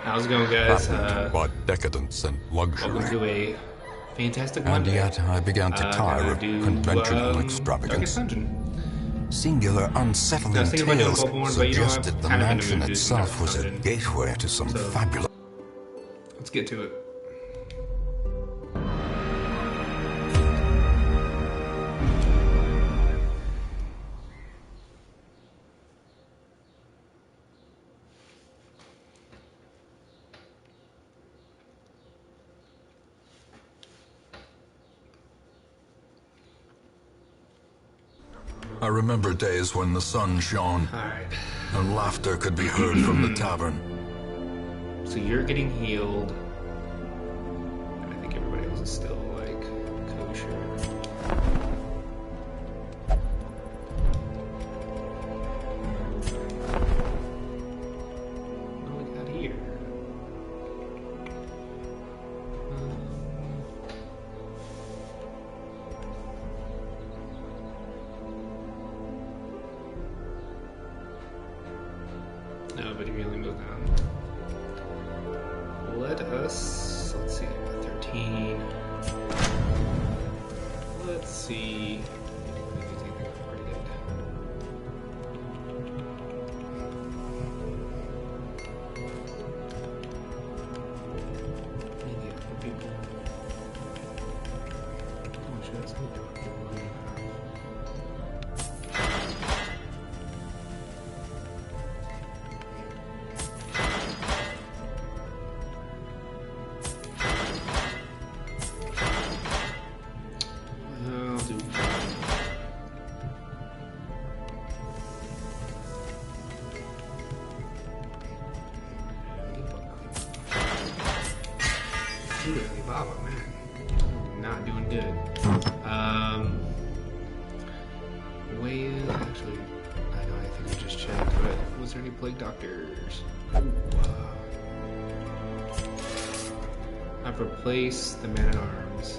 How's it going, guys? Hampered by decadence and Welcome luxury. to a fantastic And Monday. yet I began to tire Gonna of do, conventional Darkest extravagance. Dungeon. Singular, I unsettling was thinking about doing tales Pulp One, but you know, suggested I've the kind of been in the mansion mood to do some itself was a Dungeon. gateway to some So- fabulous... Let's get to it. I remember days when the sun shone Alright. and laughter could be heard from the tavern. So you're getting healed. And I think everybody else is still, like, kosher. What do we got here? No, but you really moved on. Let us, let's see, 13. Let's see. If you think that's pretty good. Maybe a few people. Oh, shit, that's good. I'll do. Dude, Alibaba, man. Not doing good. Wait, actually, I know, I think I just checked, but was there any plague doctors? Ooh, I've replaced the man at arms.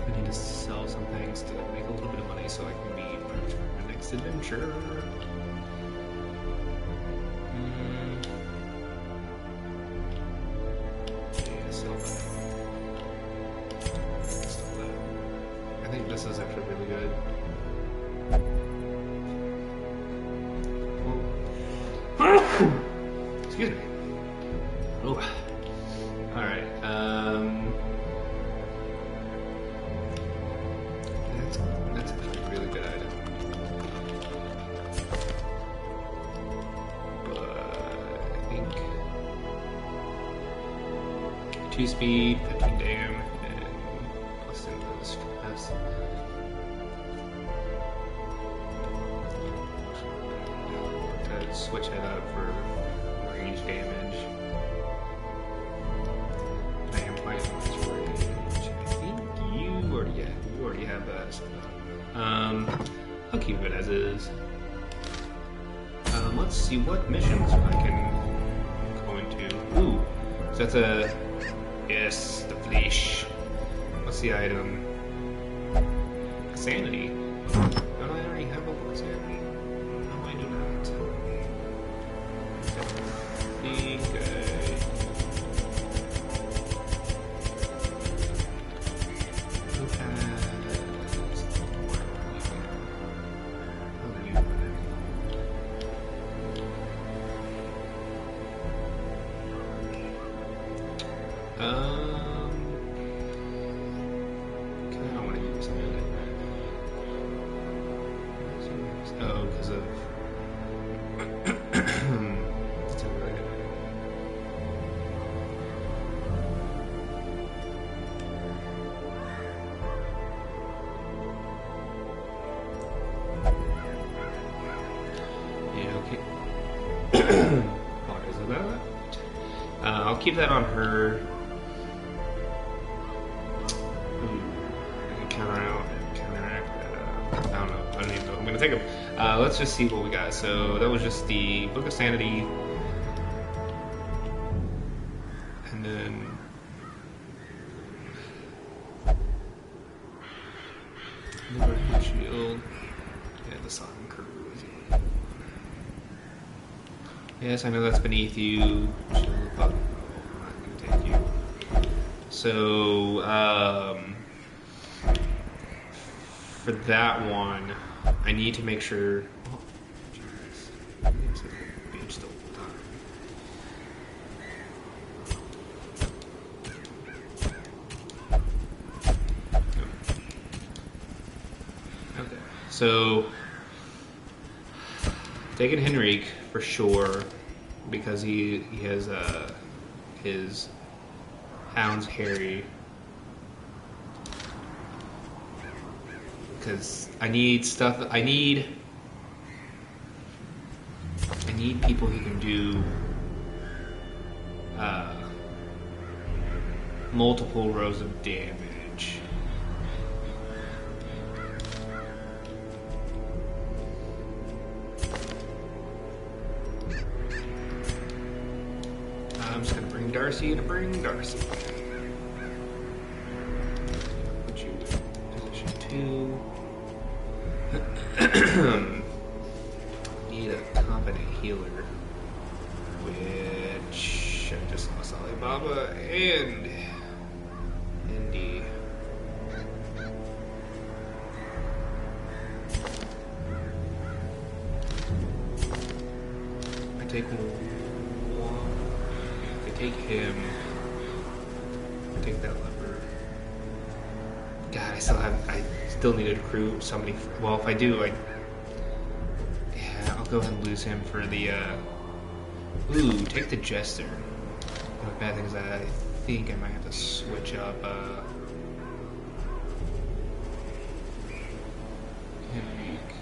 I need to sell some things to make a little bit of money so I can be prepped for my next adventure. Yeah, sell that. Sell that. I think this is actually really good. Whoa. Excuse me. Oh. Alright, that's actually a really good item. But I think 2 speed, 15 dam, and plus in those stress. To switch it up for range damage. I am playing with range. I think you already have that. So, I'll keep it as is. Let's see what missions I can go into. Ooh, so that's a yes, the flesh. What's the item? Sanity. Don't I already have a sanity? No, I do not. Okay. Who has... How do you... I don't want to use it. Oh, because of... It's not really good. Yeah, okay. Apologize about that. I'll keep that on her. Counteract that. I don't know. I don't even know. I'm gonna take them. Let's just see what we got. So that was just the Book of Sanity. And then the Sodden crew. Yes, I know that's beneath you. I'm not gonna take you. So, for that one, I need to make sure. Oh, jeez. It's a beach the whole time. Okay, so taking Henrique for sure because he has his Hound's Harry. Because I need stuff. I need people who can do multiple rows of damage. I'm just gonna bring Darcy to bring Darcy. Put you in position 2. Need a competent healer, which I just lost Alibaba and Indy. I take one. I take him. I take that lever. God, I still need to recruit somebody. Well, if I do, I'll go ahead and lose him for the, ooh, take the Jester. One of the bad things that I think I might have to switch up, Henrique.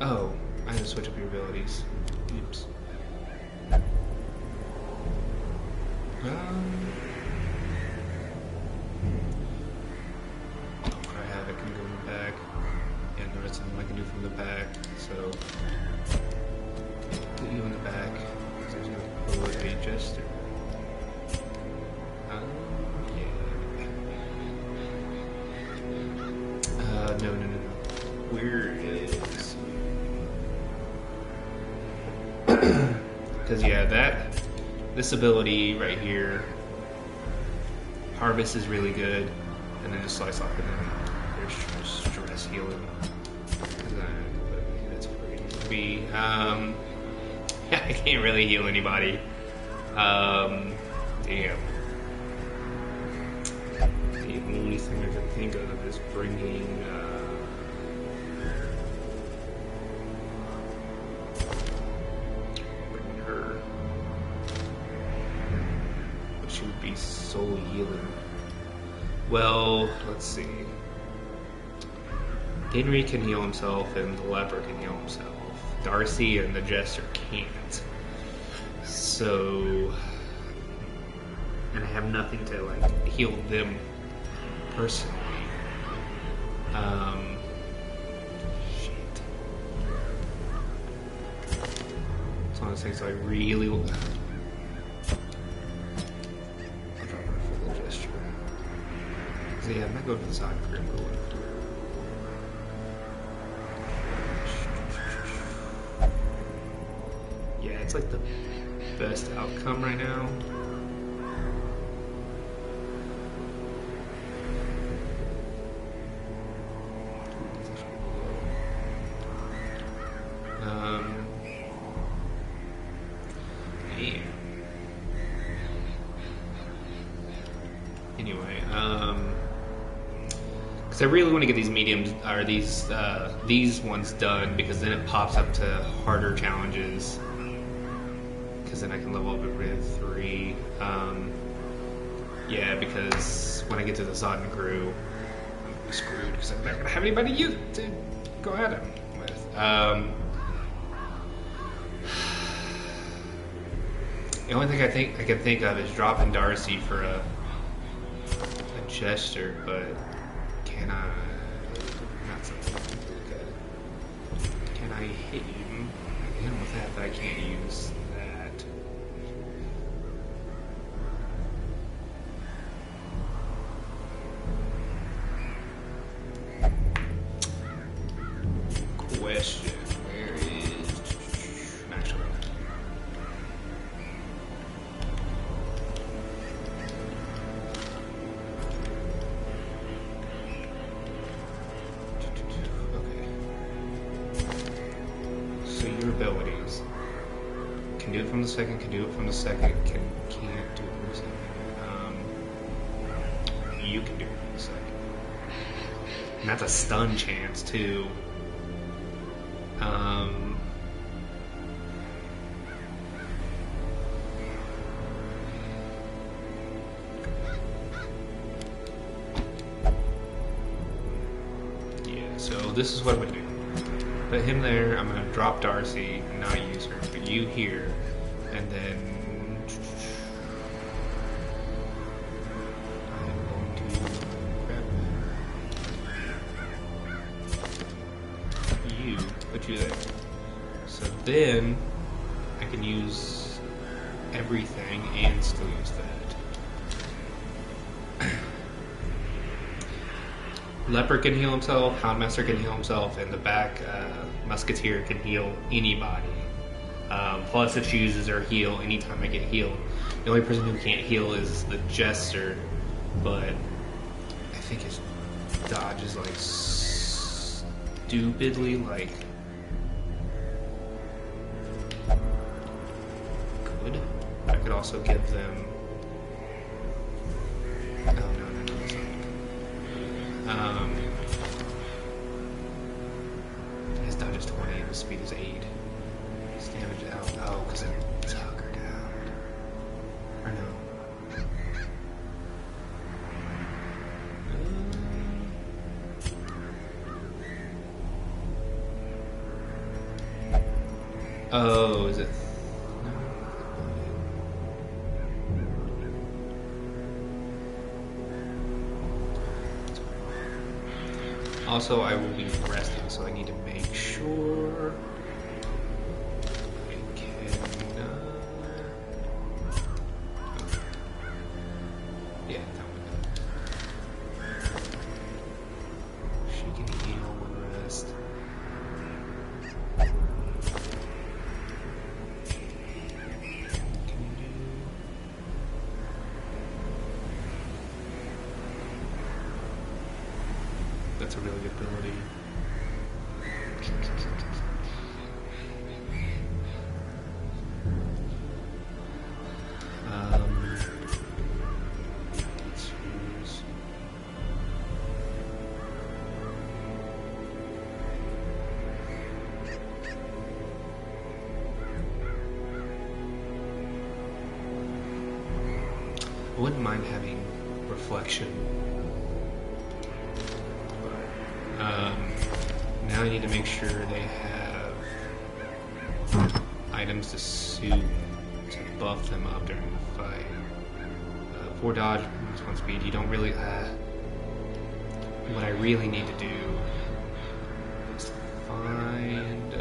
Oh, I have to switch up your abilities. Oops. I can do from the back, so put you in the back. So there's no put a Jester. Yeah. No. Where is? Because yeah, this ability right here, Harvest is really good, and then just slice off, and then there's stress healing. I can't really heal anybody. Damn. The only thing I can think of is bringing her. But she would be soul healing. Well, let's see. Henry can heal himself, and the leper can heal himself. Darcy and the Jester can't. So, and I have nothing to heal them personally. Shit. It's one of those things I really. I'll drop her for the Jester. So yeah, I'm not going for the side for him. It's like the best outcome right now. Yeah. Anyway, because I really want to get these mediums or these ones done, because then it pops up to harder challenges. Because then I can level up at with 3. Yeah, because when I get to the Sodden crew, I'm screwed because I'm not going to have anybody to go at him with. The only thing I can think of is dropping Darcy for a Jester, but can I? Not something I can look at. Can I hit him? I can hit him with that, but I can't use that. from the second, can do it from the second, can't do it from the second. You can do it from the second. And that's a stun chance, too. Yeah, so this is what I'm going to do. Put him there, I'm going to drop Darcy and not use her. Put you here, and then... I'm going to grab you, put you there. So then, I can use everything and still use that. Leper can heal himself, Houndmaster can heal himself, and the back Musketeer can heal anybody. Plus, it chooses or heal anytime I get healed. The only person who can't heal is the Jester, but I think his dodge is like stupidly like good. I could also give them. Oh no, that's not good. His dodge is 20 and his speed is 8. His damage out. Oh, because it's Hugger down. Or no. Oh, is it? Also, I will be resting, so I need to make sure I can. Yeah, that one. She can heal and rest. Can you do? That's a really good ability. Let's use. I wouldn't mind having reflection. Now I need to make sure they have items to suit to buff them up during the fight. 4 dodge, 1 speed. You don't really. What I really need to do is find.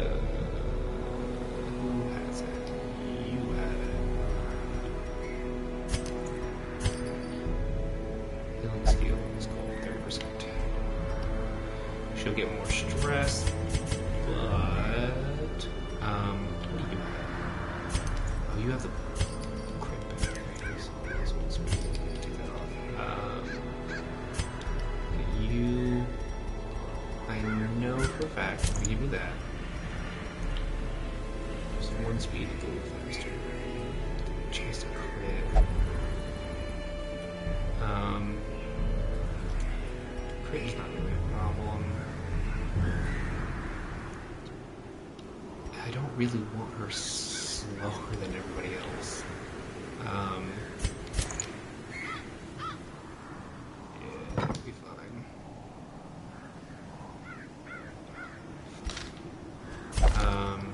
Who has it? You have it. Healing skill is called 30%. She'll get more stress, but what do you have? Oh, you have the crit penalties. That's what's weird. Take that off. You, I know for a fact. I'll give you that. Just 1 speed to get it faster. Chance to crit. Crit is not really a problem. I don't really want her slower than everybody else. Yeah, it'll be fine.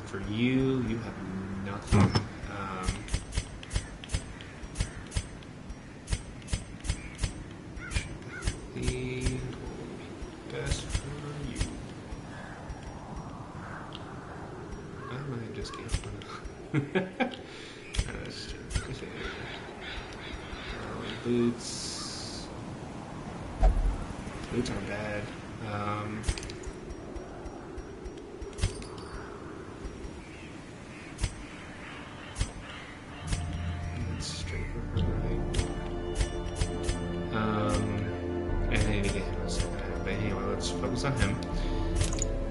For you, you have nothing. Best for you. I might just get one. Boots. Boots aren't bad. That's straight for her, right? And I need to get him a second half. But anyway, let's focus on him.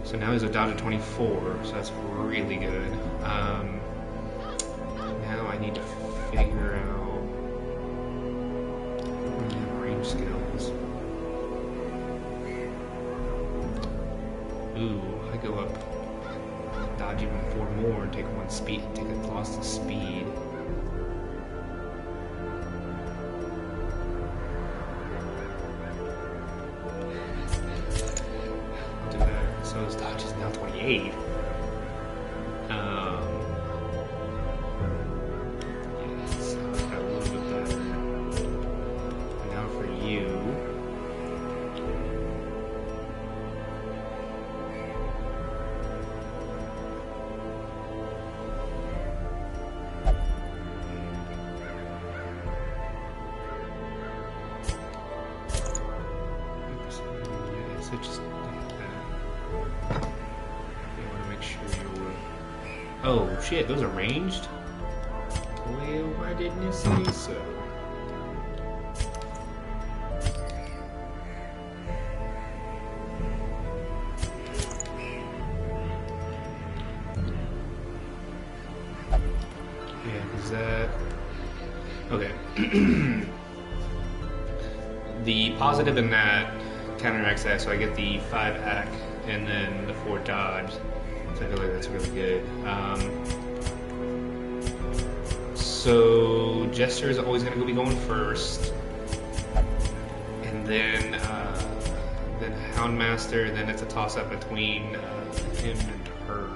So now he's a dodge of 24, so that's really good. give him 4 more and take 1 speed, take a loss to speed. I'll do that. So his dodge is now 28. Yes, I got a little bit better. Now for you. So just like that. You want to make sure you're... Oh shit, those are ranged? Well, why didn't you say so? Yeah, is that... Okay. The positive in that counteracts that, so I get the 5 AC and then the 4 dodge. So I feel like that's really good. So Jester is always going to be going first, and then Houndmaster. Then it's a toss up between him and her.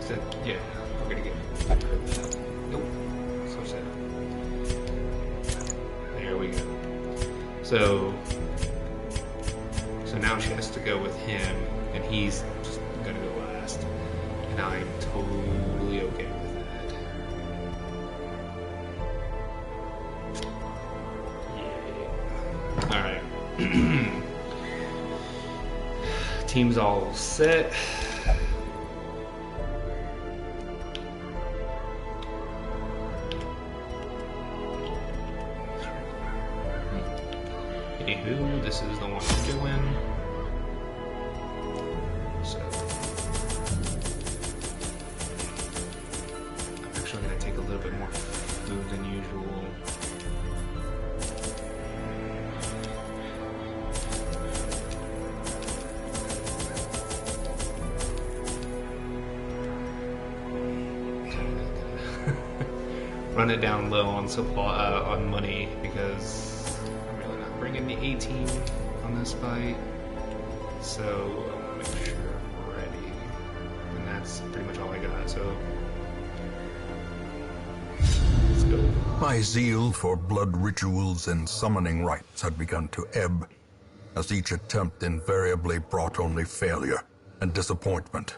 So, yeah, we're gonna get nope. So sad. There we go. So now she has to go with him, and he's just gonna go last. And I'm totally okay with that. Yeah. Alright. Team's all set. Anywho, this is the one we're doing. So I'm actually gonna take a little bit more food than usual. Run it down low on supply, on money, because I'm really not bringing the 18 on this fight. So I want to make sure we're ready, and that's pretty much all I got. So let's go. My zeal for blood rituals and summoning rites had begun to ebb, as each attempt invariably brought only failure and disappointment.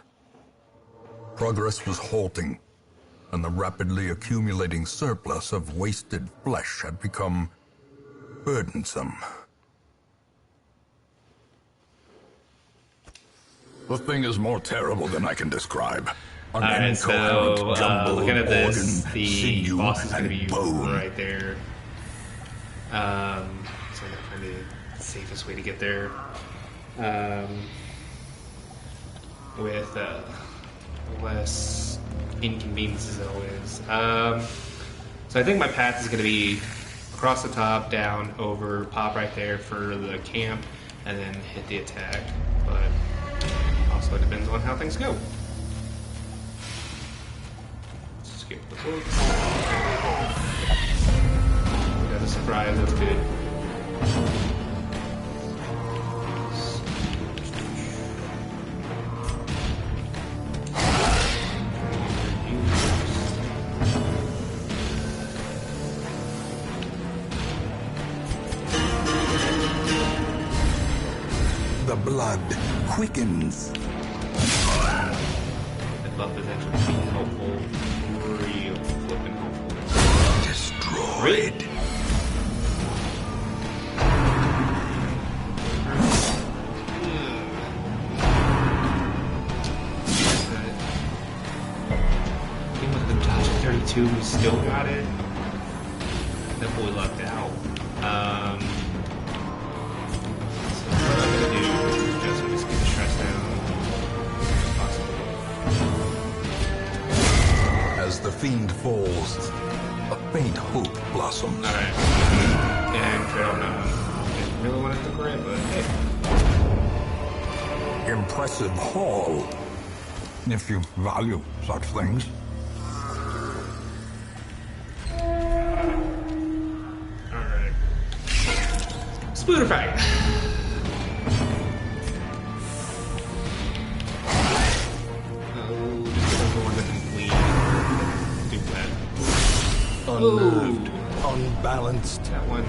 Progress was halting, and the rapidly accumulating surplus of wasted flesh had become burdensome. The thing is more terrible than I can describe. An Alright, so incoherent jumble looking at of this, organ, the sinew, boss is going to and be bone. right there. So I gotta find the safest way to get there. With less inconveniences always. So I think my path is going to be across the top, down, over, pop right there for the camp, and then hit the attack. But also it depends on how things go. Skip the books. We got a surprise, that's good. The blood quickens. That buff is actually being helpful. Real flipping helpful. Destroyed. Even with the dodge at 32, we still got it. That boy lucked out. So what I'm gonna do is just get the stress down as possible. As the fiend falls, a faint hope blossoms. Alright. And I don't know. I didn't really want to click right, but hey. Impressive haul, if you value such things. Alright. Spooner fight! Oh, just because the one that can bleed. Do that. Unnerved, unbalanced, That one.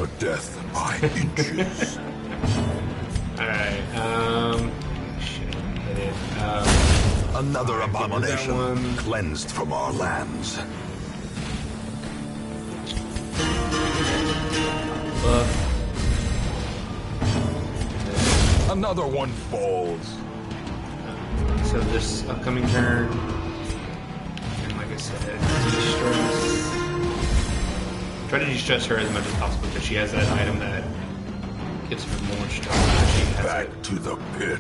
a death by inches. Alright, shit, I did. Another abomination that one. cleansed from our lands. Another one falls. So this upcoming turn, and like I said, de-stress. Try to de-stress her as much as possible because she has that item that gives her more stress. She has Back it, to the pit.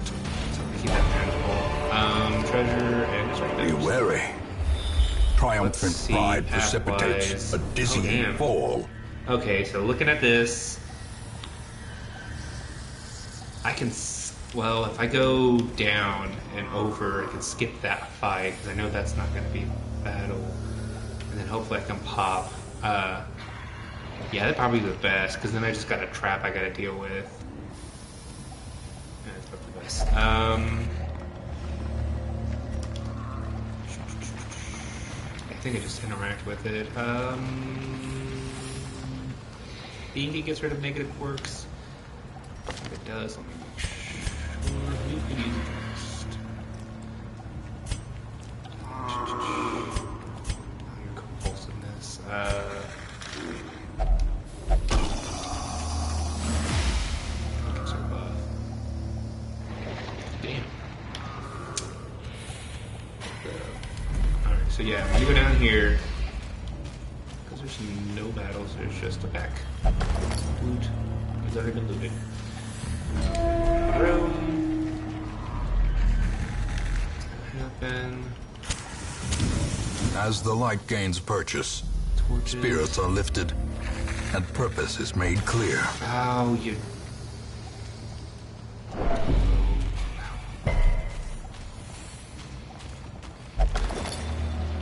so keep that manageable. Treasure and just Be wary. Triumphant Let's see, pride pathwise. precipitates a dizzying damn. fall. Okay, so looking at this, I can, well, if I go down and over, I can skip that fight, because I know that's not going to be a battle. And then hopefully I can pop. Yeah, that'd probably be the best, because then I just got a trap I got to deal with. Yeah, that's probably the best. I think I just interact with it. D&D gets rid of negative quirks. If it does, let me make sure. Who could use it first? Your compulsiveness. Okay, so, damn. Alright, so yeah, when you go down here, because there's no battles, there's just a back. Loot has already been looted. Room. Happen. As the light gains purchase, Torches. spirits are lifted, and purpose is made clear. Oh, you.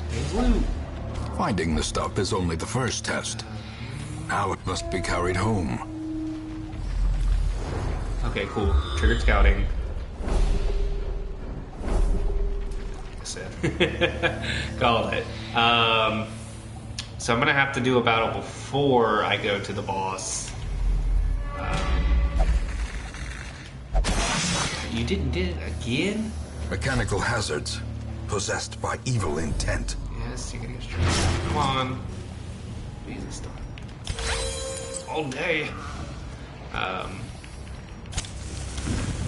There's loot. Finding the stuff is only the first test. Now it must be carried home. Okay, cool. Triggered scouting. Like I said. Called it. So I'm gonna have to do a battle before I go to the boss. You did it again? Mechanical hazards, possessed by evil intent. Yes, you're gonna get straight. Come on. Jesus, stop. All day.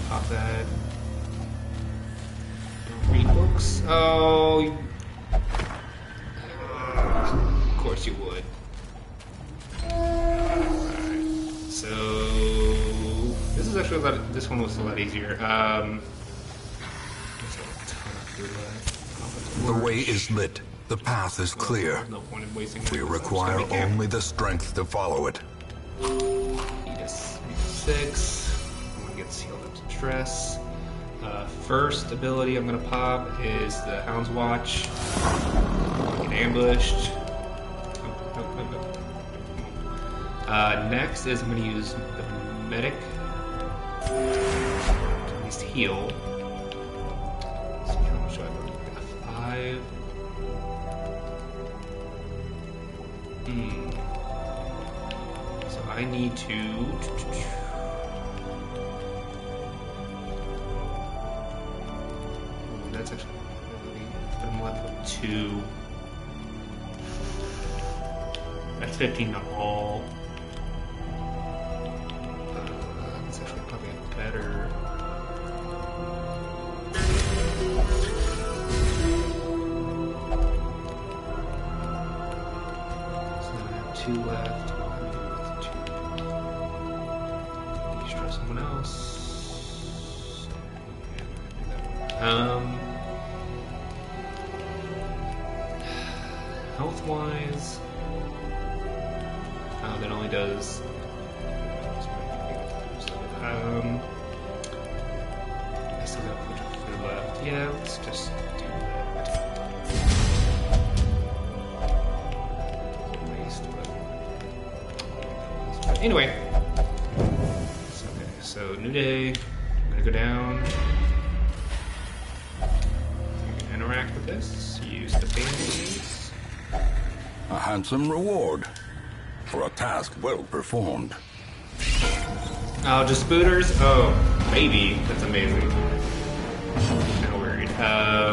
Pop that. Don't read books. Oh. Of course you would. Alright. So. This is actually a lot. This one was a lot easier. The way is lit. The path is clear. No point in wasting We that. require I'm just gonna make only the strength to follow it. Need a 6. I'm gonna get sealed up to stress. First ability I'm gonna pop is the Hound's Watch. Get ambushed. Next is I'm gonna use the medic to at least heal. So how much do I have? 5. So I need to. That's actually really. I'm left with 2. That's 15 to all. That's actually probably better. So then I have 2 left. Destroy someone else. health-wise. That only does. I still got a bunch of food left. Yeah, let's just do that. Waste, but anyway. Okay, so new day. I'm gonna go down. You can interact with this. Use the bandages. A handsome reward for a task well performed. Oh, just spooters? Oh, maybe. That's amazing. Not worried. I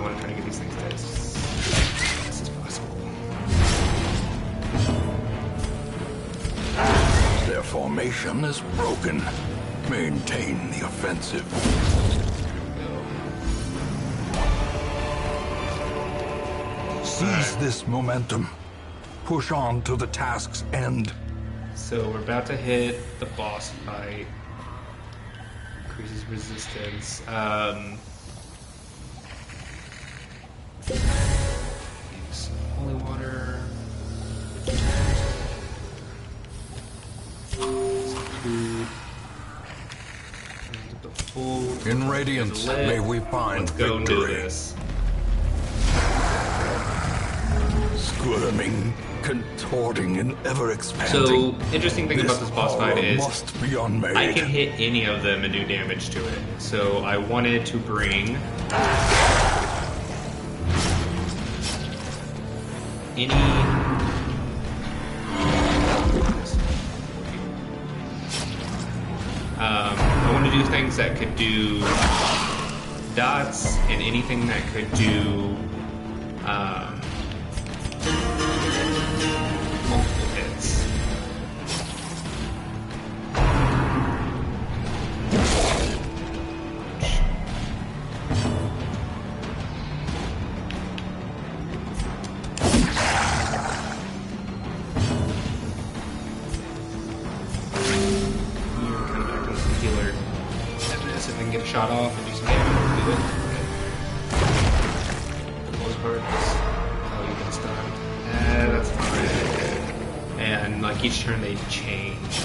want to try to get these things dead as fast as possible. Their formation is broken. Maintain the offensive. Seize this momentum. Push on to the task's end. So we're about to hit the boss fight. Increases resistance. Use holy water. Some food. And the full. In Radiance, may we find Let's go and do victory. this. Squirming, contorting, and ever expanding. So, interesting thing about this boss fight is must be unmade. I can hit any of them and do damage to it. So I wanted to bring I want to do things that could do dots and anything that could do multiple hits. You're kind of acting as a healer. And this, if I can get a shot off and do some damage, do it. For the most part, how you can stun. That's fine. And like each turn they change.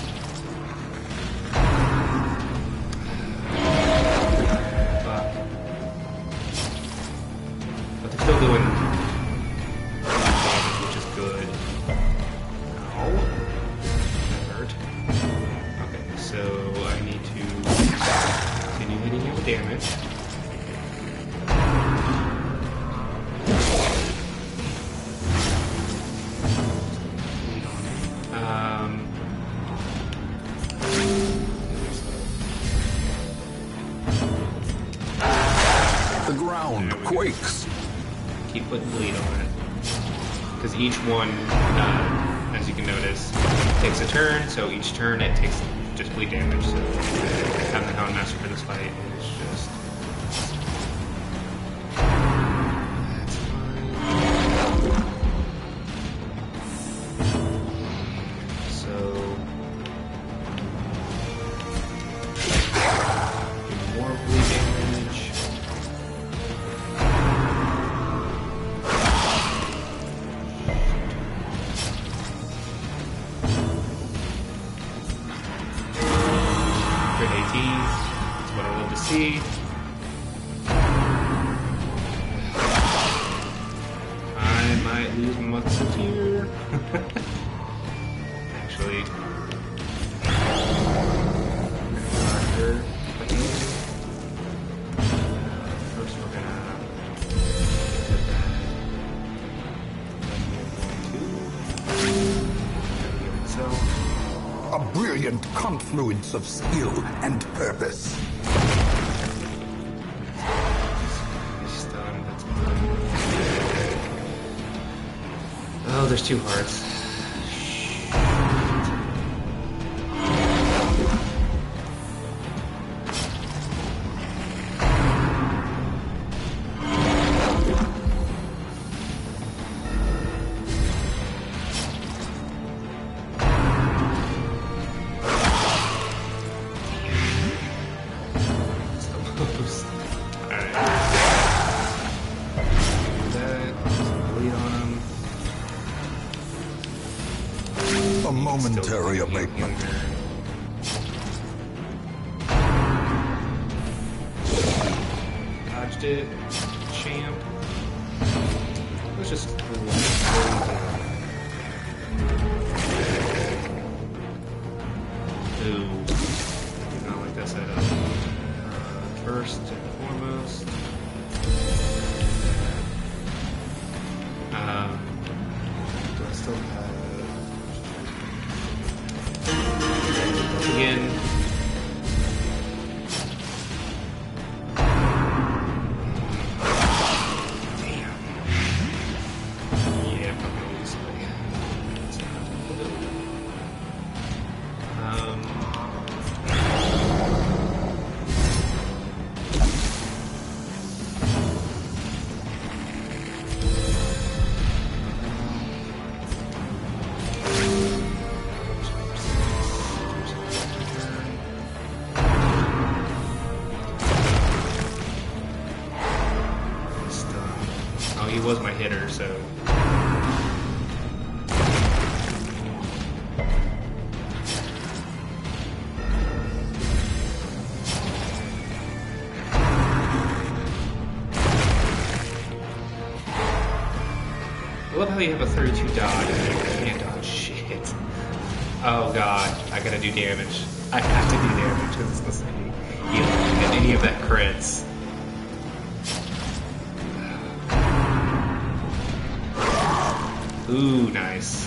But they're still doing damage, which is good. Ow. That hurt. Okay, so I need to continue hitting you with damage. The ground quakes. Keep putting bleed on it. Because each one, as you can notice, takes a turn, so each turn it takes just bleed damage. So having the Hound Master for this fight is just... That's fine. So... more bleed damage. Crit 18. That's what I love to see. I might lose my muscles here. Actually. First we're gonna get that. So. A brilliant confluence of skill and purpose. Stun, that's fine. Oh, there's two hearts. Alright. A momentary Still abatement. Dodged it. Champ. Let's just. Ooh. Do not like that setup. First and foremost. Do I still have. Once again. He was my hitter, so. I love how you have a 32 dodge and you can't dodge shit. Oh god, I gotta do damage. I have to do damage because it's the same. You don't get any of that crits. Ooh, nice.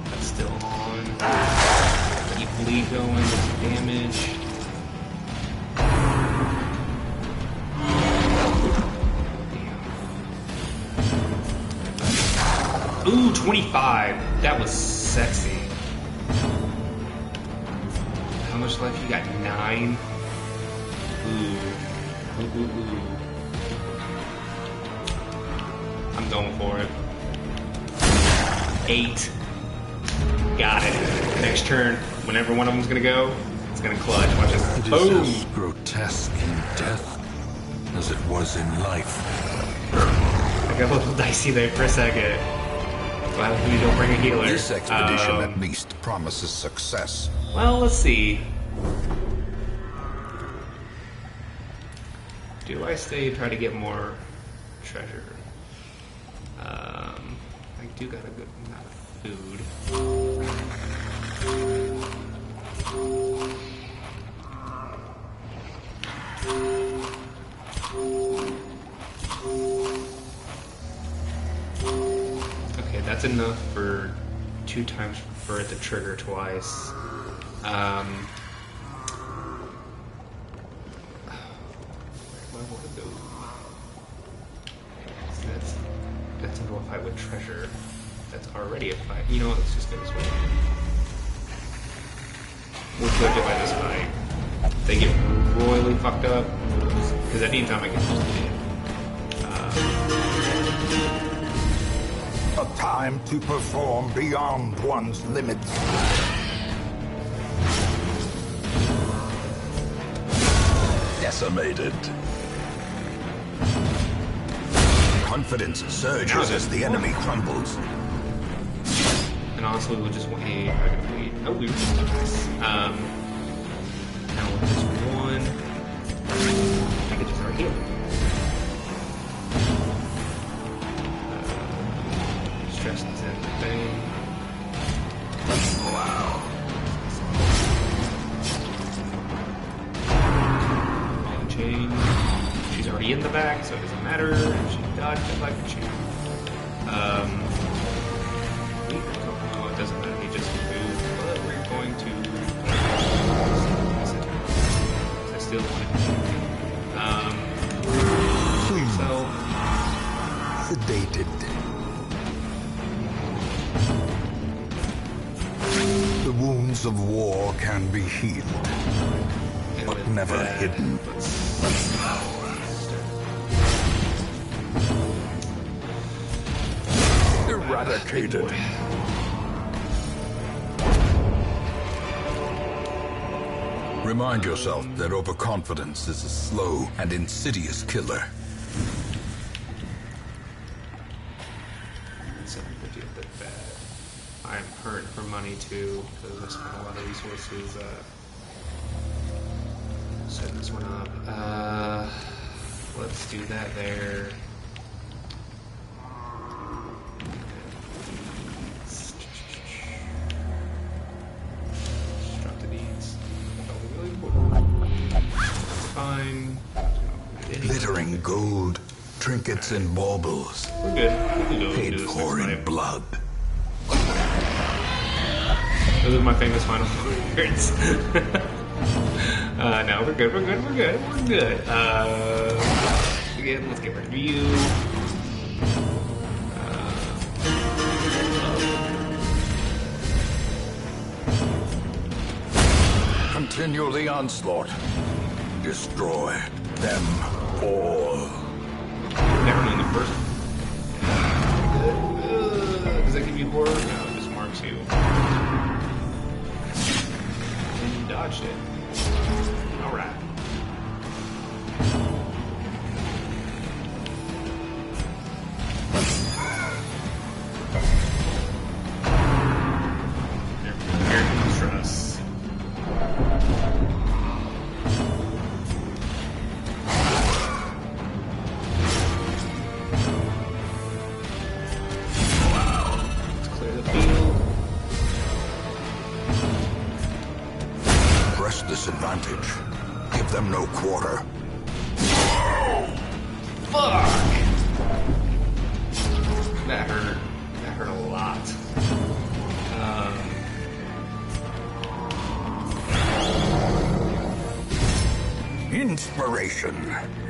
That's still on. Keep bleed going, get some damage. Ooh, 25. That was sexy. How much life you got? 9? Ooh. Ooh. I'm going for it. 8. Got it. Next turn, whenever one of them's gonna go, it's gonna clutch. Watch it. It Boom! is as grotesque in death as it was in life. I got a little dicey there for a second. Glad we don't bring a healer. This expedition at least promises success. Well, let's see. Do I stay and try to get more treasure? I do got a good amount of food. Okay, that's enough for 2 times for it to trigger twice. Where do I want to go? So that's into a fight with treasure. That's already a fight. You know what? Let's just go this way. We'll judge it by this fight. If they get royally fucked up, because at any time I can just do it. A time to perform beyond one's limits. Decimated. Confidence surges as the enemy crumbles. And honestly, we'll just wait. Hey, I can wait. Oh, we were just nice. Now with this one, I could just start healing. Stress is in the thing. Wow. On chain. She's already in the back, so it doesn't matter. She dodged it like a champ. Oh, it doesn't matter. He just moved. But we're going to. I still want it. So. Sedated. The wounds of war can be healed, but never hidden. Eradicated. Remind yourself that overconfidence is a slow and insidious killer. So I do a bit bad. I'm hurting for money too, because I spent a lot of resources setting this one up. Let's do that there. Glittering gold, trinkets and baubles. We're good. We can go Paid do this for next in fight. blood. Those are my famous final words. No, we're good. We're good. We're good. We're good. Again, let's get rid of you. Continue the onslaught. Destroy them all. Never knew in the first. Does that give you horror? No, it just marks you. And you dodged it. Alright. Here comes Russ. Let's clear the field. Press this advantage. Give them no quarter. Fuck! That hurt. That hurt a lot. Inspiration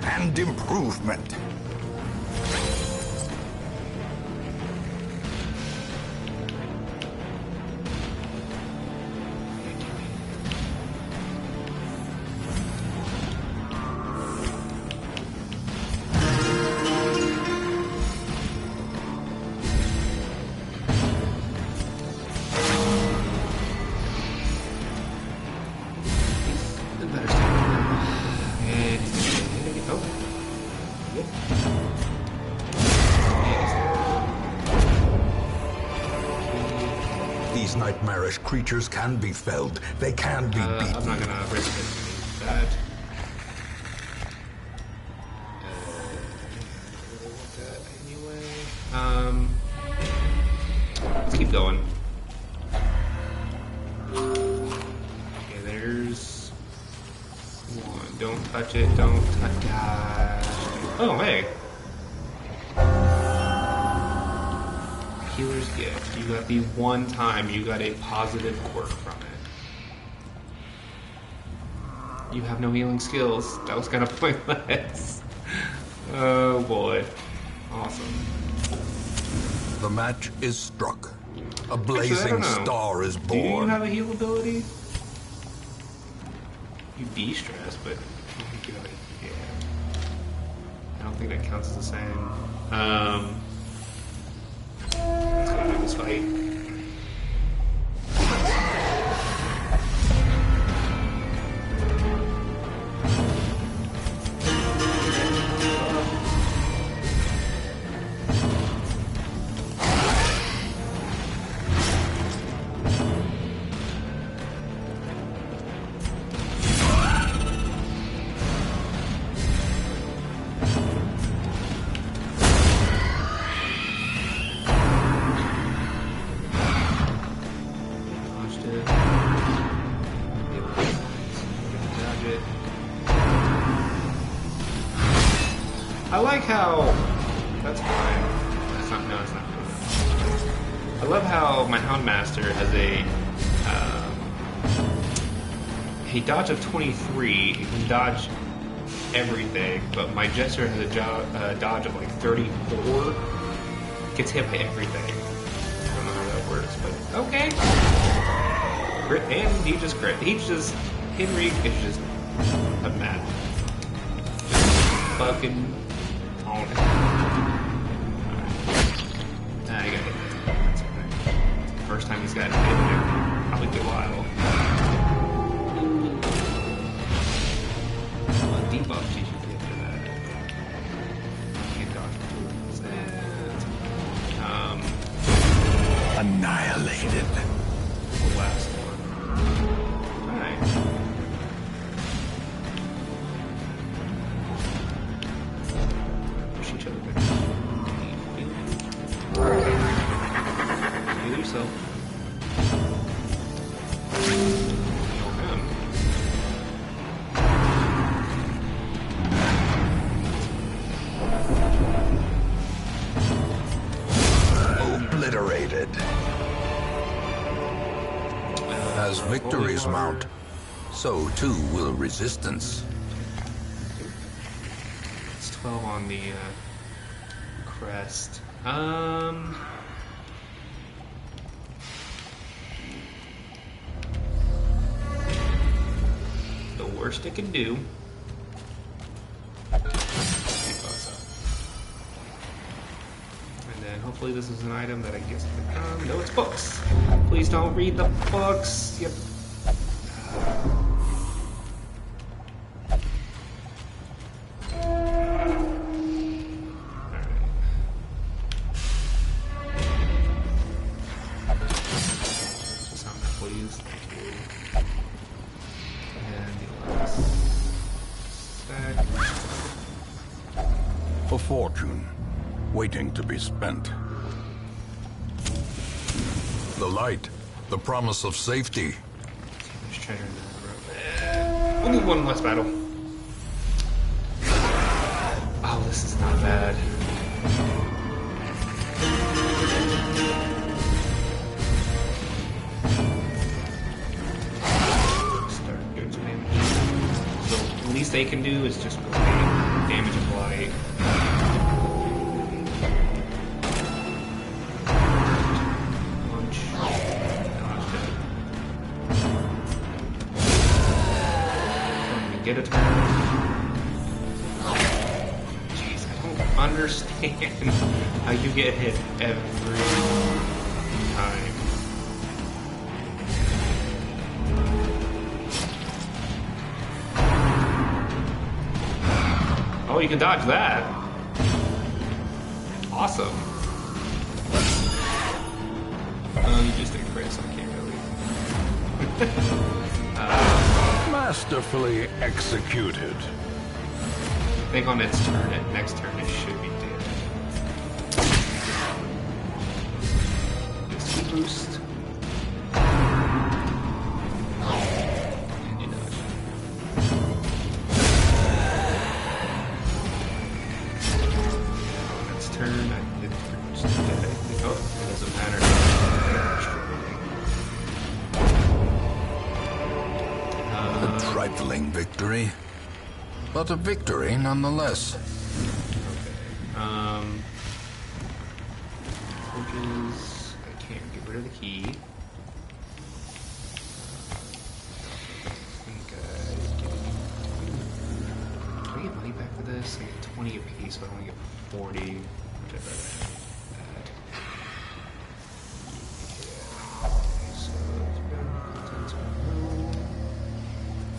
and improvement. Better start. And oh, good. These nightmarish creatures can be felled. They can be beaten. I'm not gonna risk it. That. Anyway, let's keep going. Okay, there's one. Don't touch it. Don't touch. Oh, hey. Healer's gift. You got the one time you got a positive quirk from it. You have no healing skills. That was kind of pointless. Oh boy. Awesome. The match is struck. A Actually, I blazing don't know. star is Do you born. have a heal ability? You de-stress, but I don't think you have a, yeah. I don't think that counts as the same. Let's go do this fight. Dodged it. Dodge it. I like how. That's fine. That's not. No, it's not. I love how my Houndmaster has a dodge of 23. He can dodge everything, but my Jester has a dodge of like 34. Gets hit by everything. I don't know how that works, but okay. Crit, and he just crit. Henry is just a mad. Fucking on it. Alright. Nah, I got hit. That's okay. First time he's got hit in there. Probably a while. debuff did you get for that? Can't dodge. What's that? Annihilated. The last one. Alright. Push each other back. Heal yourself. Heal him. Obliterated. As victories mount, so too will resistance. It's 12 on the crest. The worst it can do. And then hopefully this is an item that I guess can become. No, it's books. Please don't read the books. Yep. A fortune, waiting to be spent. The light, the promise of safety. There's treasure in that room. Only one less battle. Oh, this is not bad. Start doing some damage. So the least they can do is just damage and blight. Get a turn. Jeez, I don't understand how you get hit every time. Oh, you can dodge that. Awesome. Oh, you just did crit, so I can't really. Masterfully executed. I think on its turn, next turn, it should be dead. Speed boost. And you dodge. On its turn, it's pretty much dead. Oh, it doesn't matter. A trifling victory, but a victory nonetheless. Okay. Torches. I can't get rid of the key. Can I get money back for this? I get 20 apiece, but I only get 40. Which I'd rather have that. Okay, so contents are no.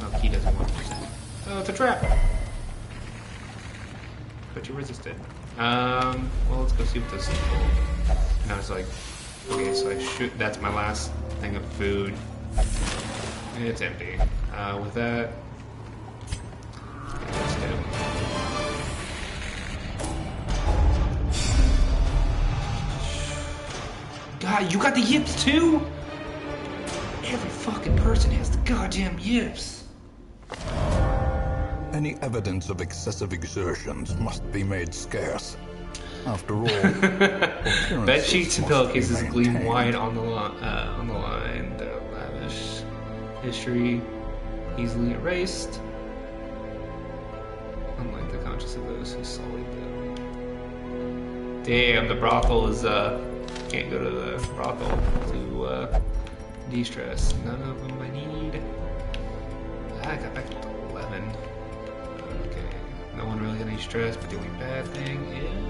Oh, key doesn't 1%. Oh, it's a trap! But you resisted. Well, let's go see what this is for. And I was like, okay, so I shoot. That's my last thing of food. And it's empty. With that, let's go. God, you got the yips too? Every fucking person has the goddamn yips. Any evidence of excessive exertions must be made scarce. After all, bed sheets and pillowcases gleam white on the line. The lavish history easily erased, unlike the conscience of those who sullied them. Damn, the brothel is can't go to the brothel to de-stress. None of them I need. I got back to 11. Okay, no one really got any stress, but the only bad thing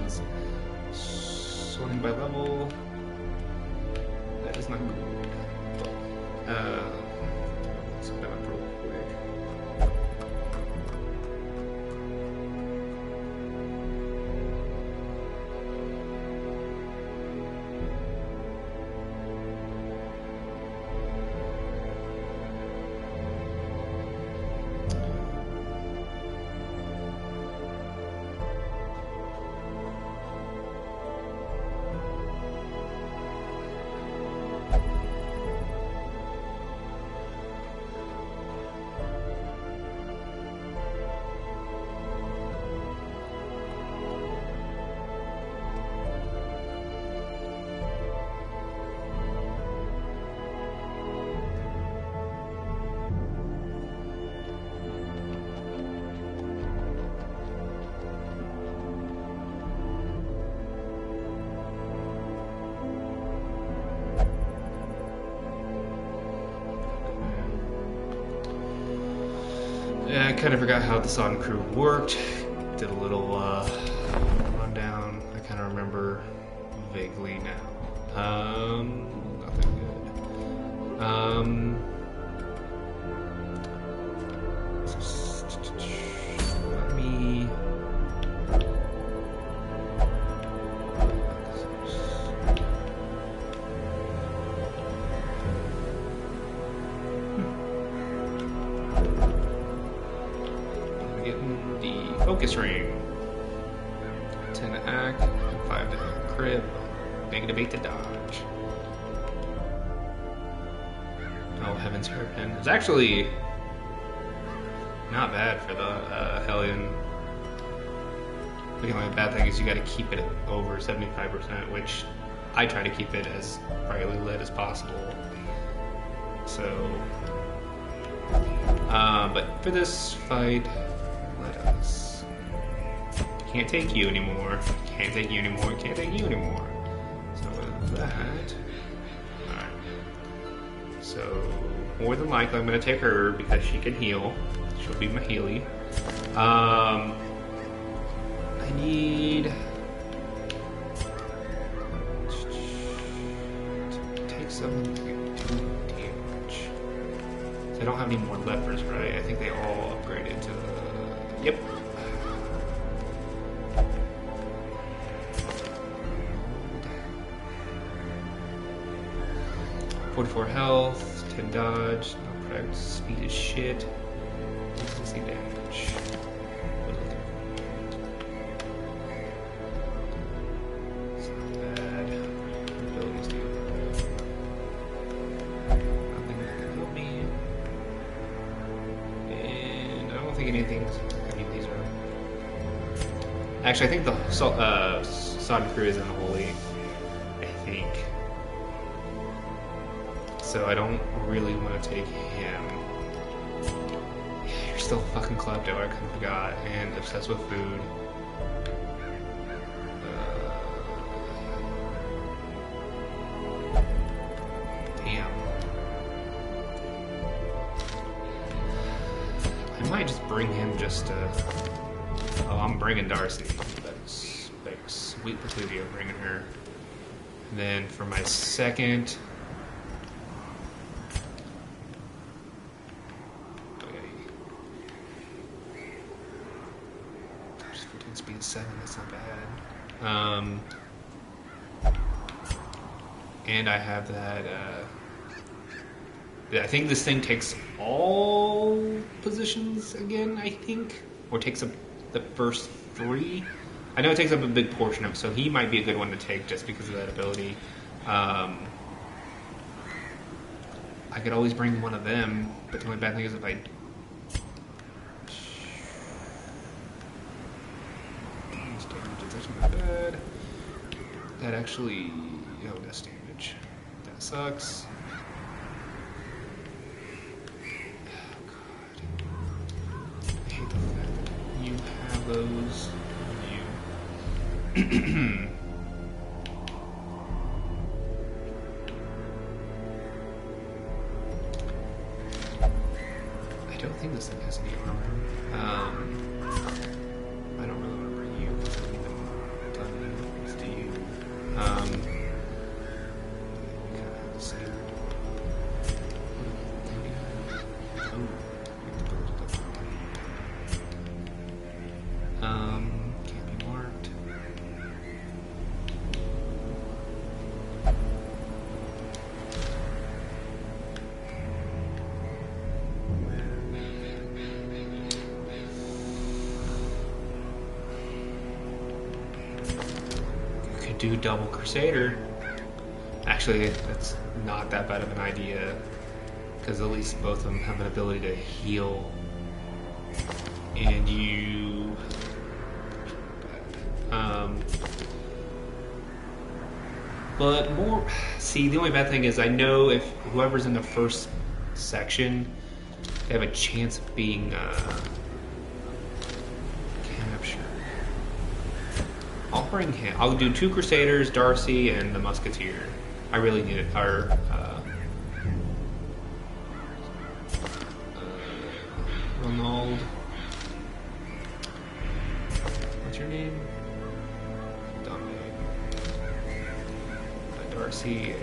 is sorting by level. That is not good. Let's go back real quick. kind of forgot how the Sodden crew worked. Did a little rundown. I kind of remember vaguely now. Not that good. Let me. Getting the focus ring. 10 to act, 5 to crit, -8 to dodge. Oh, Heaven's Hairpin. It's actually not bad for the Hellion. The only bad thing is you gotta keep it over 75%, which I try to keep it as brightly lit as possible. So, but for this fight, let us. Can't take you anymore. Can't take you anymore. Can't take you anymore. So with that, alright. So more than likely, I'm gonna take her because she can heal. She'll be my Healy. I need to take some damage. So I don't have any more lepers, right? I think they all upgraded to the. Yep. 44 health, 10 dodge, no protect, speed is shit, 60 damage. It's not bad. Abilities do nothing that can help me. And I don't think any of these are. Actually, I think the Sodden crew is in the holy. I think. So I don't really want to take him. Yeah, you're still fucking klepto, I kind of forgot. And obsessed with food. Damn. I might just bring him just to... Oh, I'm bringing Darcy. That's sweet Petuvia, bringing her. And then for my second... Speed 7, that's not bad. And I have that, I think this thing takes all positions again, I think? Or takes up the first 3? I know it takes up a big portion of it, so he might be a good one to take just because of that ability. I could always bring one of them, but the only bad thing is if I... Bad. That actually, oh, that's damage. That sucks. Oh god, I hate the fact that you have those. You. I don't think this thing has any armor. I don't really want to bring you because I need them done to you. Kind of have the same. Can't be marked. Do double Crusader. Actually, that's not that bad of an idea because at least both of them have an ability to heal. And you, but more. See, the only bad thing is I know if whoever's in the first section, they have a chance of being captured. I'll bring him. I'll do 2 Crusaders, Darcy, and the Musketeer. I really need it. Or, Ronald. What's your name? Dominic. Darcy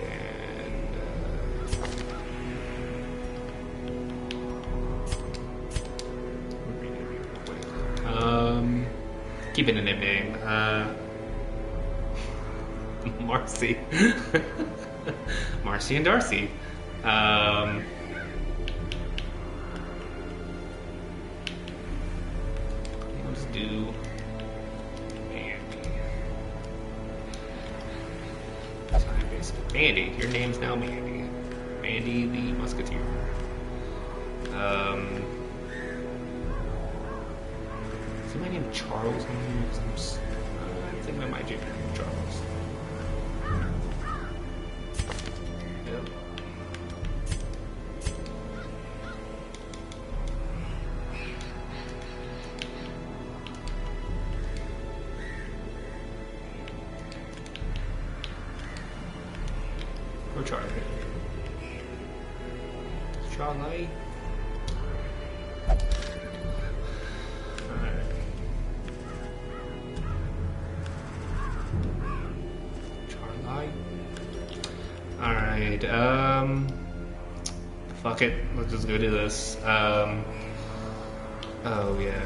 and keep it a nickname. Marcy. Marcy and Darcy. Let's do Mandy. Mandy, your name's now Mandy. Mandy the Musketeer. Is my name Charles? I think I might be Charles. Yep. Or Charlie. Charlie. Alright, fuck it, let's just go do this. Oh yeah,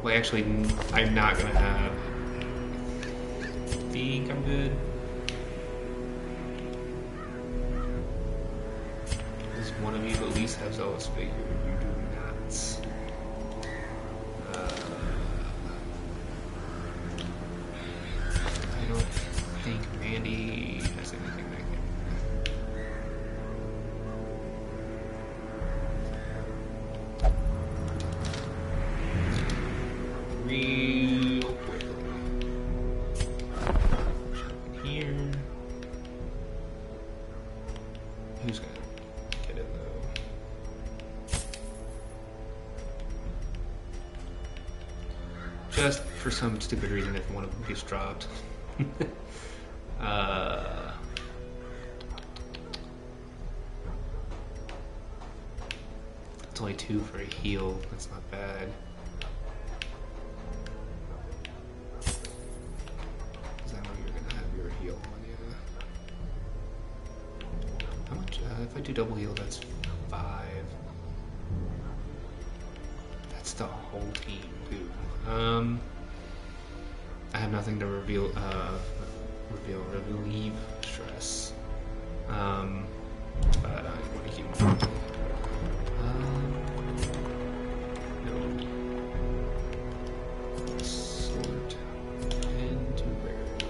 well actually, I'm not gonna have, I think I'm good. Does one of you at least have Zealous Figure? You do not. I don't think Mandy has anything that can. Real quickly. Here. Who's gonna get it though? Just for some stupid reason, if one of them gets dropped. It's only 2 for a heal. That's not bad. Because I know you're gonna have your heal on you. How much? If I do double heal, that's 5. That's the whole team, too. I have nothing to relieve stress. But I want to keep moving. No. Sort into rarity.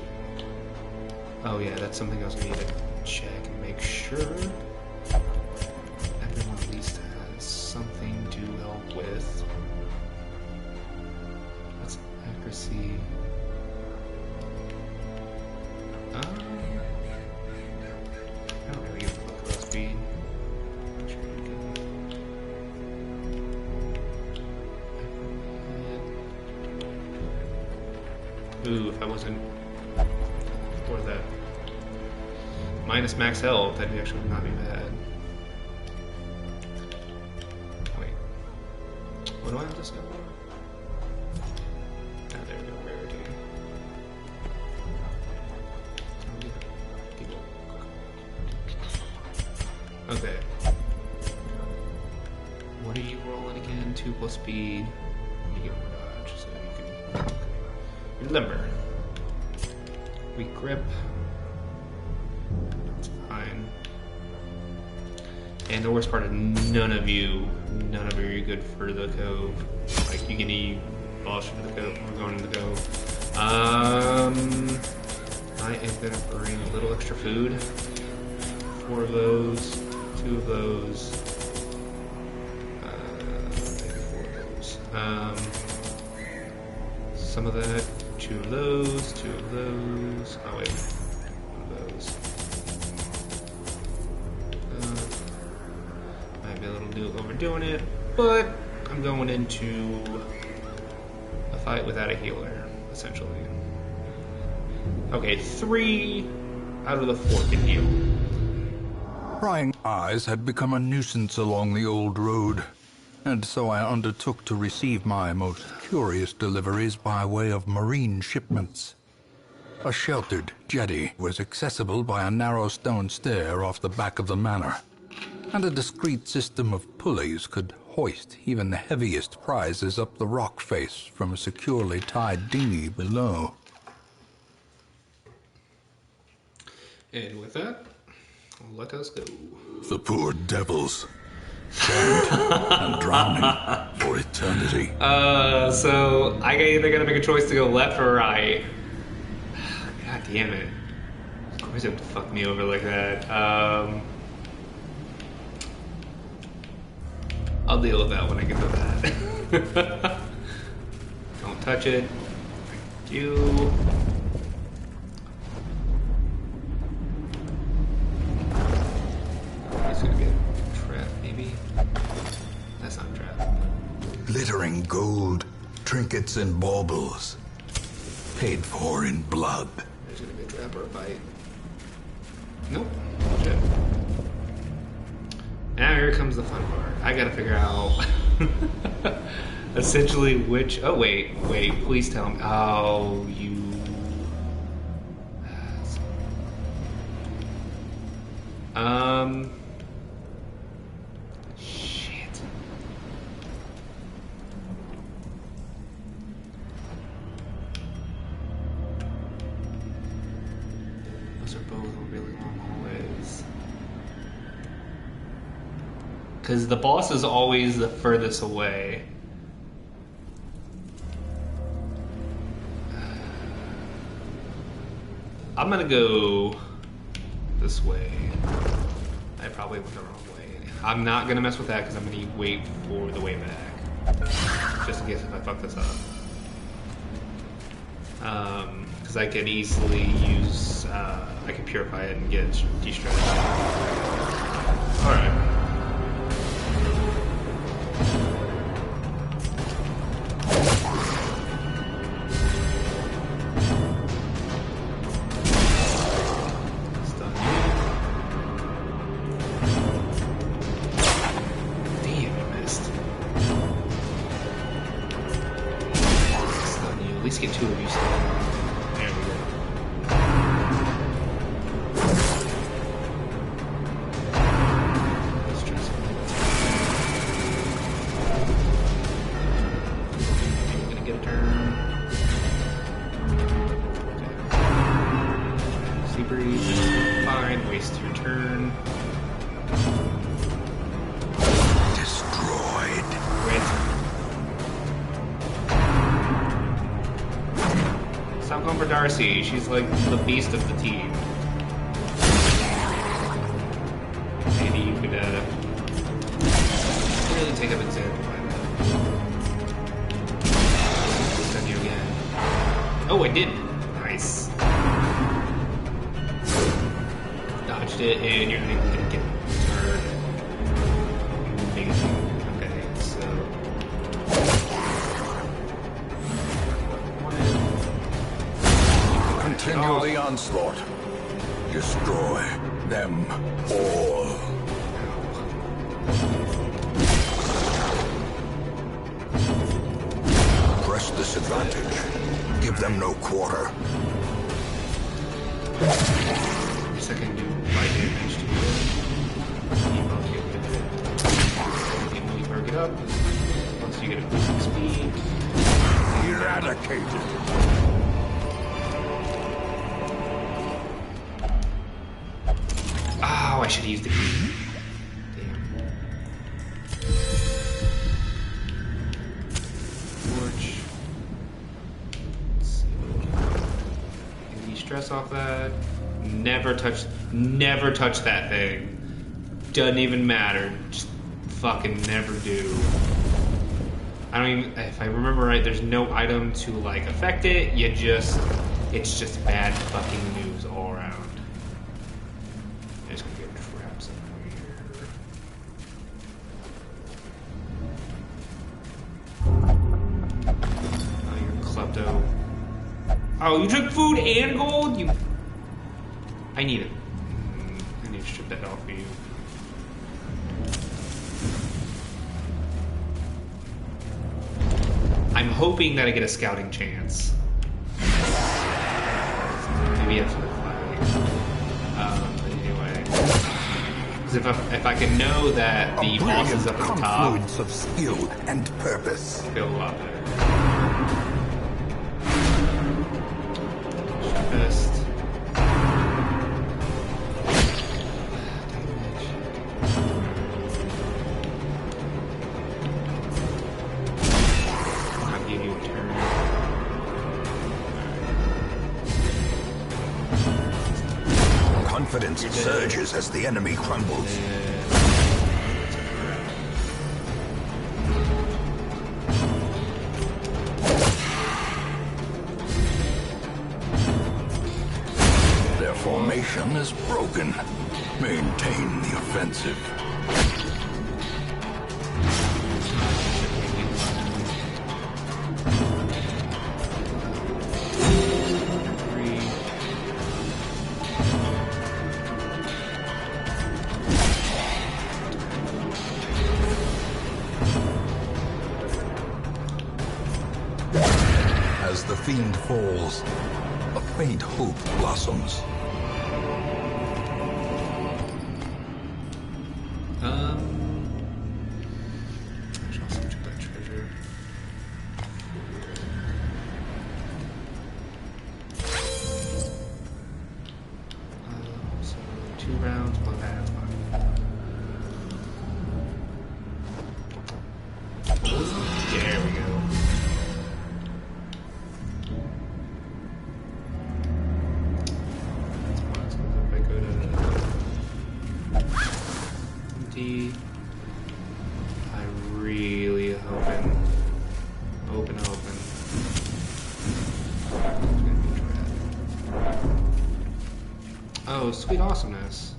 Oh yeah, that's something I was gonna need to check and make sure everyone at least has something to help with. That's accuracy. I don't really give a fuck about speed. Ooh, if I wasn't... What is that? Minus max health, that'd actually not be bad. Wait. What do I have to say? Ah, there we go, rarity. Okay. What are you rolling again? 2 plus speed. You get more dodge, so you can. You're limber. Weak grip. That's fine. And the worst part is none of you are good for the cove. Like you can eat boss for the cove. We're going to the cove. I am gonna bring a little extra food. 4 of those. 2 of those, maybe 4 of those. Some of that, 2 of those, 2 of those. Oh wait, 1 of those. Might be a little overdoing it, but I'm going into a fight without a healer, essentially. Okay, 3 out of the 4 can heal. Prying eyes had become a nuisance along the old road. and so I undertook to receive my most curious deliveries by way of marine shipments. A sheltered jetty was accessible by a narrow stone stair off the back of the manor, and a discreet system of pulleys could hoist even the heaviest prizes up the rock face from a securely tied dinghy below. And with that, let us go. The poor devils, chained and drowning for eternity. So I either gotta make a choice to go left or right. God damn it. Of course you have to fuck me over like that. I'll deal with that when I get to that. Don't touch it. Thank you. It's gonna be a trap, maybe? That's not a trap. Glittering gold, trinkets and baubles, paid for in blood. There's gonna be a trap or a bite. Nope. Shit. Now here comes the fun part. I gotta figure out essentially which. Oh wait, please tell me. Oh, you. Shit. Those are both really long hallways. Because the boss is always the furthest away. I'm gonna go this way. I probably went the wrong way. I'm not gonna mess with that because I'm gonna wait for the way back. Just in case if I fuck this up. Because I could easily use, I could purify it and get de-stressed. Alright. Get two of you still. There we go. Let's try something. Maybe we're gonna get a turn. Okay. Sea breeze. Fine. Waste your turn. Destroyed. Great. Stop going for Darcy. She's like the beast of the team. Maybe you could really take up example by that. Stun you again. Oh, I did. Nice. Dodged it, and you're not even gonna get turned. Amazing. Okay, so. Continue the onslaught. Destroy them all. Press this advantage. Give them no quarter. Yes, I can do light damage to it. You both get with it. Even though you perk it up, once you get a boost in speed. Eradicated. Oh, I should have used the key. Damn. Torch. Let's see. Get the stress off that. Never touch that thing. Doesn't even matter. Just fucking never do. I don't even, if I remember right, there's no item to like affect it. It's just bad fucking news all around. Just gonna get traps in here. Oh, you're klepto. Oh, you took food and gold? I need it. I need to strip that off for you. I'm hoping that I get a scouting chance. Maybe after the fight. Anyway. Because if I can know that the boss is up at the top, confluence of skill and purpose. I feel a lot better. Fist. I'll give you a turn. Confidence surges as the enemy crumbles. Their formation is broken. Maintain the offensive. As the fiend falls, a faint hope blossoms. I should also check that treasure. So 2 rounds, 1 bad, 1. There we go. If I go to empty, I really hoping. Open. Oh, sweet awesomeness.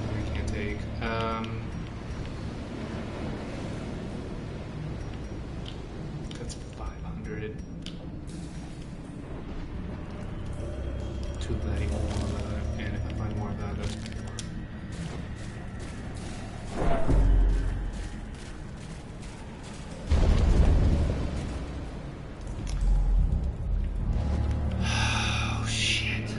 We can't take. That's 500. Too bad more of that, and if I find more of that, that's more. Oh shit.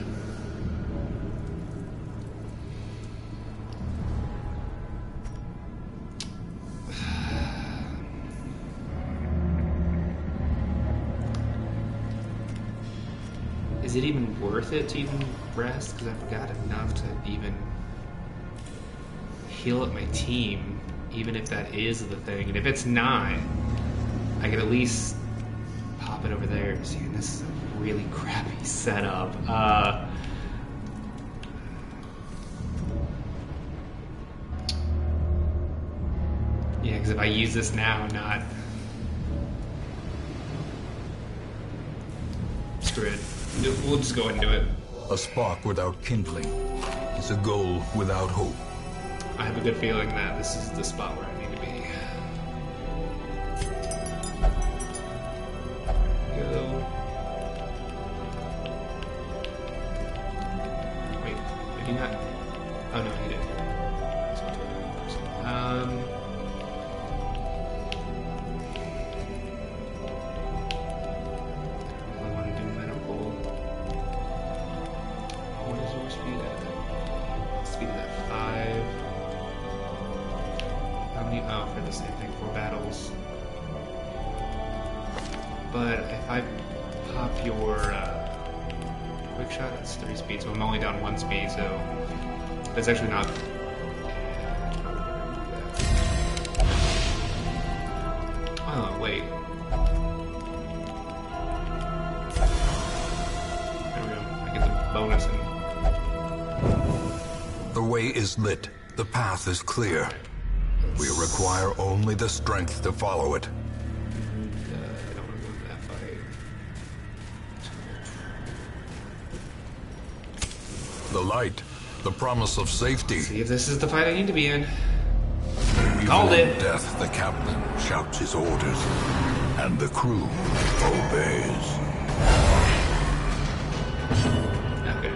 Is it even worth it to even rest? Because I've got enough to even heal up my team, even if that is the thing. And if it's not, I could at least pop it over there. See, and this is a really crappy setup. Yeah, because if I use this now, not... Screw it. We'll just go ahead and do it. A spark without kindling is a goal without hope. I have a good feeling that this is the spot where I need to be. Go. Wait, did he not? Oh no, he did. So I'll do it first. I want to do medical. What is your speed at? Speed is at 5. How many? Oh, for the same thing, 4 battles. But if I pop your quick shot, it's 3 speed, so I'm only down 1 speed, so that's actually not. Oh, wait. There we go. I get the bonus and. The way is lit. The path is clear. We require only the strength to follow it. I don't want to go to that fight. The light, the promise of safety. See if this is the fight I need to be in. Even Called in it. death, the captain shouts his orders, and the crew obeys. Okay.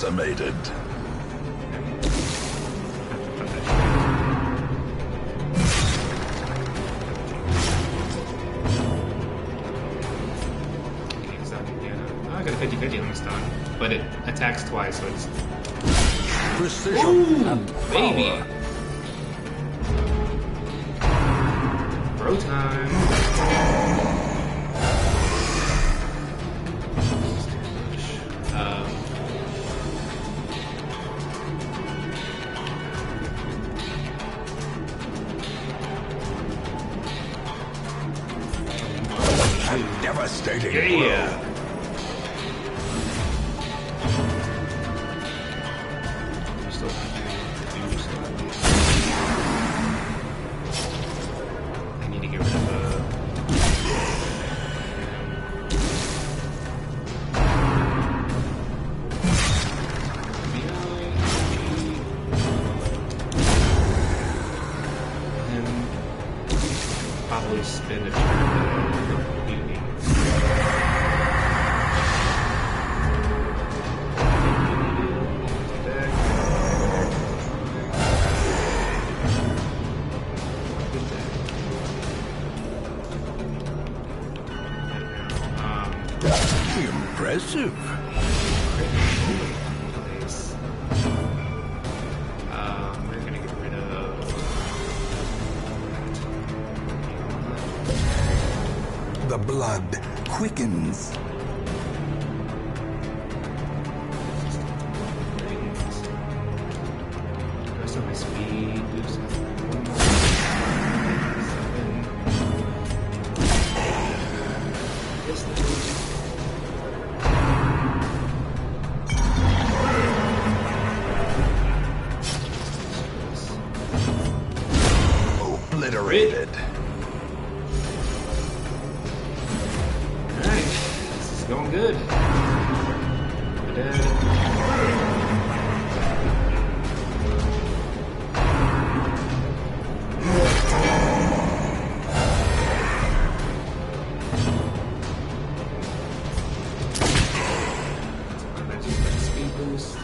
decimated. I got a 50-50 on this time, but it attacks twice, so it's Precision and baby. power. Bro time. A devastating Yeah. blow. Still have to do something. I need to get rid of probably spin a turn mutiny. Impressive. Nice. We're gonna get rid of The blood quickens. rings. Rest of my speed boost. 7. This thing. Obliterated. Alright, this is going good. My dad. Let's use that speed boost.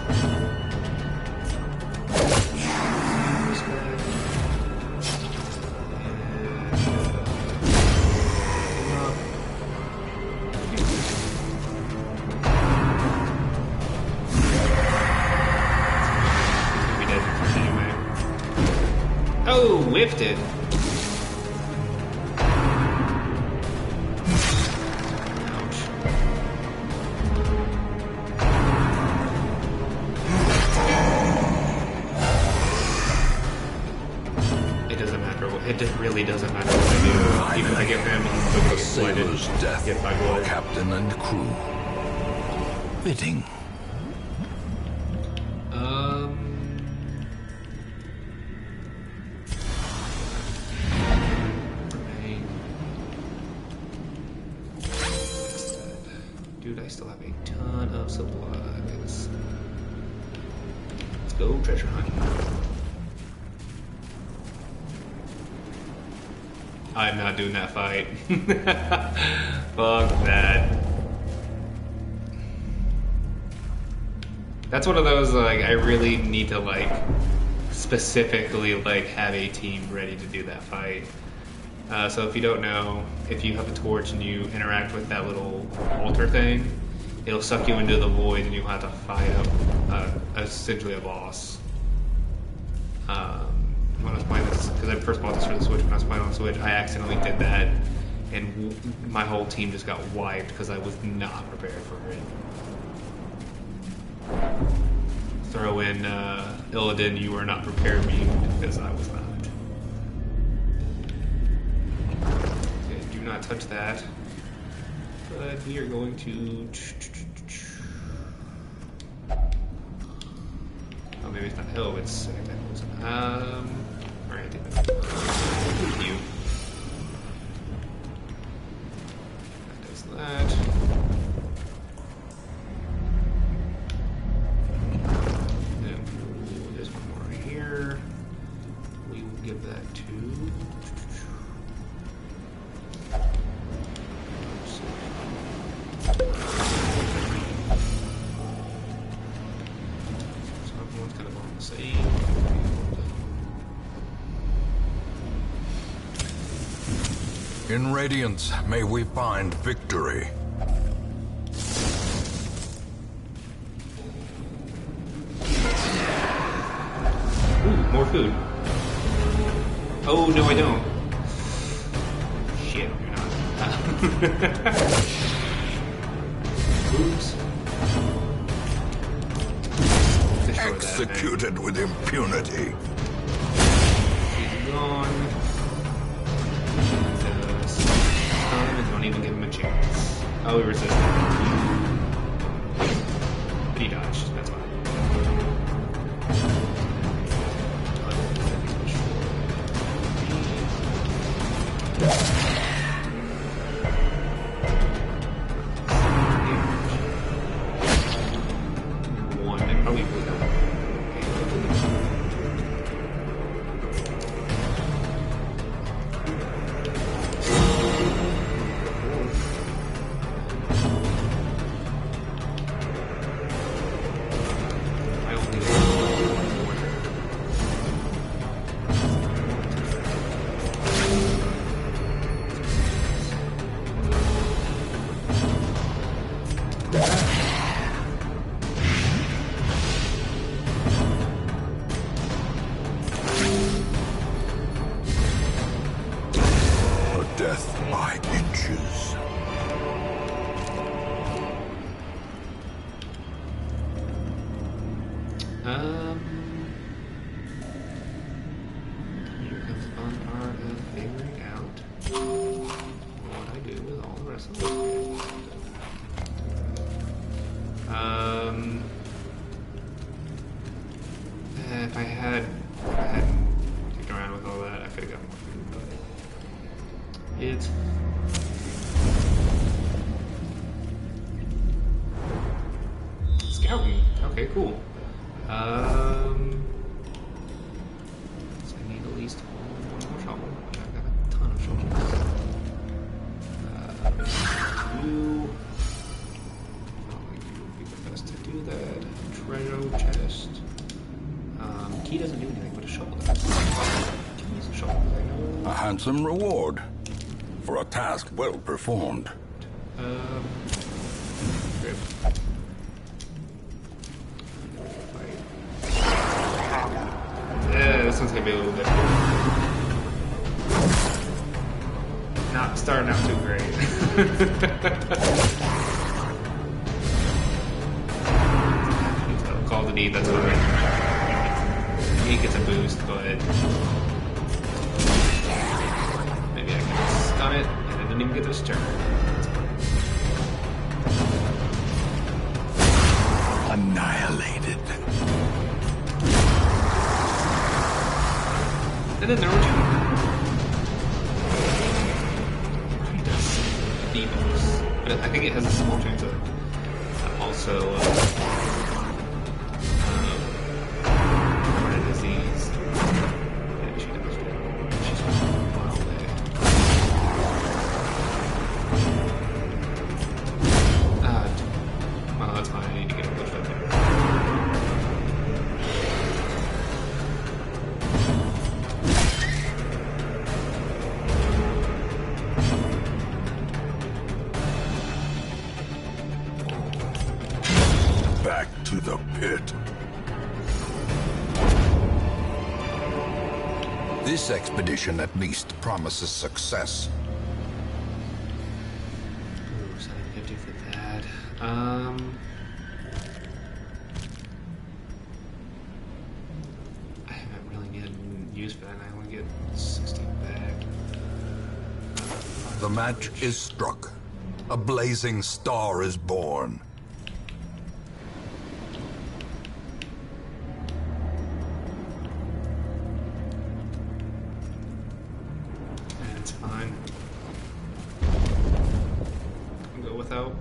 Oh, whiffed it. Ouch. It doesn't matter. It really doesn't matter what I do. Even if I get him, The get sailor's death Get by for blood. captain and crew. Fitting. Dude, I still have a ton of supplies. Let's go treasure hunt. I'm not doing that fight. Fuck that. That's one of those, like, I really need to, like, specifically, like, have a team ready to do that fight. So if you don't know, if you have a torch and you interact with that little altar thing, it'll suck you into the void and you'll have to fight up essentially a boss. When I was playing this, because I first bought this for the Switch, when I was playing on the Switch, I accidentally did that, and my whole team just got wiped because I was not prepared for it. Throw in Illidan, you were not prepared me because I was not. Okay, do not touch that. But we are going to... Oh, maybe it's not. Oh, it's... Alright, you. That does that. Then there's one more here. We will give that to... See. In Radiance, may we find victory. Ooh, more food. Oh, no, I don't. Shit, you're not. Oops. Executed with impunity. He's gone. And don't even give him a chance. Oh, he resisted. But he dodged, that's why. One, and probably really not. Death by inches. Here comes the fun part of figuring out what I do with all the rest of this. If I hadn't kicked around with all that, I could have got more food, but it's scouting. Okay, cool. So I need at least one more shovel, which I've got a ton of shovels. You would be the best to do that. Treasure chest. Key doesn't do anything, but a shovel does. Can use a shovel. A handsome reward for a task well performed. Great. Yeah, this one's gonna be a little bit not starting out too great. Call the need, that's fine. He gets a boost, but maybe I can stun it and it didn't even get this turn. Annihilated. And then there were two. He does debuffs. But I think it has a small chance of also disease. Maybe she does. She's a while away. Well, that's fine. I need to get a push up there. Back to the pit. This expedition at least promises success. Ooh, 750 for that. I haven't really gotten used for that. I only get 60 back. The match is struck. A blazing star is born. It's fine. I'll go without.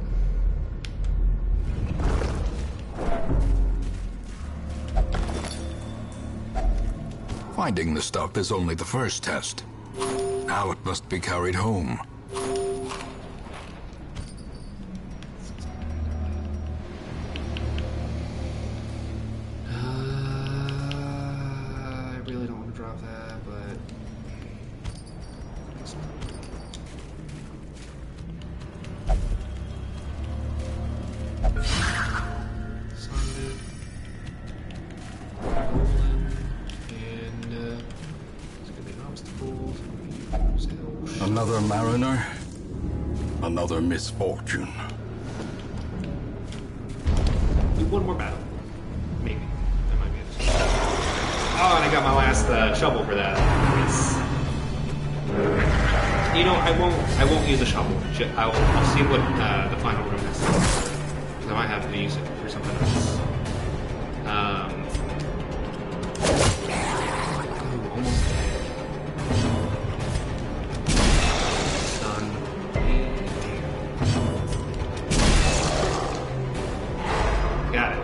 Finding the stuff is only the first test. Now it must be carried home. really don't want to drop that, but Sundered, Roland, and it's gonna be an obstacle. Another mariner, another misfortune. Do one more battle. Maybe. That might be it. Oh, and I got my last shovel for that. It's, you know, I won't use a shovel. I'll see what the final room is. I might have to use it for something else. Ooh, almost dead. Son. Got it.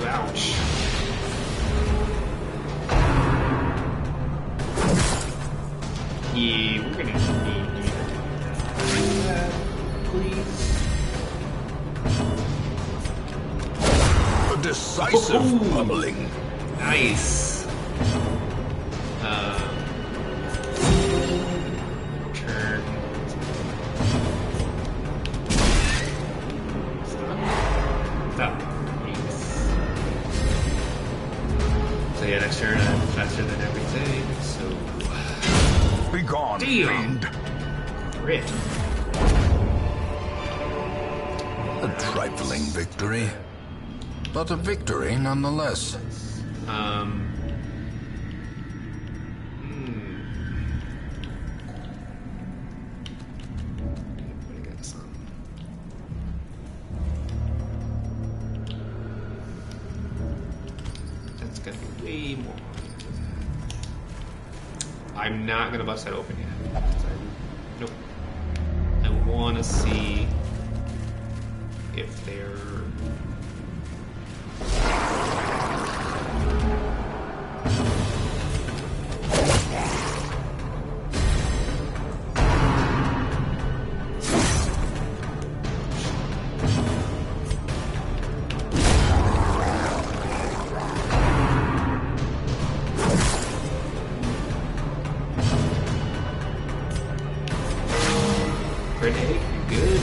Ouch. Yeah, we're gonna need that, please. A decisive pummeling. Nice. Turn. Stop. Yes. So yeah, next turn I'm faster than everything, so... Begone, Damn. fiend. Rip. A trifling victory, but a victory nonetheless. What do you got, son? That's gonna be way more. I'm not gonna bust that open yet. Nope. I wanna see if they're... Grenade, you good?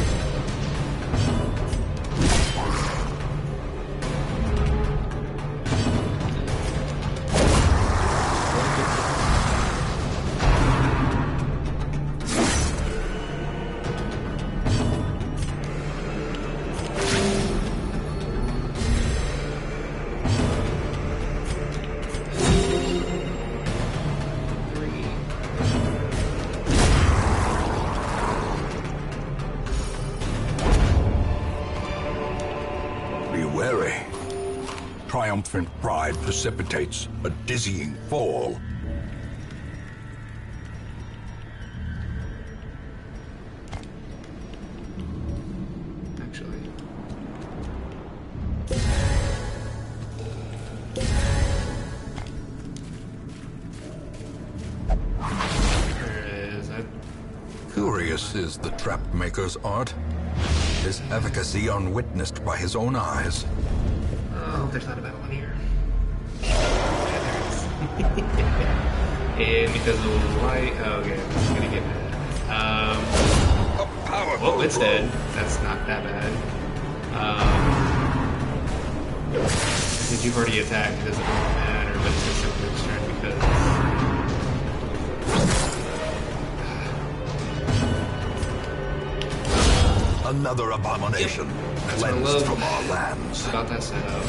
Be wary. Triumphant pride precipitates a dizzying fall. Actually. There is. Curious is the trap maker's art. His efficacy unwitnessed by his own eyes. Oh, there's not a battle on here. Yeah, there is. And because of the light. Oh, okay, this is gonna get bad. A powerful Well, it's dead. That's not that bad. Since you've already attacked, it doesn't really matter, but it's just simply this turn because. Another abomination That's what I cleansed love from our lands. about that setup.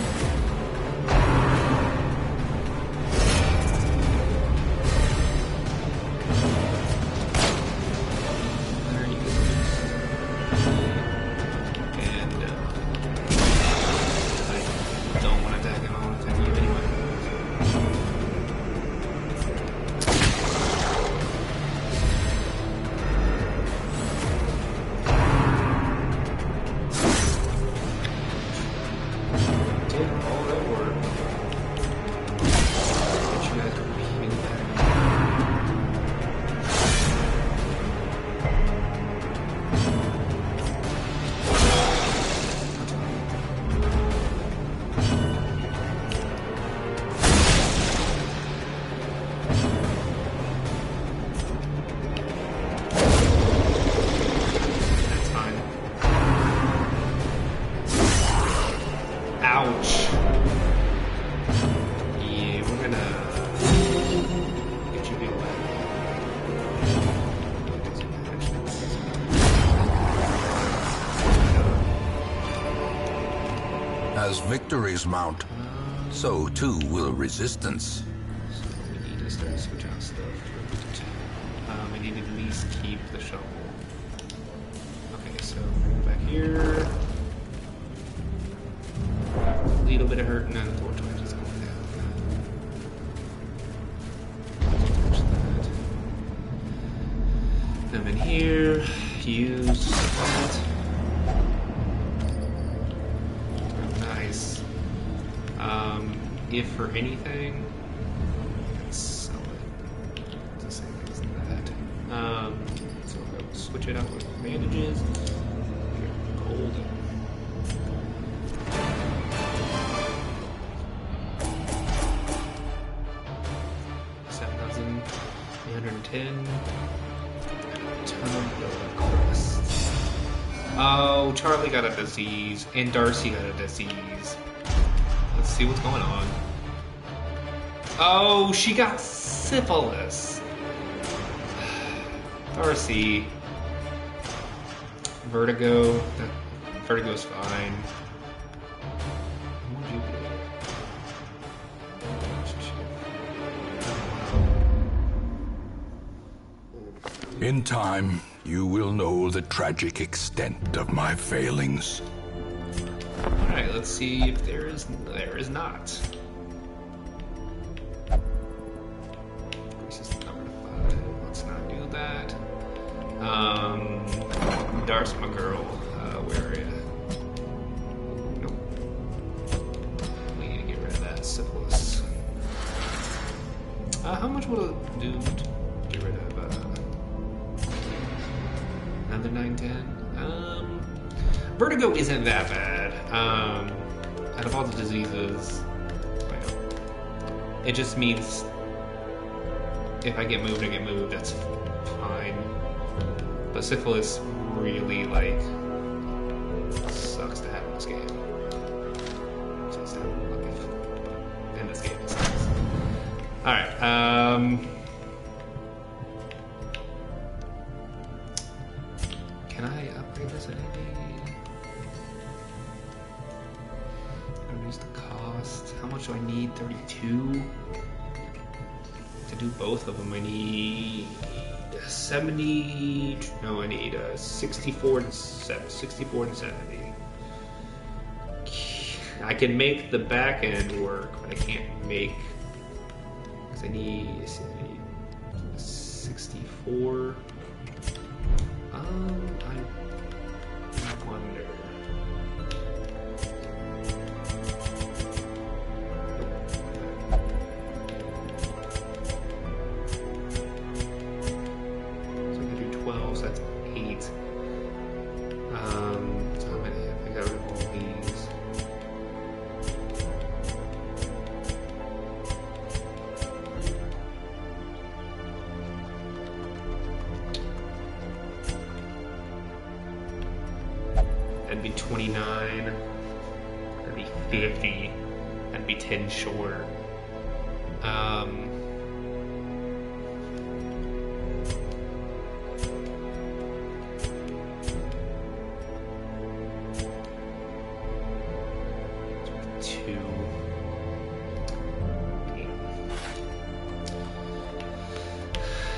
There you go. As victories mount, so too will resistance. So we need to start switching out stuff. We need to at least keep the shovel. Okay, so bring it back here. A little bit of hurt, and then the torch is going down. Come in here, use that. Nice. If for anything, let's sell it. It's the same as that. So we'll switch it out with bandages. Gold. 7,810. Oh, Charlie got a disease, and Darcy got a disease. Let's see what's going on. Oh, she got syphilis. Darcy. Vertigo. Vertigo's fine. What would you do? In time, you will know the tragic extent of my failings. Alright, let's see if there is not. This is number 5. Let's not do that. Darcy, my girl. Where are you? Nope. We need to get rid of that syphilis. How much would it do to get rid of another 910? Vertigo isn't that bad. Out of all the diseases, well, it just means if I get moved, I get moved. That's fine. But syphilis really sucks to have in this game. Sucks to have in life, but in this game it sucks. All right. Can I upgrade this at any? Reduce the cost. How much do I need? 32? To do both of them, I need 70. No, I need 64 and 64 and 70. I can make the back end work, but I can't make because I need 64. I wonder. So I can do 12, so that's 8. So how many? I got rid of all these. That'd be 29. That'd be 50. That'd be 10 short. Two.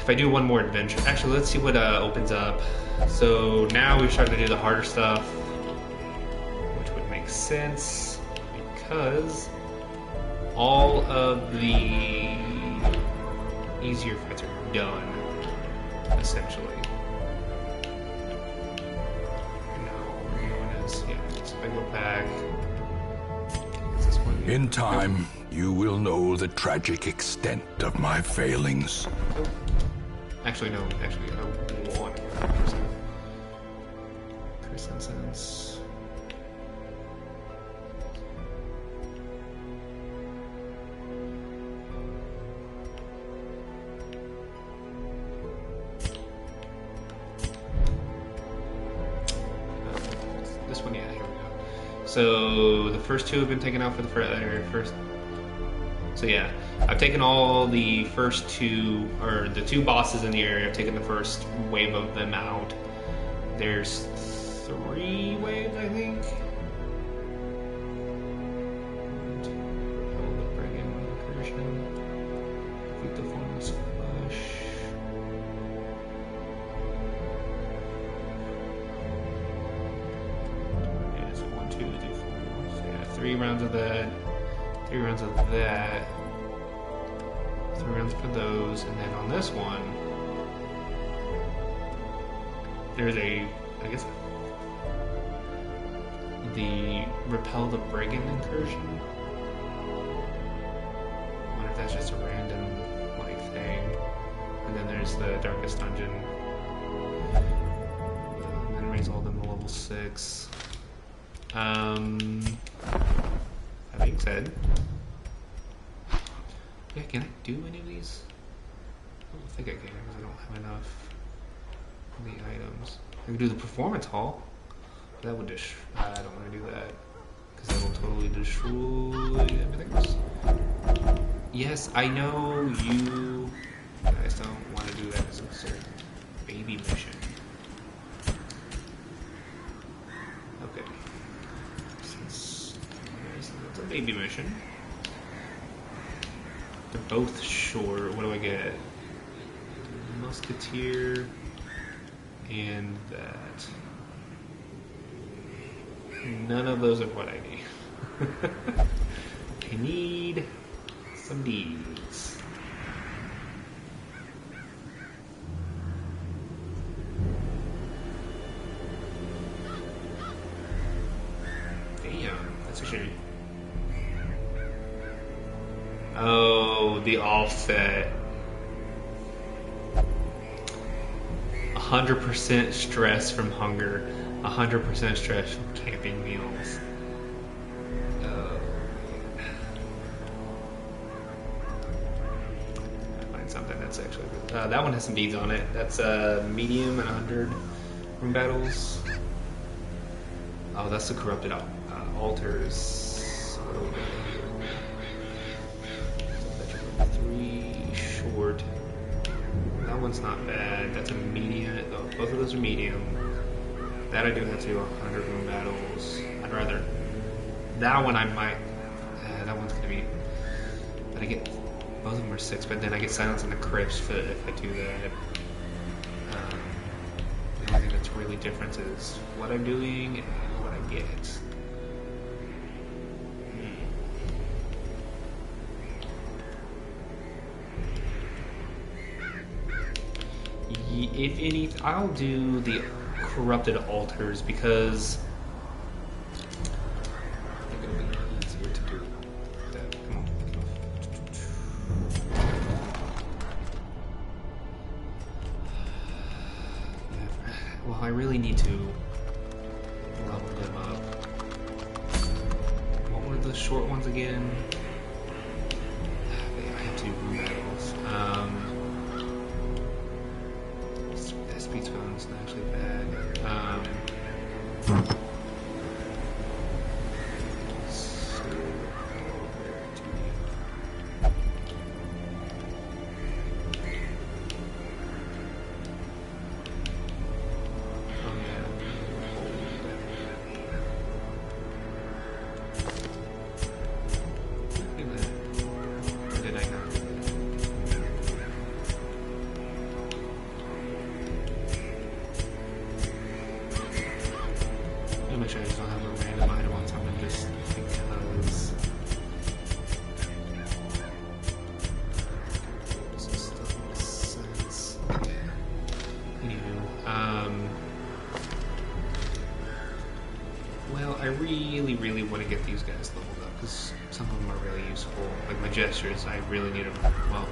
If I do one more adventure, actually, let's see what opens up. So now we've started to do the harder stuff, which would make sense because all of the easier fights are done, essentially. No one is. Yeah, so if I go back, is this one? In time, you will know the tragic extent of my failings. Actually, no. Actually, I want Prison sense. This one, yeah, here we go. So the first two have been taken out for the first. So yeah, I've taken all the first two, or the two bosses in the area. I've taken the first wave of them out. There's 3 waves, I think. 3 rounds of that, 3 rounds of that, 3 rounds for those, and then on this one, there's a, I guess, the Repel the Brigand incursion. I wonder if that's just a random, like, thing. And then there's the Darkest Dungeon. And then raise all them to level 6. That being said, yeah, can I do any of these? I don't think I can because I don't have enough of the items. I can do the Performance Hall. That would I don't want to do that because that will totally destroy everything else. Yes, I know you guys don't want to do that as a baby mission. Okay. Since it's a baby mission, they're both short. What do I get? Musketeer and that. None of those are what I need. I need some deeds. Damn, that's actually... Oh, the offset. 100% stress from hunger. 100% stress from camping meals. I find something that's actually good. That one has some deeds on it. That's medium and 100 room battles. Oh, that's the corrupted altars. What do we got here? 3 short. That one's not bad. That's a medium. Oh, both of those are medium. That I do have to do 100 room battles. I'd rather... That one I might... that one's gonna be... But I get... Both of them are 6, but then I get Silence in the Crypts if I do that. The only thing that's really different is what I'm doing and what I get. If any... I'll do the Corrupted Altars because I think it'll be easier to do that. Come on. Yeah. Well, I really need to level them up. What were the short ones again? I have 2 room battles. Speed Spoon's not actually bad. Make sure I just don't have a random item on something just because this stuff makes sense. Okay. Anywho, well, I really want to get these guys leveled up because some of them are really useful. Like my gestures, I really need them. Well, I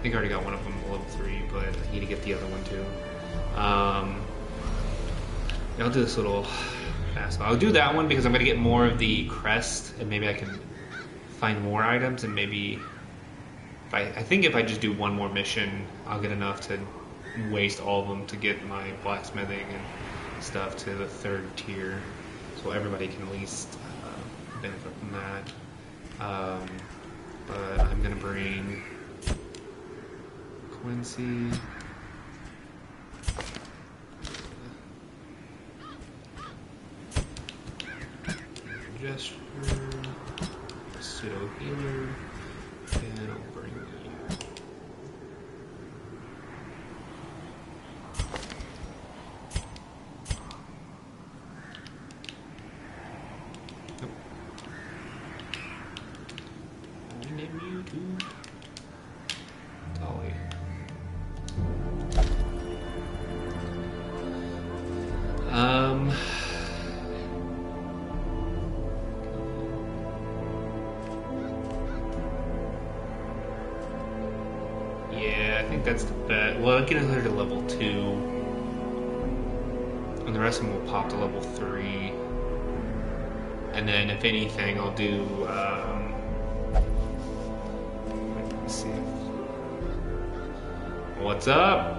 think I already got one of them level 3, but I need to get the other one too. I'll do this little fast. I'll do that one because I'm going to get more of the crest, and maybe I can find more items, and maybe I think if I just do one more mission, I'll get enough to waste all of them to get my blacksmithing and stuff to the 3rd tier, so everybody can at least benefit from that. But I'm going to bring Quincy. Gesture, pseudo healer, and I'll bring you. Nope. Yeah, I think that's the bet. Well, I'll get her to level 2. And the rest of them will pop to level 3. And then, if anything, I'll do, let's see. What's up?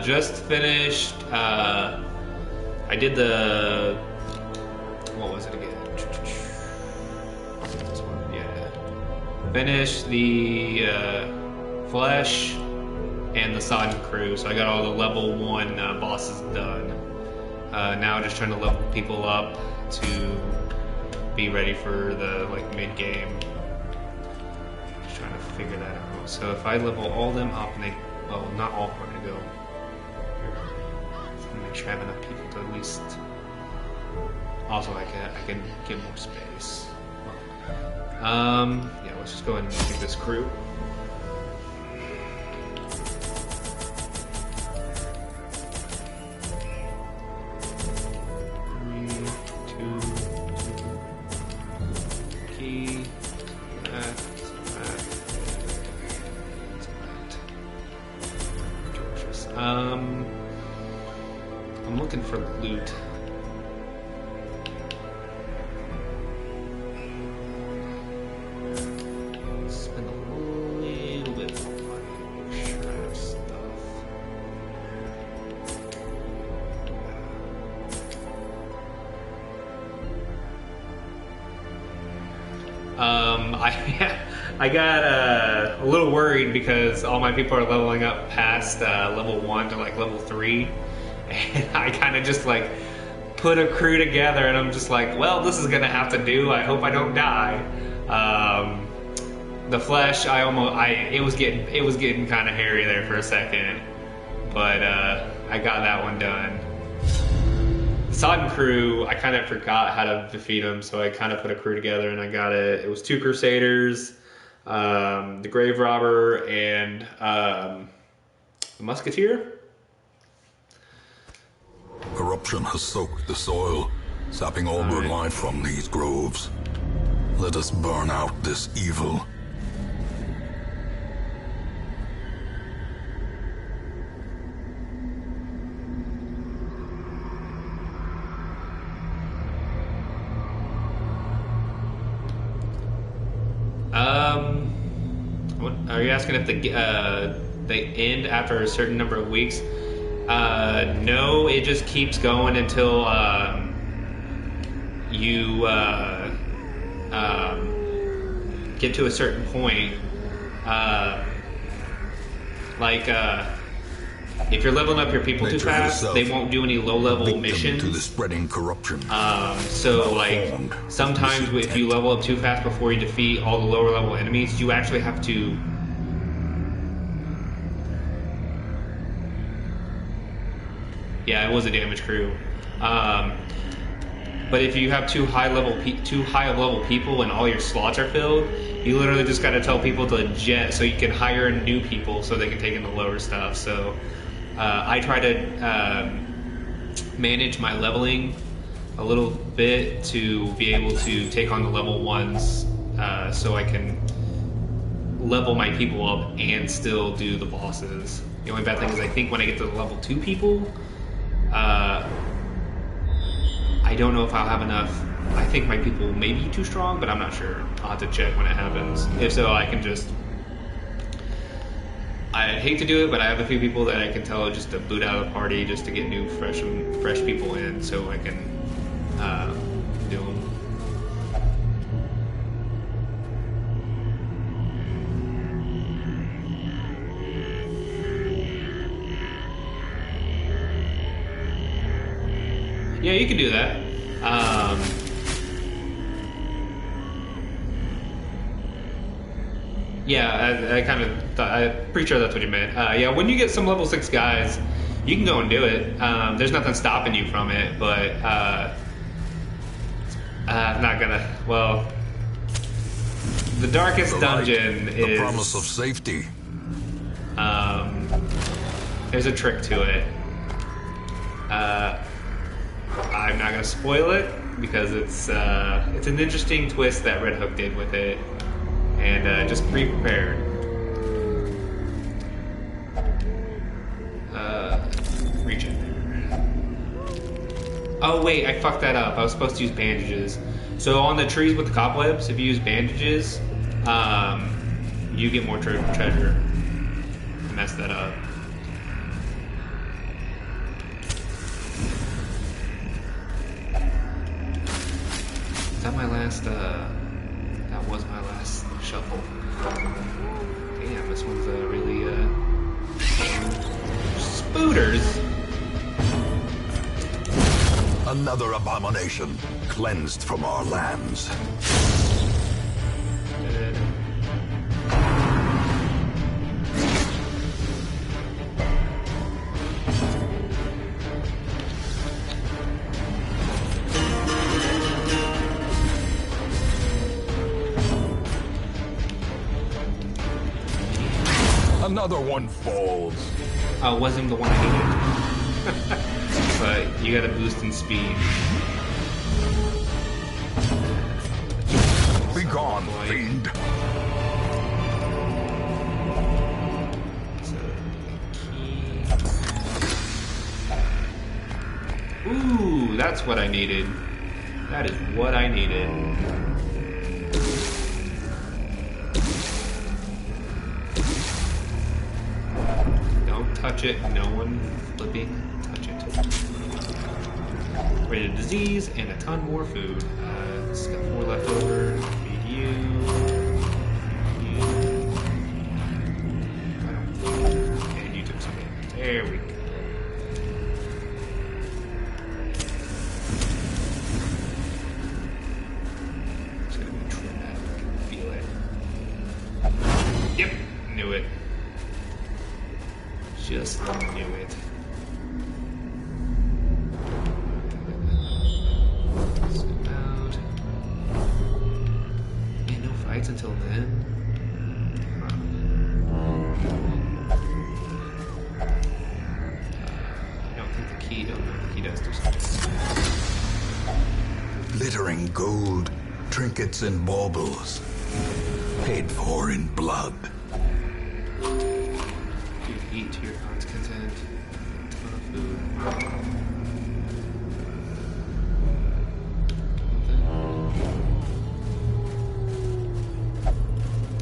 Just finished, I did the, what was it again? This one, yeah. Finished the, Flesh and the Sodden Crew, so I got all the level 1 bosses done. Now just trying to level people up to be ready for the, like, mid-game. Just trying to figure that out. So if I level all them up and they, well, not all are going to go. Just make sure I have enough people to at least. Also, I can get more space. Yeah, let's just go ahead and take this crew. I'm looking for loot. Spend a little bit more money. Make sure I have stuff. I got a little worried because all my people are leveling up past level 1 to like level 3, and I kind of just like put a crew together, and I'm just like, well, this is gonna have to do. I hope I don't die. The Flesh, it was getting kind of hairy there for a second, but I got that one done. The Sodden Crew, I kind of forgot how to defeat them, so I kind of put a crew together and I got it. It was 2 Crusaders, the Grave Robber, and the Musketeer. Corruption has soaked the soil, sapping all good life from these groves. Let us burn out this evil. Are you asking if they end after a certain number of weeks? No, it just keeps going until you get to a certain point. If you're leveling up your people too fast, they won't do any low-level missions. To the spreading corruption. So like sometimes if you level up too fast before you defeat all the lower-level enemies, you actually have to. Yeah, it was a damage crew. But if you have too high of level people and all your slots are filled, you literally just got to tell people to jet so you can hire new people so they can take in the lower stuff. So I try to manage my leveling a little bit to be able to take on the level 1s so I can level my people up and still do the bosses. The only bad thing is I think when I get to the level 2 people, I don't know if I'll have enough. I think my people may be too strong, but I'm not sure. I'll have to check when it happens. If so, I can just. I hate to do it, but I have a few people that I can tell just to boot out of the party just to get new, fresh people in, so I can do them. Yeah, you can do that. Yeah, I kind of thought, I'm pretty sure that's what you meant. Yeah, when you get some level 6 guys, you can go and do it. There's nothing stopping you from it, but I'm not gonna, well, the darkest dungeon is... The promise of safety. There's a trick to it. I'm not gonna spoil it because it's an interesting twist that Red Hook did with it, and just be prepared. Reach it. Oh wait, I fucked that up. I was supposed to use bandages. So on the trees with the cobwebs, if you use bandages, you get more treasure. I messed that up. Is that my last, that was my last shuffle. Damn, this one's really, spooters! Another abomination cleansed from our lands. Dead. Another one falls. Oh, it wasn't the one I needed. But you got a boost in speed. Be gone, Boy. fiend. So, key. Ooh, that's what I needed. That is what I needed. Don't touch it. No one flipping touch it. Rate of disease and a ton more food. It's got 4 left over. Feed you. And you took some damage. There we go. It's gonna be traumatic. I can feel it. Yep, knew it. Just knew it. Zoom out. Man, no fights until then. I don't think the key. Oh no, the key does do something. Glittering gold, trinkets and baubles. Paid for in blood. You eat to your heart's content. A ton of food.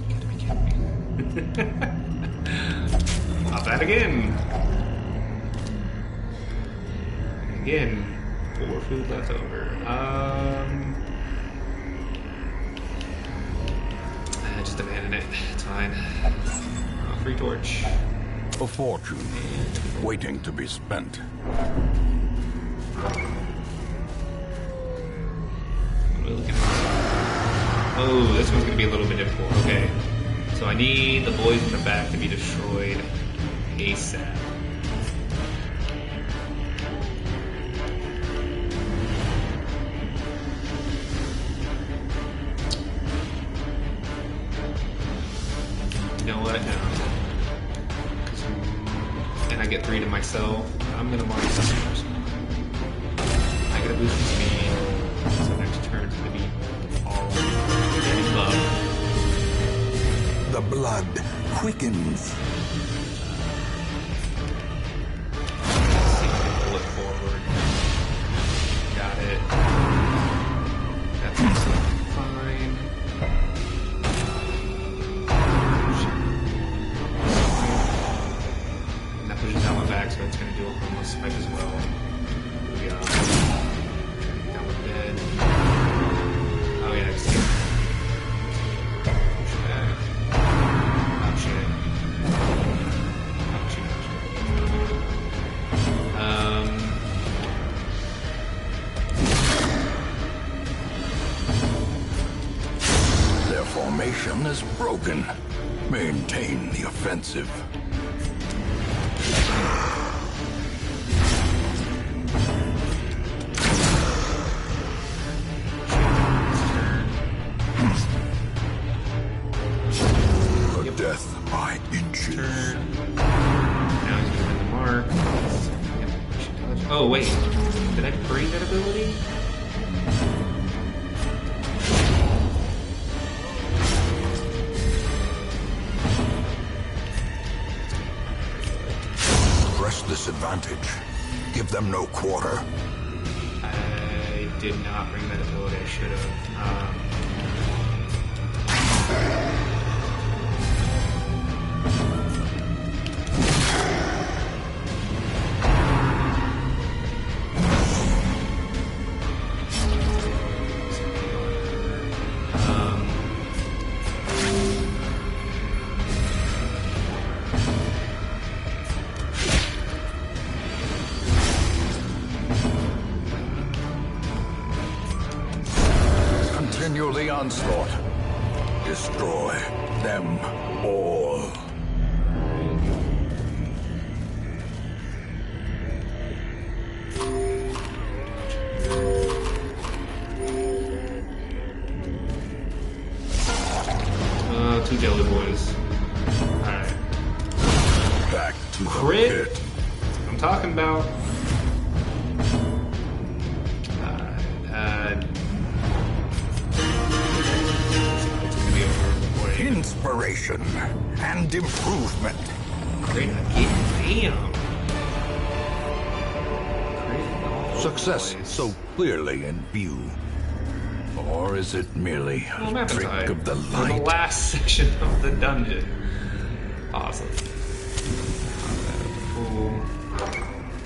You gotta be kidding me. Pop that again. Again, 4 food left over. Just abandon it. It's fine. Free torch. A fortune waiting to be spent. What are we looking at? Oh, this one's gonna be a little bit difficult. Okay. So I need the boys in the back to be destroyed ASAP. You know what? No. And I get 3 to myself. I'm gonna mark this first. I get a boost in speed. So next turn's gonna be all getting love. The blood quickens. Pull it forward. Got it. That's also fine. And that pushes down my back, so it's going to do a homeless spike as well. Here we go. That one dead. Oh yeah, I see it. Push back. Oh shit. Oh shit. Their formation is broken. Maintain the offensive. A death by inches. Turn. Now he's doing the mark. Yep, push and dodge. Oh, wait. Did I bring that ability? Press this advantage. Give them no quarter. I did not bring that ability. I should have. Continue the onslaught. Destroy them all. Two jelly boys. Alright. Back to the Crit? pit. I'm talking about. It's gonna be over before it Inspiration and improvement. Great again. Damn. Great. Success Boys. so clearly in view. Or is it merely Well, a trick Mapentide. of the For the light? last section of the dungeon. Awesome. Ooh.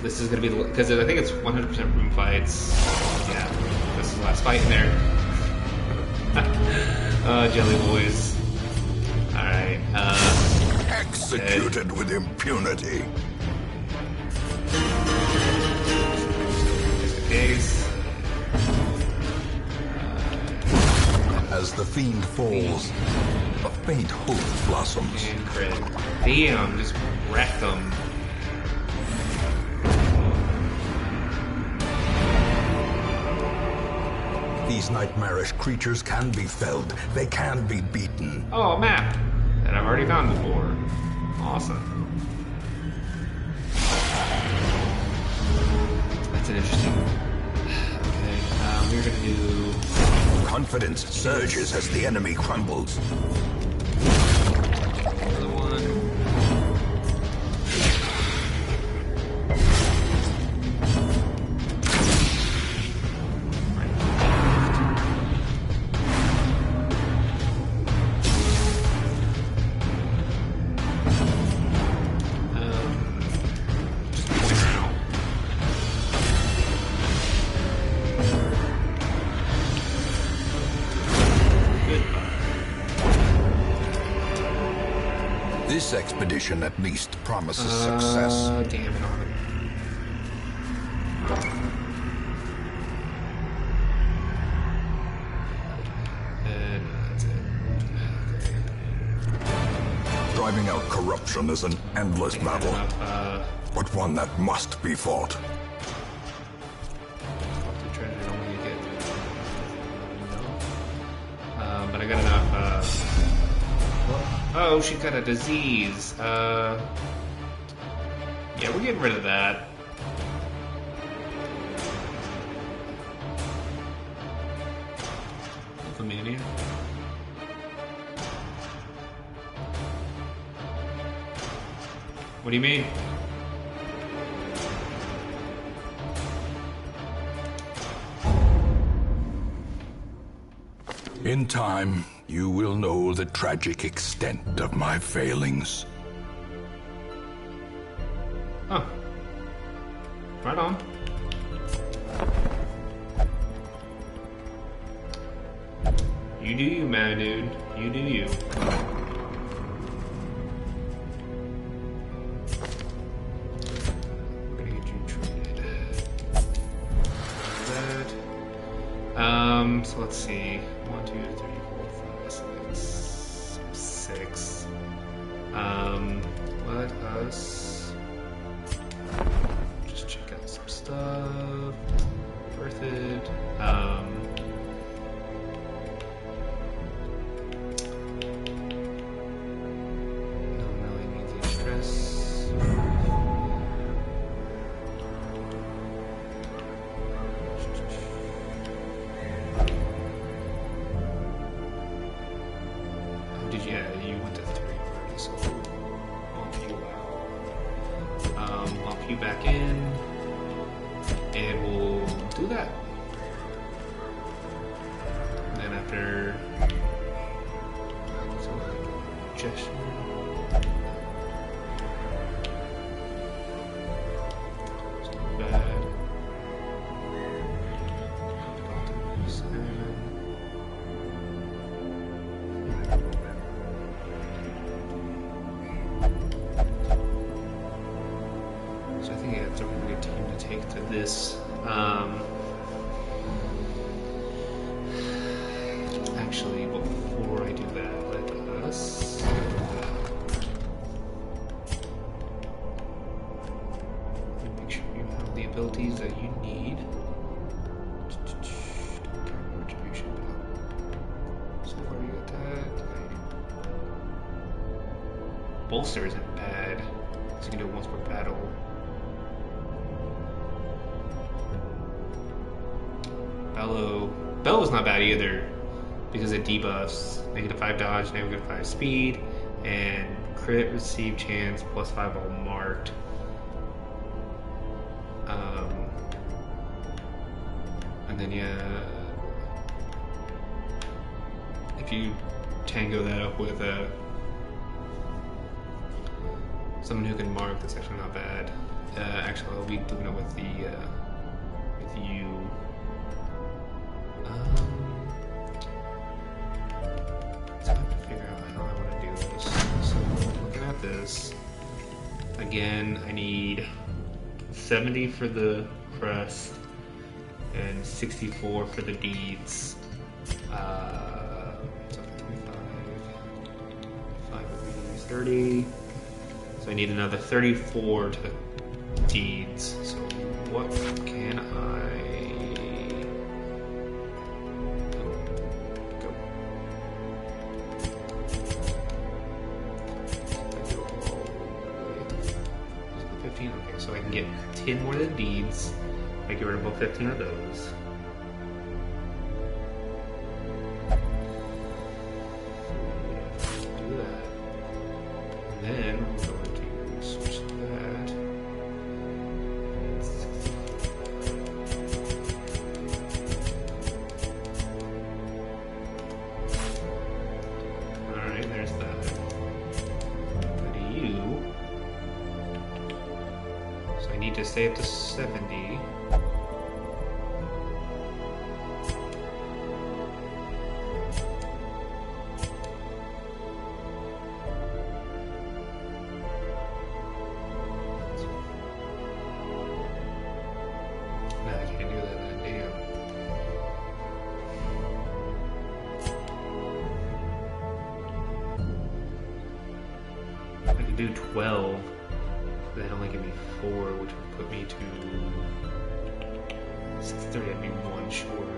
This is gonna be because I think it's 100% room fights. Yeah, this is the last fight in there. Jelly boys. All right. Executed with impunity. Just in case. As the fiend falls, a faint hope blossoms. And crit. Damn, just wreck them. These nightmarish creatures can be felled. They can be beaten. Oh, a map that I've already found before. Awesome. That's an interesting. Okay, we're gonna do. Confidence surges as the enemy crumbles. Another one. This expedition at least promises success. Damn it on it. And that's it. Driving out corruption is an endless battle, Enough, but one that must be fought. the treasure I don't want to get. No. But I got enough, oh, she got a disease. Yeah, we're getting rid of that. Familiar. What do you mean? In time, you will know the tragic extent of my failings. Oh. Right on. You do you, man, dude. You do you. We're gonna get you treated. That. So let's see. 1, 2, 3, 4, 5, 6, 6. Let us just check out some stuff. Worth it. No melee means stress. buff you back in, and we'll do that. And then after gesture. It's not bad. So I think it's a really good team to take to this. Actually, before I do that, let us make sure you have the abilities that you need. Retribution. So far you got that. Bolster isn't bad. So you can do it once per battle. Bellow's not bad either because it debuffs -5 dodge, -5 speed, and crit receive chance +5 all marked. And then if you tango that up with someone who can mark, that's actually not bad. Actually, I'll be doing it with you. So I have to figure out how I want to do this. So looking at this, again, I need 70 for the crest and 64 for the deeds. So 25, 5 would be 30. So I need another 34 to the deeds. So what can I... go? 15? Okay, so I can get 10 more of the deeds. I get rid of about 15 of those. Do that. And then we're going to switch to that. Alright, there's that. Go to you. So I need to stay up to 70. Do 12, that only give me 4, which would put me to 630. I'd be 1 short.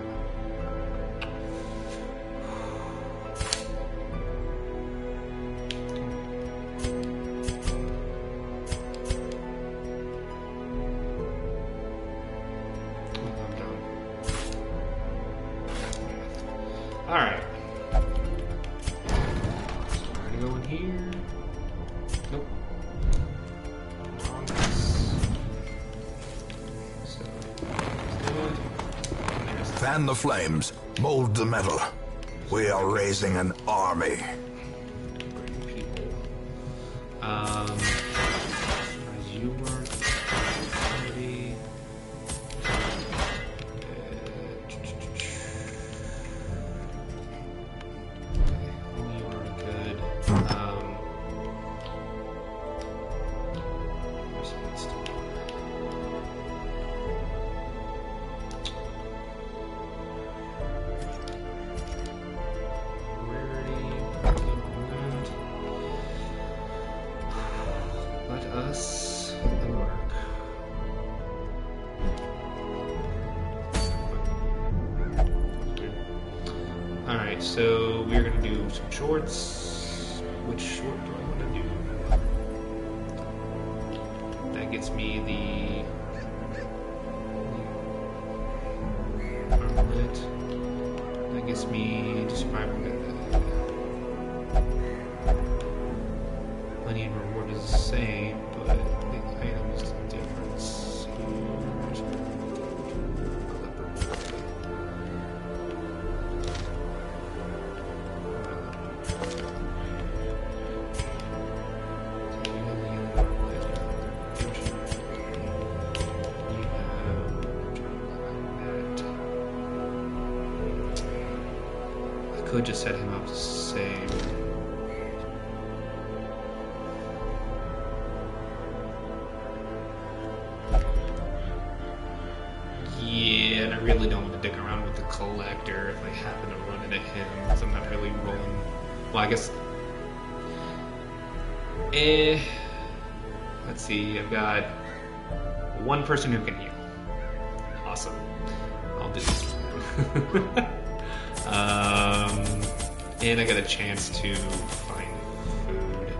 I'm done. Alright. So we're gonna go in here. Nope. So, Fan the flames, mold the metal. We are raising an army. People. As you were already. You are good. Let us work. Alright, so we're gonna do some shorts. Which short do I want to do? That gets me the armlet. That gets me just 5 money and reward is the same, but the item is different. could just set him up to save. Yeah, and I really don't want to dick around with the collector if I happen to run into him, because I'm not really rolling. Well, I guess. Let's see, I've got one person who can heal. Awesome. I'll do this. And I got a chance to find food.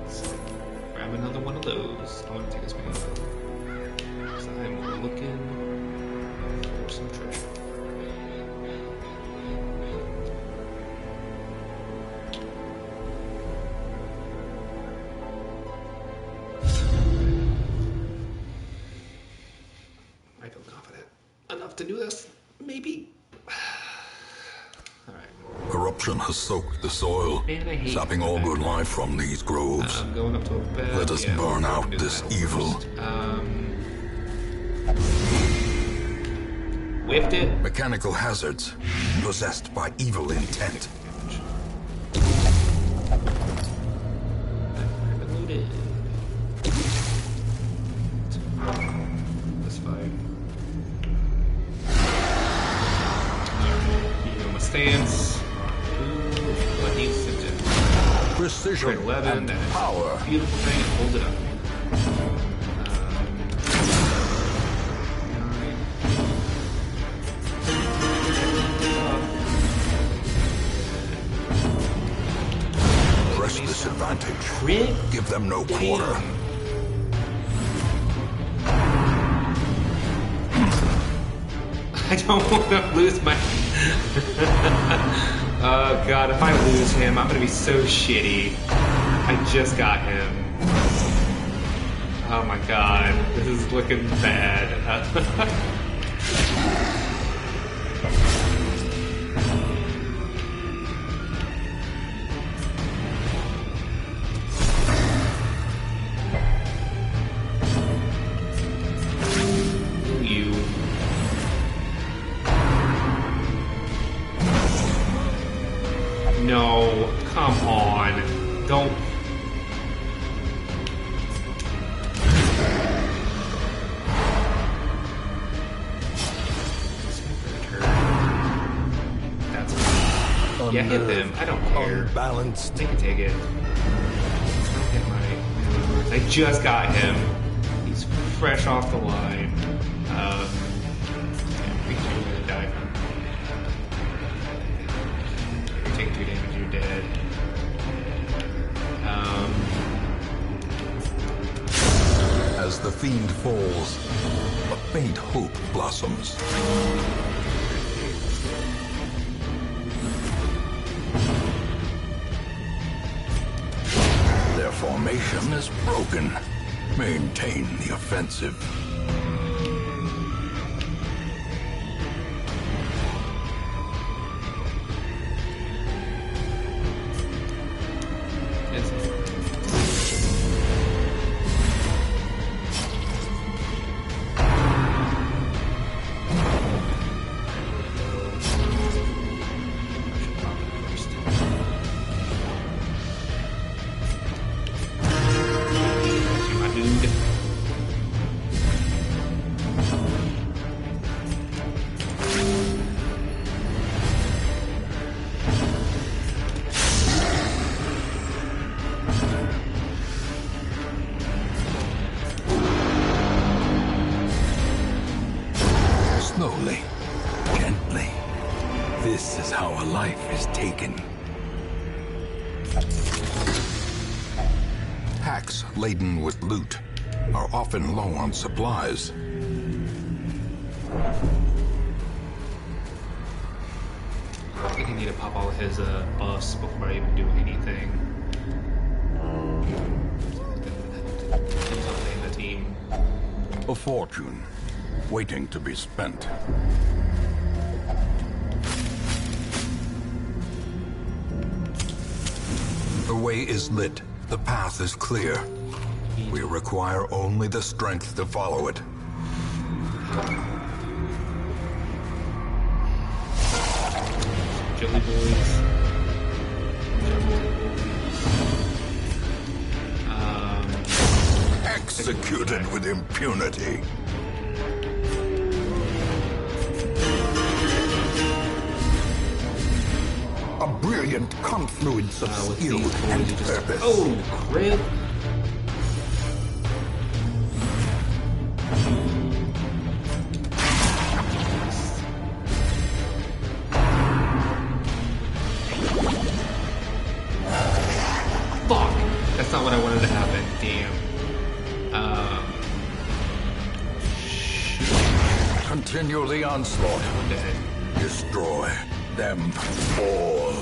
So grab another one of those. I want to take this many. So I'm looking for some treasure. I feel confident enough to do this. Maybe. Alright. Corruption has soaked the soil, Man, I hate sapping all good life from these groves. I'm going up to a bed. Let us burn we'll out do this that evil. first. Whiffed it. Mechanical hazards, possessed by evil intent. Looted. Let's fight. Alright, you know my stance. What needs to do? Precision Grade 11, and that is power. a beautiful thing. Hold it up. Press this advantage. Crit? Give them no quarter. I don't want to lose my... Oh god, if I lose him, I'm gonna be so shitty. I just got him. Oh my god, this is looking bad. You. No, come on. Don't. That's yeah, hit them. I don't care. Unbalanced. They can take it. Don't hit my. I just got him. He's fresh off the line. Yeah, we can really die from. You take 2 damage, you're dead. As the fiend falls, a faint hope blossoms. Their formation is broken. Maintain the offensive. Slowly, gently. This is how a life is taken. Hacks laden with loot are often low on supplies. I think I need to pop all his buffs before I even do anything. Depends on the team. A fortune, waiting to be spent. The way is lit. The path is clear. We require only the strength to follow it. Jelly boys. Executed with impunity. A brilliant confluence of skill and purpose. Oh, crap. Fuck! That's not what I wanted to happen. Damn. Continue the onslaught. I'm dead. Destroy them all.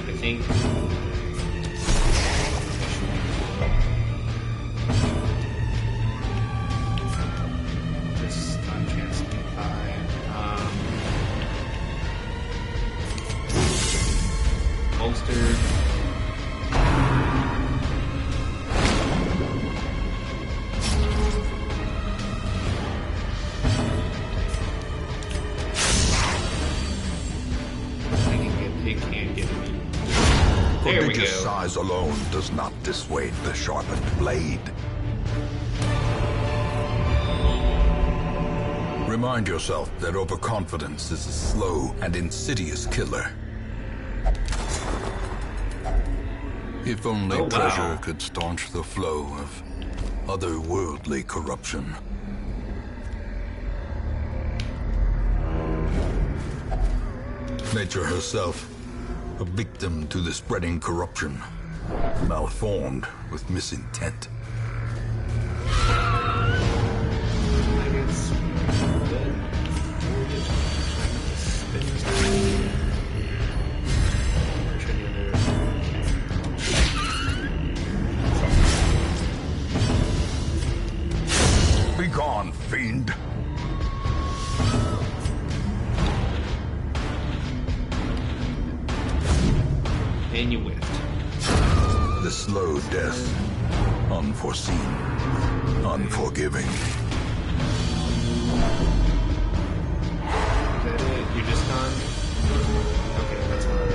I think. This on chance to be fine. Bolster. It can't get me. There we go. Prodigious size alone does not dissuade the sharpened blade. Remind yourself that overconfidence is a slow and insidious killer. If only Oh, wow. treasure could staunch the flow of otherworldly corruption. Nature herself, a victim to the spreading corruption, malformed with misintent. I guess. Begone, fiend! And you whiffed. The slow death, unforeseen, unforgiving. Is that it? You're just done? Okay, that's fine.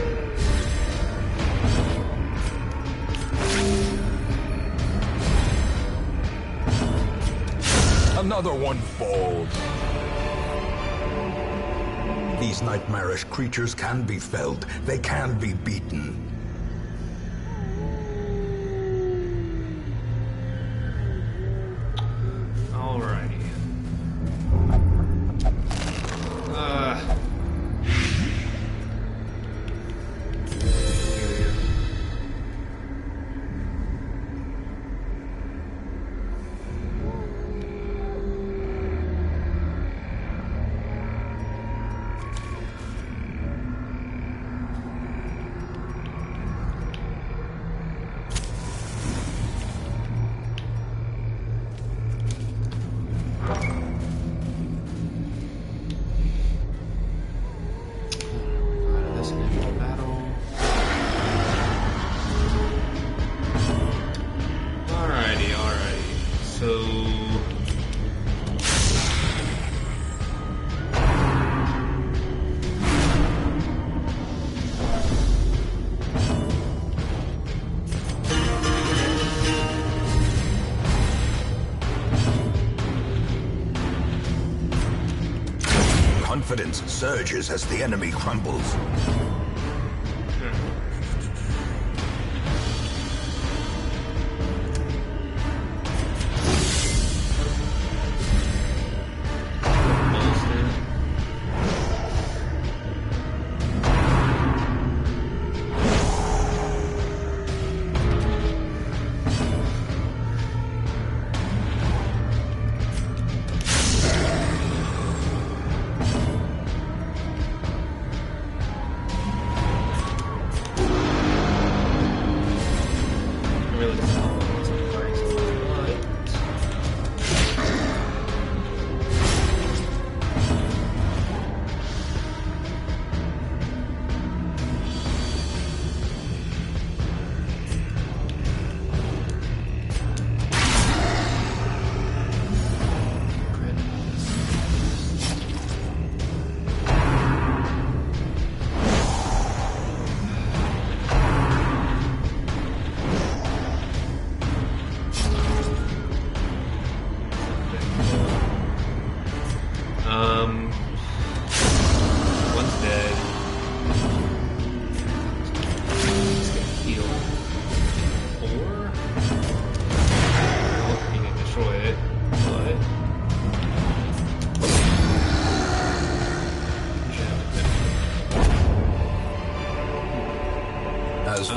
Another one falls. These nightmarish creatures can be felled. They can be beaten. Alrighty. Here we go. This initial battle. Alrighty. So. Confidence surges as the enemy crumbles. Bolster.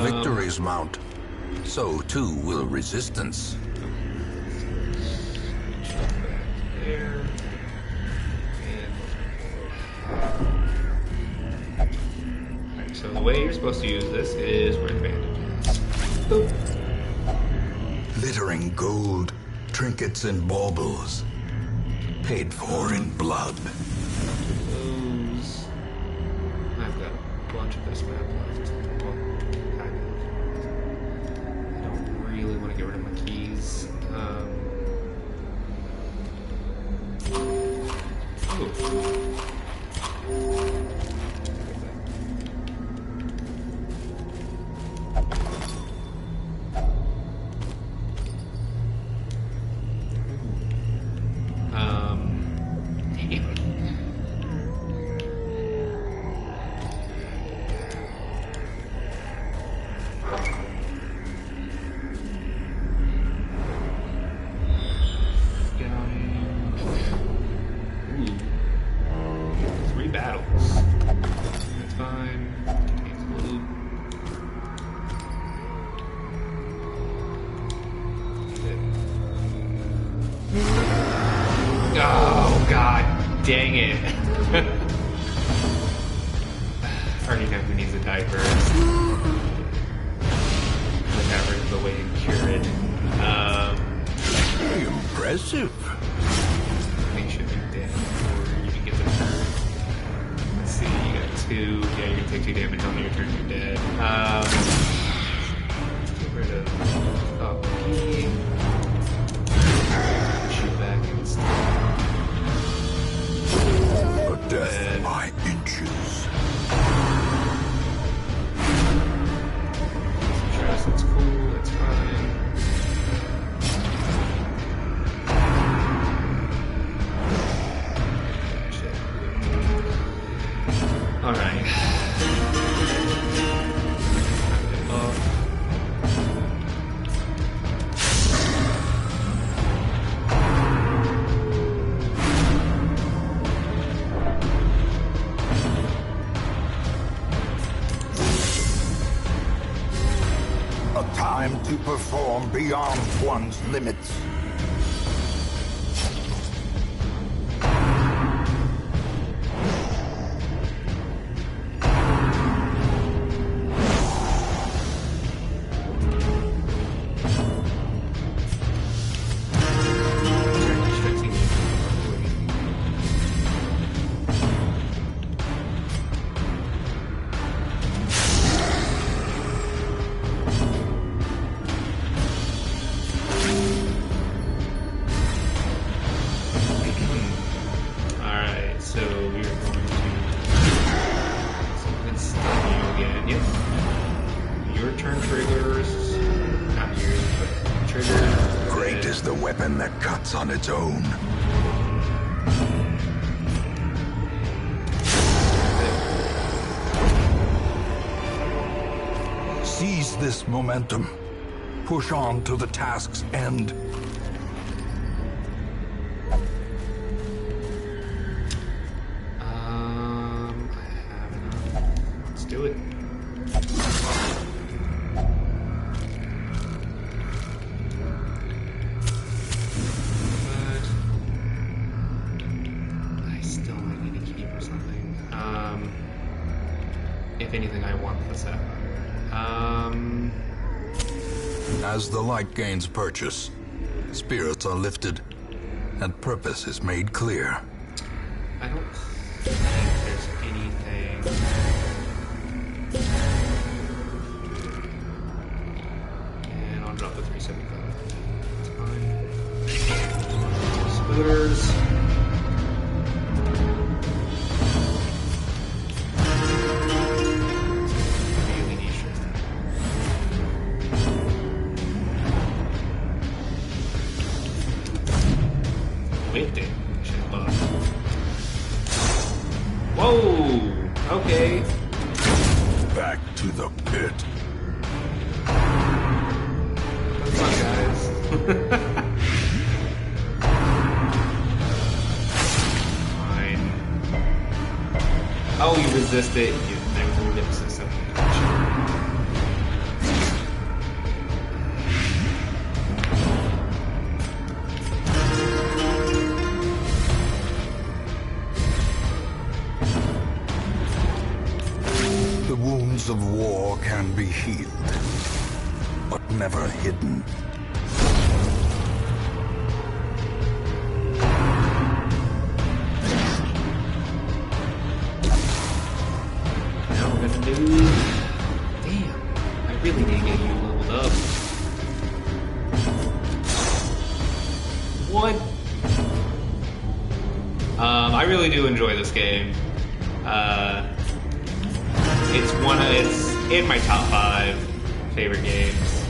victories mount, so too will resistance. There. Alright, so the way you're supposed to use this is with bandages. Boop. Littering gold, trinkets and baubles, paid for in blood. Those. I've got a bunch of this map left. Well, kind of. I don't really want to get rid of my keys. Three battles. That's fine. Takes blue. Oh, god dang it. I already know who needs a diaper. Whatever the way to cure it. Impressive. They should be dead before you even get the turn. Let's see, you got 2. Yeah, you're gonna take 2 damage on your turn, you're dead. Let's get rid of P. Shoot back instead. A death by inches. Trust, that's cool, that's fine. Alright. A time to perform beyond one's limits. That cuts on its own. Seize this momentum. Push on to the task's end. I have enough. Let's do it. If anything, I want the set. As the light gains purchase, spirits are lifted, and purpose is made clear. I don't think there's anything. And I'll drop the 375. That's fine. Scooters. Whoa! Okay. Back to the pit. What's up, guys? Fine. Oh, you resist it. You magnificent. wounds of war can be healed, but never hidden. Now we're gonna do... Damn, I really need to get you leveled up. What? I really do enjoy this game. It's in my top 5 favorite games.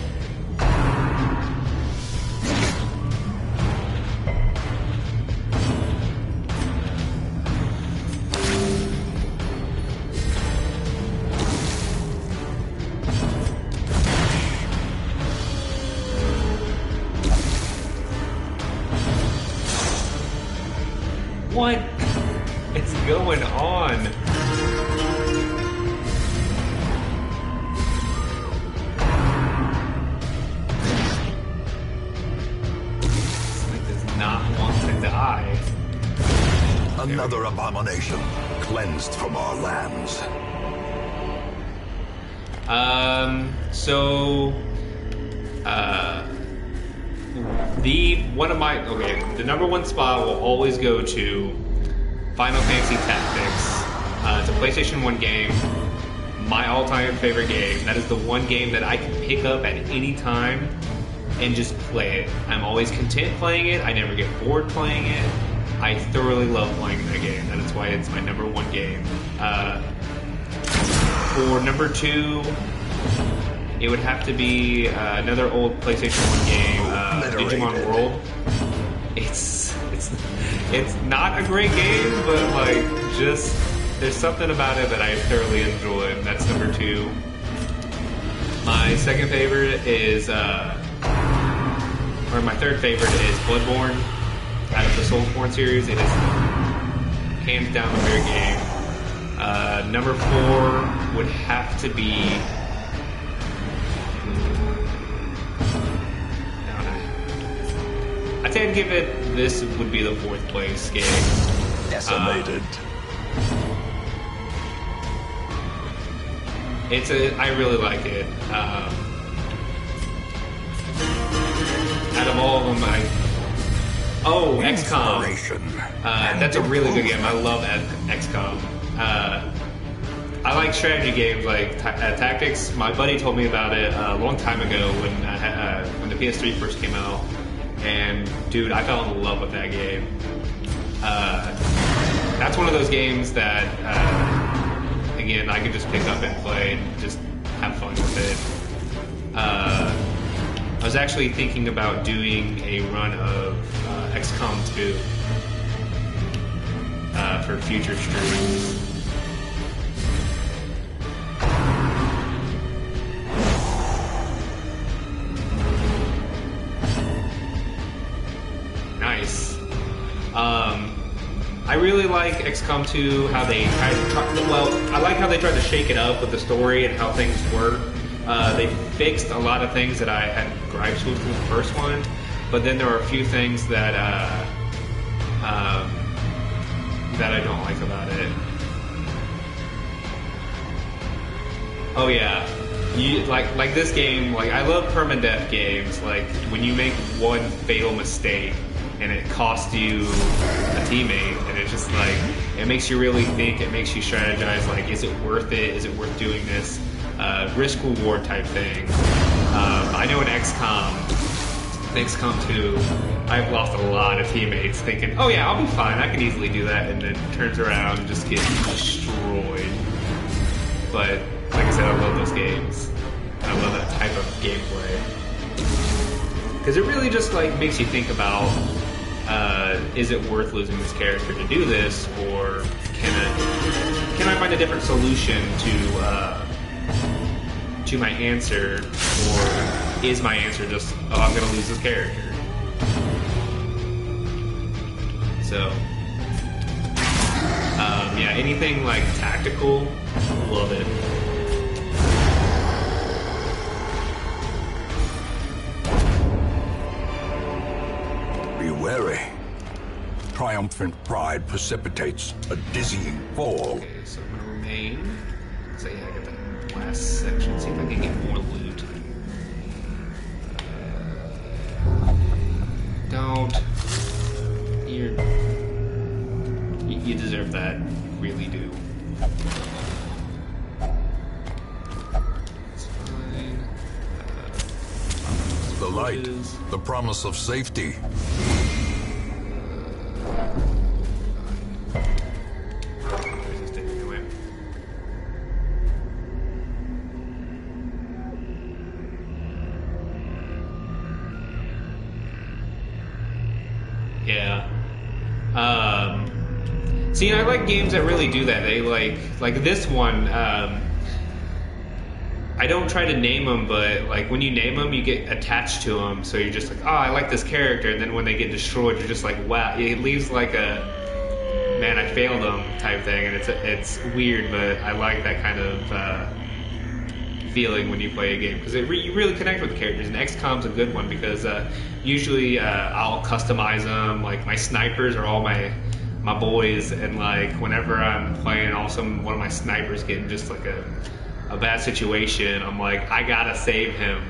What is going on? This does not want to die. Another abomination cleansed from our lands. The number one spot will always go to Final Fantasy Tactics. It's a PlayStation 1 game, my all-time favorite game. That is the one game that I can pick up at any time and just play it. I'm always content playing it. I never get bored playing it. I thoroughly love playing that game. That is why it's my number one game. For number 2, it would have to be another old PlayStation 1 game, Digimon World. It's not a great game, but like just there's something about it that I thoroughly enjoy. That's number 2. My second favorite is, or my third favorite is Bloodborne. Out of the Soulsborne series, it is hands down a better game. Number 4 would have to be. I'd say I'd give it. This would be the 4th place game. Decimated. I really like it. Out of all of them, XCOM. That's a really good game. I love XCOM. I like strategy games like Tactics. My buddy told me about it a long time ago when the PS3 first came out. And dude, I fell in love with that game. That's one of those games that, again, I could just pick up and play and just have fun with it. I was actually thinking about doing a run of XCOM 2 for future streams. Nice. I really like XCOM 2, how they I like how they tried to shake it up with the story and how things work. They fixed a lot of things that I had gripes with in the first one, but then there are a few things that that I don't like about it. Oh yeah. Like this game, like I love permadeath games, like when you make one fatal mistake and it costs you a teammate, and it's just like, it makes you really think, it makes you strategize, like, is it worth it? Is it worth doing this? Risk-reward type thing. I know in XCOM 2, I've lost a lot of teammates thinking, oh yeah, I'll be fine, I can easily do that, and then turns around and just gets destroyed. But, like I said, I love those games. I love that type of gameplay. Because it really just, like, makes you think about, is it worth losing this character to do this, or can I find a different solution to my answer, or is my answer just, oh, I'm gonna lose this character? So, yeah, anything like tactical, love it. Be wary. Triumphant pride precipitates a dizzying fall. Okay, so I'm gonna remain. So yeah, I get that. last section. See if I can get more loot. Don't. You deserve that. You really do. It's fine. The light, the promise of safety. Yeah. See, I like games that really do that. They like this one. I don't try to name them, but like when you name them, you get attached to them. So you're just like, oh, I like this character, and then when they get destroyed, you're just like, wow. It leaves like a man, I failed them type thing, and it's weird, but I like that kind of feeling when you play a game because you really connect with the characters. And XCOM's a good one because usually I'll customize them. Like my snipers are all my boys, and like whenever I'm playing, one of my snipers getting just like a bad situation, I'm like, I gotta save him.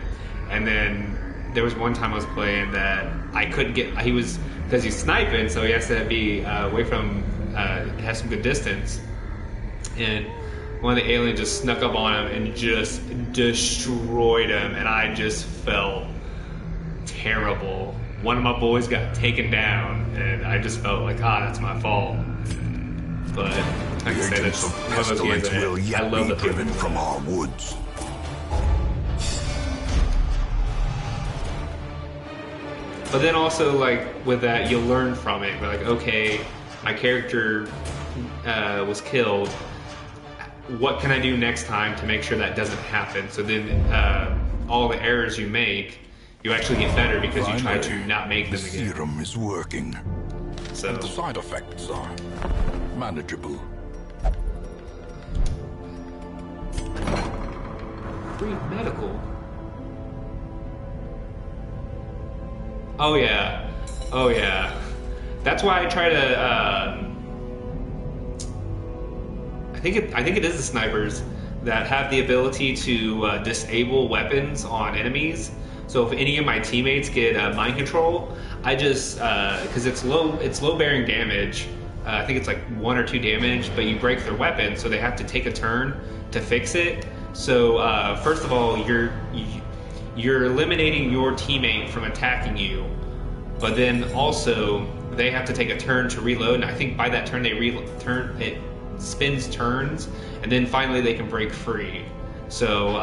And then there was one time I was playing that I couldn't get. Because he's sniping, so he has to be away from. Has some good distance, and one of the aliens just snuck up on him and just destroyed him, and I just felt terrible. One of my boys got taken down, and I just felt like, that's my fault. But like I said, that's one of those games I love the driven from our woods. But then also, like with that, you'll learn from it. We're like, okay, my character was killed. What can I do next time to make sure that doesn't happen? So then all the errors you make, you actually get better because you try to not make them again. The serum is working. So and the side effects are manageable. Free medical. Oh yeah. Oh yeah. That's why I try to. I think it is the snipers that have the ability to disable weapons on enemies. So if any of my teammates get mind control, I just because it's low bearing damage. I think it's like 1 or 2 damage, but you break their weapon, so they have to take a turn to fix it. So first of all, you're eliminating your teammate from attacking you, but then also they have to take a turn to reload. And I think by that turn it spins turns, and then finally they can break free. So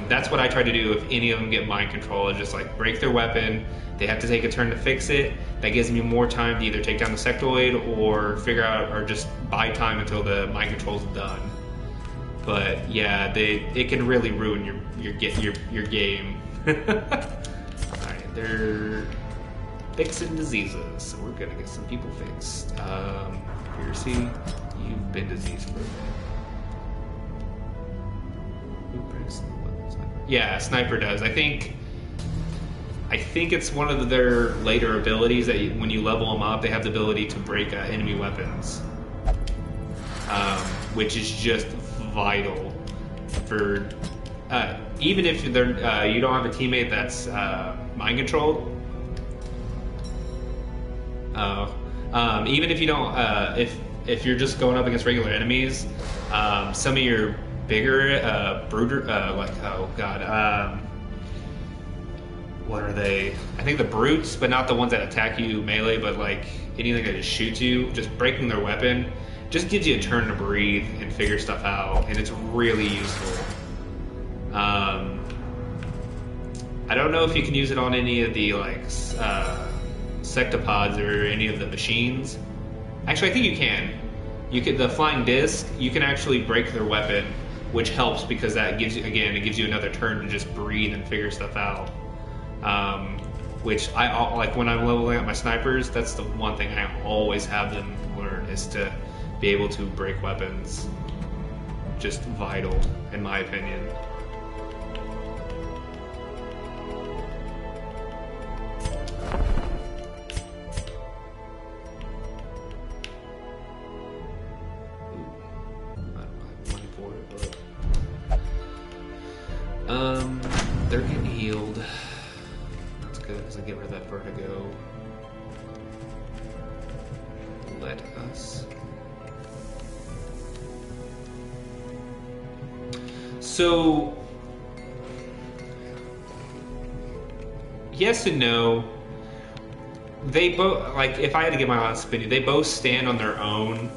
that's what I try to do if any of them get mind control, is just like break their weapon. They have to take a turn to fix it. That gives me more time to either take down the sectoid or figure out, or just buy time until the mind control's done. But yeah, it can really ruin your game. Alright, they're fixing diseases, so we're gonna get some people fixed. Piercy, you've been diseased for a minute. Yeah, Sniper does. I think it's one of their later abilities that when you level them up, they have the ability to break enemy weapons, which is just vital for even if they're you don't have a teammate that's mind controlled. Even if you don't, if you're just going up against regular enemies, some of your bigger brooder, like, oh god, what are they? I think the brutes, but not the ones that attack you melee, but like anything that just shoots you. Just breaking their weapon just gives you a turn to breathe and figure stuff out, and it's really useful. I don't know if you can use it on any of the like sectopods or any of the machines. Actually, I think you can. The flying disc, you can actually break their weapon, which helps because that gives you, again, it gives you another turn to just breathe and figure stuff out. Which I like when I'm leveling up my snipers. That's the one thing I always have them learn, is to be able to break weapons. Just vital, in my opinion. They're getting healed. That's good, because I get rid of that vertigo. Let us. So, yes and no. They both, like, if I had to give my honest opinion, they both stand on their own.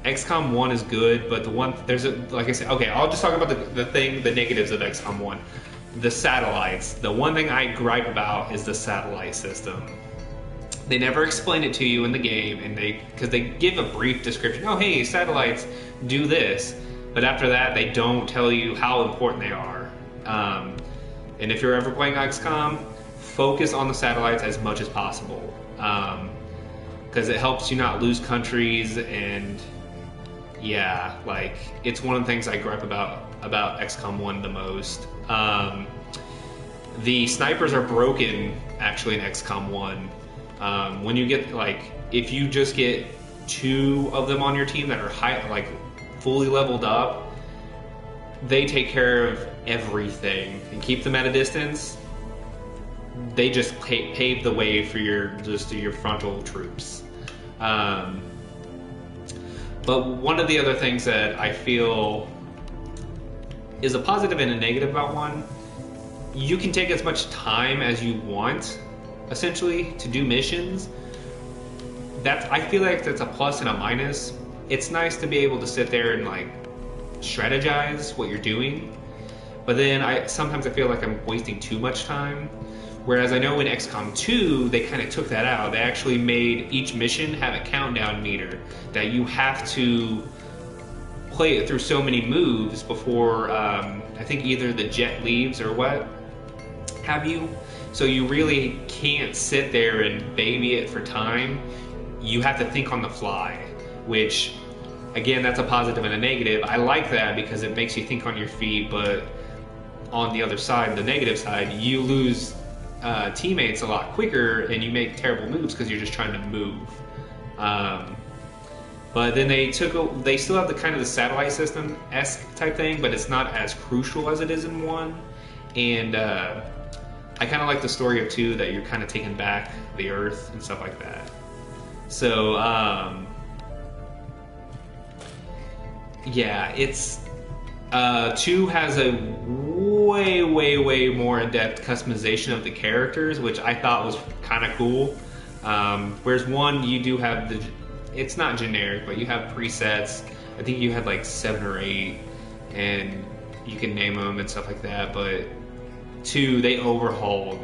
XCOM 1 is good, but like I said, okay, I'll just talk about the negatives of XCOM 1. The satellites. The one thing I gripe about is the satellite system. They never explain it to you in the game, and because they give a brief description. Oh, hey, satellites do this, but after that, they don't tell you how important they are. And if you're ever playing XCOM, focus on the satellites as much as possible, because it helps you not lose countries. And yeah, like, it's one of the things I gripe about XCOM 1 the most. The snipers are broken actually in XCOM 1. When you get, like, if you just get 2 of them on your team that are like fully leveled up, they take care of everything and keep them at a distance. They just pave the way for your frontal troops. But one of the other things that I feel is a positive and a negative about 1, you can take as much time as you want, essentially, to do missions. I feel like that's a plus and a minus. It's nice to be able to sit there and, like, strategize what you're doing, but then sometimes I feel like I'm wasting too much time. Whereas I know in XCOM 2, they kind of took that out. They actually made each mission have a countdown meter that you have to play it through so many moves before, I think either the jet leaves or what have you. So you really can't sit there and baby it for time. You have to think on the fly, which, again, that's a positive and a negative. I like that because it makes you think on your feet, but on the other side, the negative side, you lose teammates a lot quicker and you make terrible moves because you're just trying to move. But then they still have the kind of the satellite system-esque type thing, but it's not as crucial as it is in 1. And I kind of like the story of 2, that you're kind of taking back the Earth and stuff like that. So, yeah, it's 2 has a way more in-depth customization of the characters, which I thought was kind of cool. Whereas 1, you do have it's not generic, but you have presets. I think you had like 7 or 8, and you can name them and stuff like that. But 2, they overhauled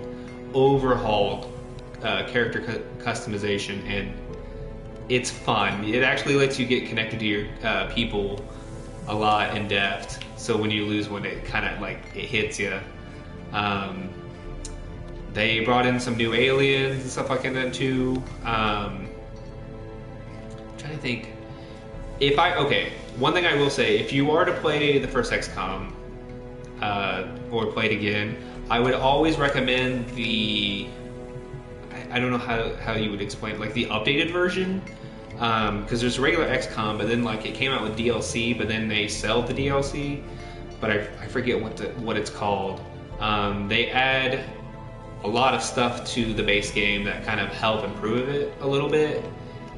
character customization, and it's fun. It actually lets you get connected to your people a lot in depth. So when you lose one, it kind of like it hits you. They brought in some new aliens and stuff like that too. I'm trying to think. One thing I will say, if you are to play the first XCOM or play it again, I would always recommend I don't know how you would explain it, like the updated version. Because there's regular XCOM, but then like it came out with DLC, but then they sell the DLC, but I forget what it's called. They add a lot of stuff to the base game that kind of help improve it a little bit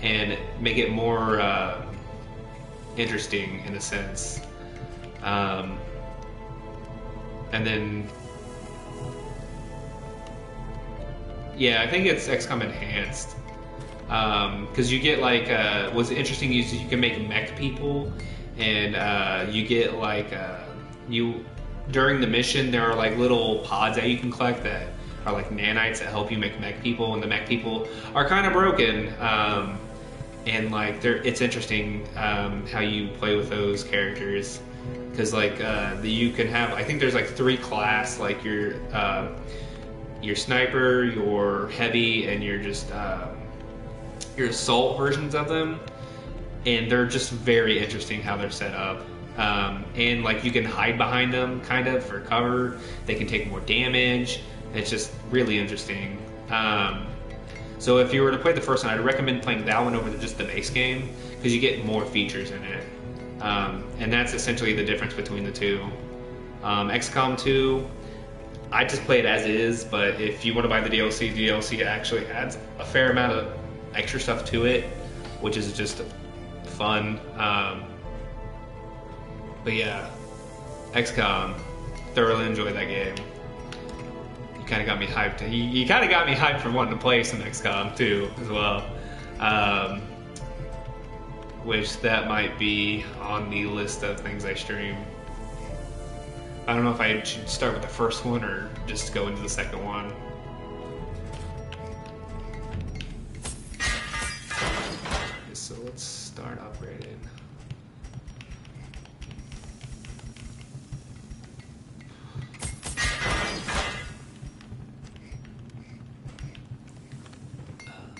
and make it more interesting in a sense. And then, yeah, I think it's XCOM Enhanced. Because you get like what's interesting is you can make mech people, and you get like during the mission there are like little pods that you can collect that are like nanites that help you make mech people, and the mech people are kind of broken, and like it's interesting how you play with those characters, because like you can have, I think there's like 3 class, like your sniper, your heavy, and your assault versions of them, and they're just very interesting how they're set up. And like you can hide behind them kind of for cover. They can take more damage. It's just really interesting. So if you were to play the first one, I'd recommend playing that one over just the base game, because you get more features in it. And that's essentially the difference between the two. XCOM 2, I just play it as is, but if you want to buy the DLC actually adds a fair amount of extra stuff to it, which is just fun. But yeah, XCOM, thoroughly enjoyed that game. You kind of got me hyped. You kind of got me hyped for wanting to play some XCOM too, as well. Which that might be on the list of things I stream. I don't know if I should start with the first one or just go into the second one. So let's start upgrading.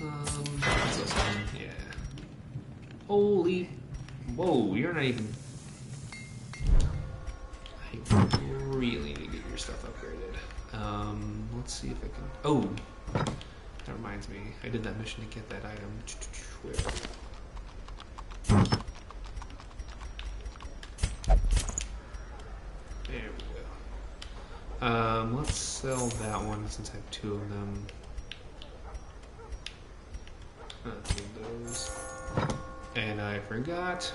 What's this one? Yeah. Holy, whoa! You're not even. I really need to get your stuff upgraded. Let's see if I can. Oh, that reminds me. I did that mission to get that item. Where? There we go. Let's sell that one since I have two of them. Need those. And I forgot.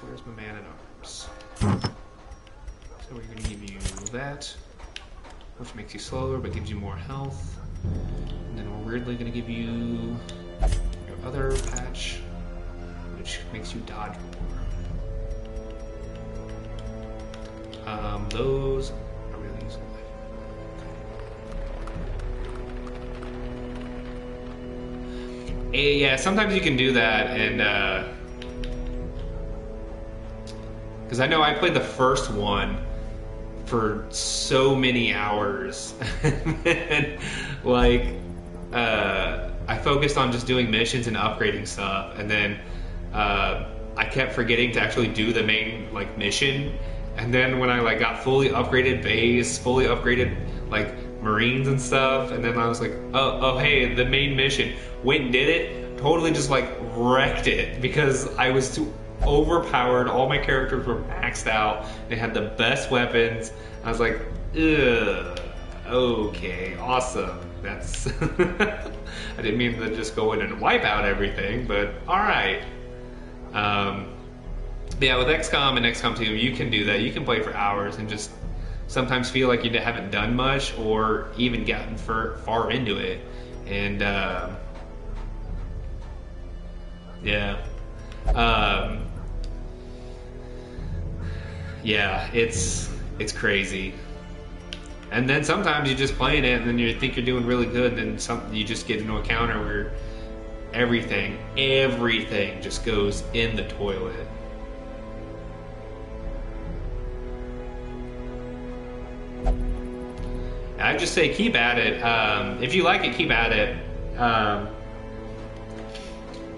Where's my man at arms? So we're going to give you that, which makes you slower but gives you more health. And then we're weirdly going to give you your other patch, which makes you dodge more. Those are really useful. Yeah, sometimes you can do that, and because I know I played the first one for so many hours, and like I focused on just doing missions and upgrading stuff, and then I kept forgetting to actually do the main like mission, and then when I like got fully upgraded base, fully upgraded like Marines and stuff, and then I was like, oh hey, the main mission, went and did it, totally just like wrecked it because I was too overpowered. All my characters were maxed out. They had the best weapons. I was like, ugh, okay, awesome. That's I didn't mean to just go in and wipe out everything, but all right. Yeah, with XCOM and XCOM 2, you can do that. You can play for hours and just sometimes feel like you haven't done much or even gotten far into it. And yeah. Yeah, it's crazy. And then sometimes you're just playing it and then you think you're doing really good, and then you just get into a counter where everything just goes in the toilet. I just say keep at it. If you like it, keep at it.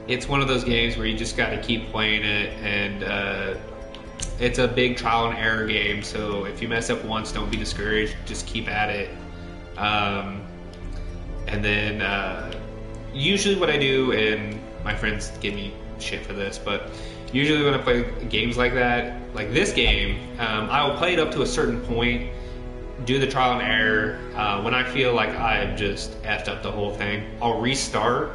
It's one of those games where you just got to keep playing it, and it's a big trial and error game. So if you mess up once, don't be discouraged. Just keep at it. And then usually what I do, and my friends give me shit for this, but usually when I play games like that, like this game, I will play it up to a certain point, do the trial and error. When I feel like I've just effed up the whole thing, I'll restart.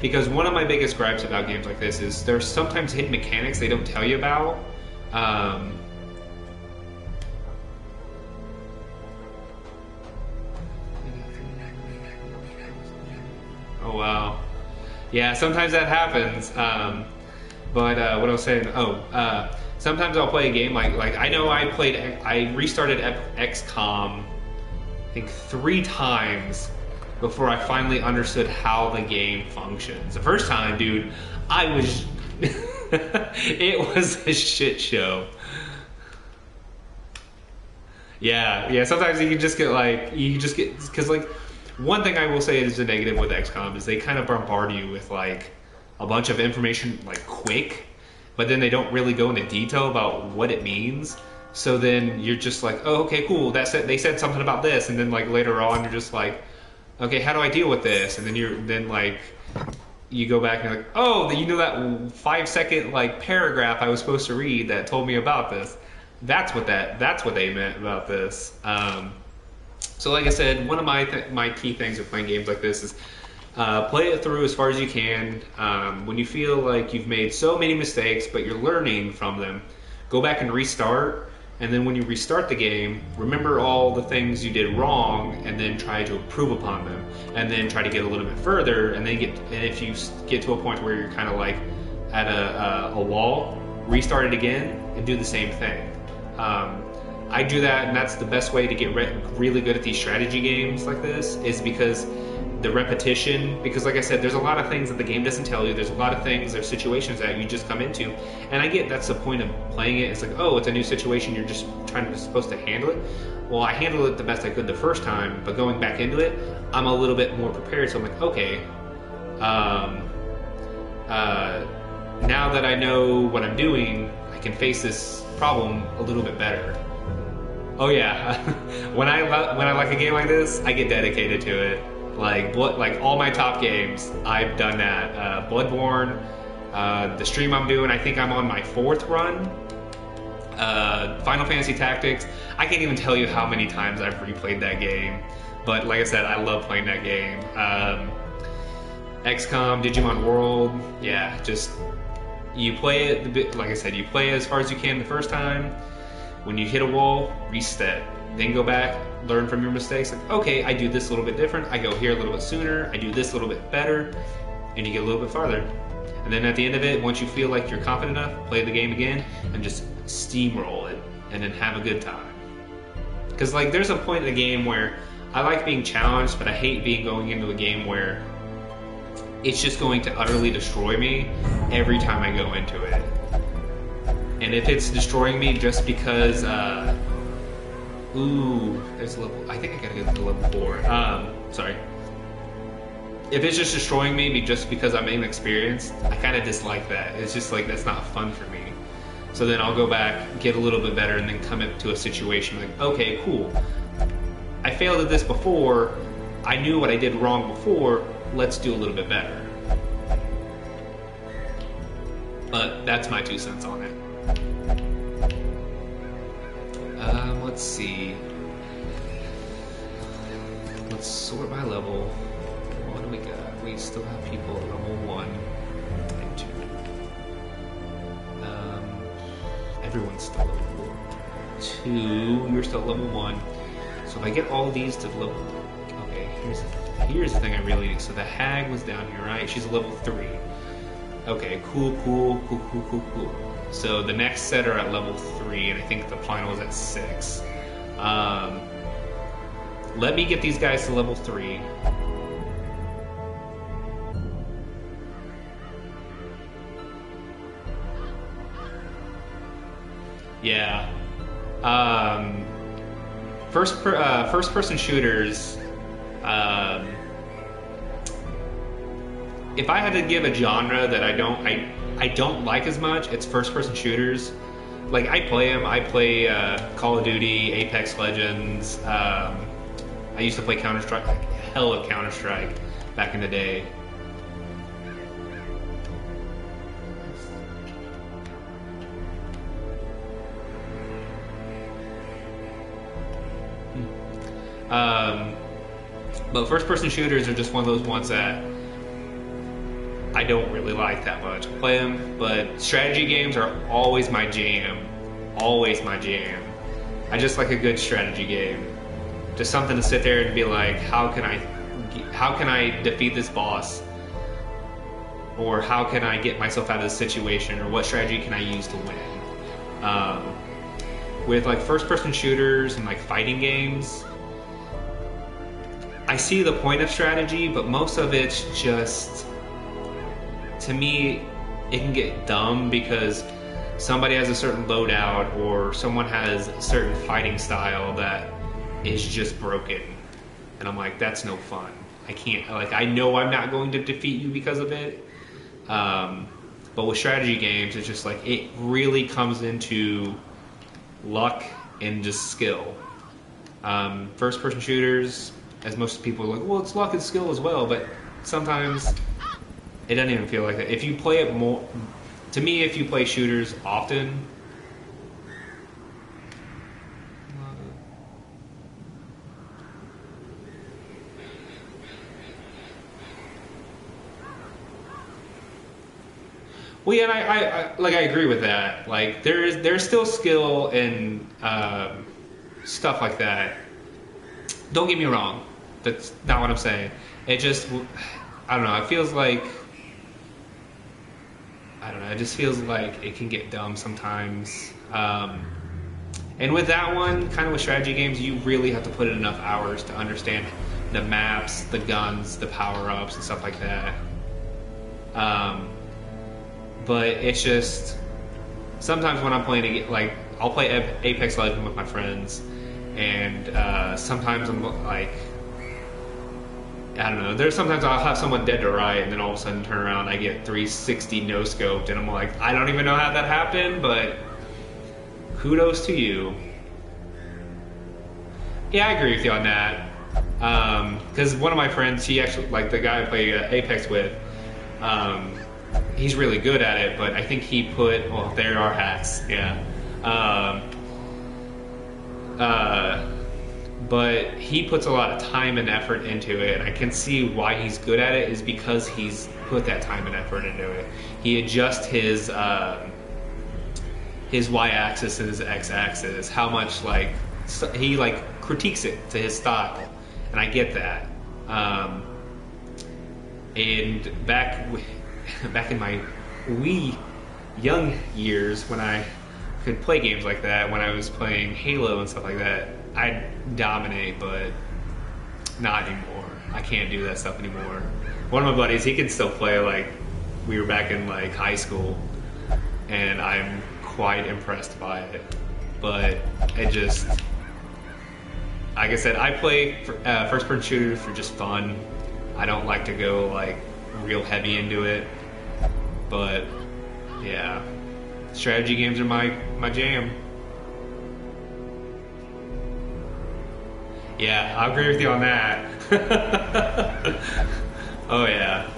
Because one of my biggest gripes about games like this is there's sometimes hidden mechanics they don't tell you about. Oh wow. Yeah, sometimes that happens. But what I was saying, sometimes I'll play a game like I know I restarted XCOM I think 3 times before I finally understood how the game functions. The first time, dude, I was it was a shit show. Yeah, sometimes you just get because like one thing I will say is a negative with XCOM is they kind of bombard you with like a bunch of information like quick, but then they don't really go into detail about what it means. So then you're just like, oh, okay, cool. They said something about this, and then like later on you're just like, okay, how do I deal with this? And then you go back and you're like, oh, you know that 5-second like paragraph I was supposed to read that told me about this. that's what they meant about this. So like I said, one of my key things with playing games like this is play it through as far as you can. When you feel like you've made so many mistakes, but you're learning from them, go back and restart. And then when you restart the game, remember all the things you did wrong, and then try to improve upon them. And then try to get a little bit further, and if you get to a point where you're kind of like at a wall, restart it again and do the same thing. I do that, and that's the best way to get really good at these strategy games like this, is because the repetition, because like I said, there's a lot of things that the game doesn't tell you. There's a lot of things, there's situations that you just come into, and I get that's the point of playing it. It's like, oh, it's a new situation, you're just supposed to handle it. Well, I handled it the best I could the first time, but going back into it, I'm a little bit more prepared. So I'm like, okay, now that I know what I'm doing, I can face this problem a little bit better. Oh yeah, when I like a game like this, I get dedicated to it. Like all my top games, I've done that. Bloodborne, the stream I'm doing, I think I'm on my 4th run. Final Fantasy Tactics, I can't even tell you how many times I've replayed that game. But like I said, I love playing that game. XCOM, Digimon World, yeah, just you play it. Like I said, you play it as far as you can the first time. When you hit a wall, reset. Then go back, learn from your mistakes. Like, okay, I do this a little bit different. I go here a little bit sooner. I do this a little bit better, and you get a little bit farther. And then at the end of it, once you feel like you're confident enough, play the game again and just steamroll it, and then have a good time. Because like, there's a point in the game where I like being challenged, but I hate going into a game where it's just going to utterly destroy me every time I go into it. And if it's destroying me just because, there's a level, I think I gotta get to level 4. Sorry. If it's just destroying me just because I'm inexperienced, I kind of dislike that. It's just like, that's not fun for me. So then I'll go back, get a little bit better, and then come up to a situation like, okay, cool. I failed at this before, I knew what I did wrong before, let's do a little bit better. But that's my 2 cents on it. Let's see. Let's sort by level. What do we got? We still have people at level 1 and 2. Everyone's still level 2. You're still level 1. So if I get all these to level... Okay, here's the thing I really need. So the hag was down here, right? She's a level 3. Okay, cool. So the next set are at level 3, and I think the final is at 6. Let me get these guys to level 3. Yeah. First person shooters. If I had to give a genre that I don't like as much, it's first person shooters. Like, I play them. I play Call of Duty, Apex Legends. I used to play Counter-Strike, like hell of Counter-Strike back in the day. But first-person shooters are just one of those ones that I don't really like that much. I play them, but strategy games are always my jam. Always my jam. I just like a good strategy game. Just something to sit there and be like, how can I defeat this boss? Or how can I get myself out of this situation? Or what strategy can I use to win? With like first-person shooters and like fighting games, I see the point of strategy, but most of it's just, to me, it can get dumb because somebody has a certain loadout or someone has a certain fighting style that is just broken. And I'm like, that's no fun. I can't, like, I know I'm not going to defeat you because of it. But with strategy games, it's just like, it really comes into luck and just skill. First person shooters, as most people are like, well, it's luck and skill as well, but sometimes it doesn't even feel like that. If you play it more, to me, if you play shooters often, Well, yeah, and I agree with that. Like there's still skill in stuff like that. Don't get me wrong. That's not what I'm saying. It just, I don't know. It feels like, I don't know. It just feels like it can get dumb sometimes. And with that one, kind of with strategy games, you really have to put in enough hours to understand the maps, the guns, the power-ups, and stuff like that. But it's just, sometimes when I'm playing, like, I'll play Apex Legends with my friends, and sometimes I'm like, I don't know, there's sometimes I'll have someone dead to right, and then all of a sudden turn around, I get 360 no-scoped, and I'm like, I don't even know how that happened, but kudos to you. Yeah, I agree with you on that. Because one of my friends, he actually, like the guy I play Apex with, he's really good at it, but I think he put, well, there are hacks, yeah. But he puts a lot of time and effort into it, and I can see why he's good at it is because he's put that time and effort into it. He adjusts his y-axis and his x-axis, how much, like, he, like, critiques it to his style, and I get that. And back in my wee young years, when I could play games like that, when I was playing Halo and stuff like that, I'd dominate, but not anymore. I can't do that stuff anymore. One of my buddies, he can still play, like, we were back in, like, high school, and I'm quite impressed by it. But it just, like I said, I play first-person shooters for just fun. I don't like to go, like, real heavy into it. But, yeah, strategy games are my jam. Yeah, I'll agree with you on that. Oh, yeah.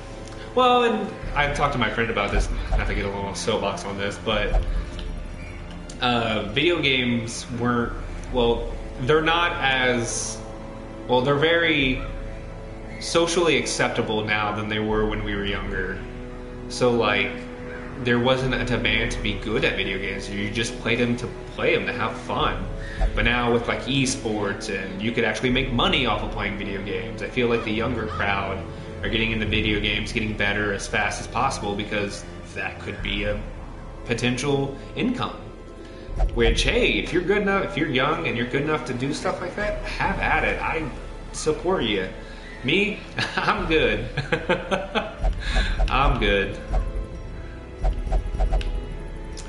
Well, and I've talked to my friend about this, not to get a little soapbox on this, but video games weren't, well, they're not as, well, they're very socially acceptable now than they were when we were younger. So, like, there wasn't a demand to be good at video games. You just played them to play them, to have fun. But now with, like, esports, and you could actually make money off of playing video games, I feel like the younger crowd are getting into video games, getting better as fast as possible, because that could be a potential income. Which, hey, if you're good enough, if you're young and you're good enough to do stuff like that, have at it. I support you. Me, I'm good. I'm good.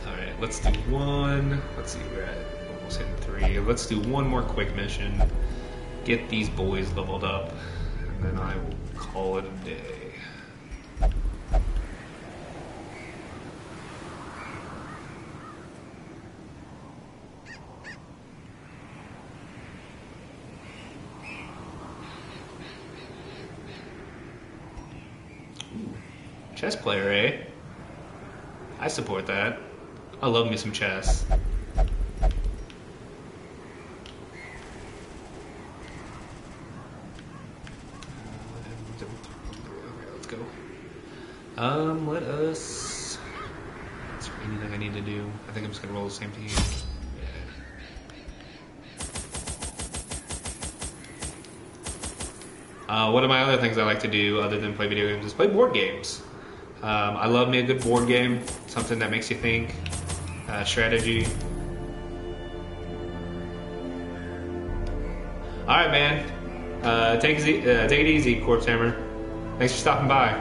Alright, let's do one. Let's see, we're at almost hitting 3. Let's do one more quick mission. Get these boys leveled up, and then I will call it a day. Chess player, eh? I support that. I love me some chess. Let's go. Let us. Is there anything I need to do? I think I'm just gonna roll the same team. One of my other things I like to do, other than play video games, is play board games. I love me a good board game, something that makes you think, strategy. All right, man. Take it easy, Corpse Hammer. Thanks for stopping by.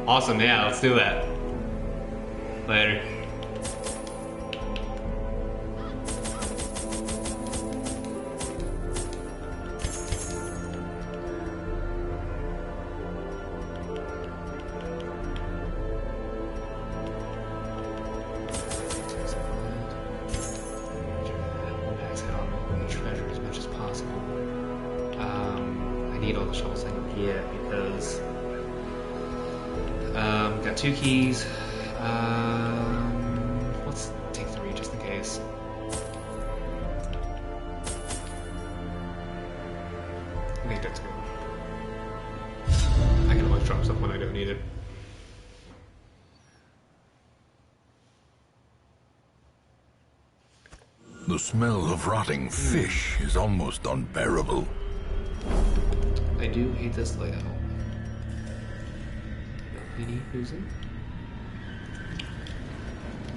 Awesome, yeah, let's do that. Later. Max out the treasure as much as possible. I need all the shovels I can get because got 2 keys. Let's take 3 just in case. think that's good. I can always drop stuff when I don't need it. The smell of rotting fish is almost unbearable. I do hate this layout. PD cruising.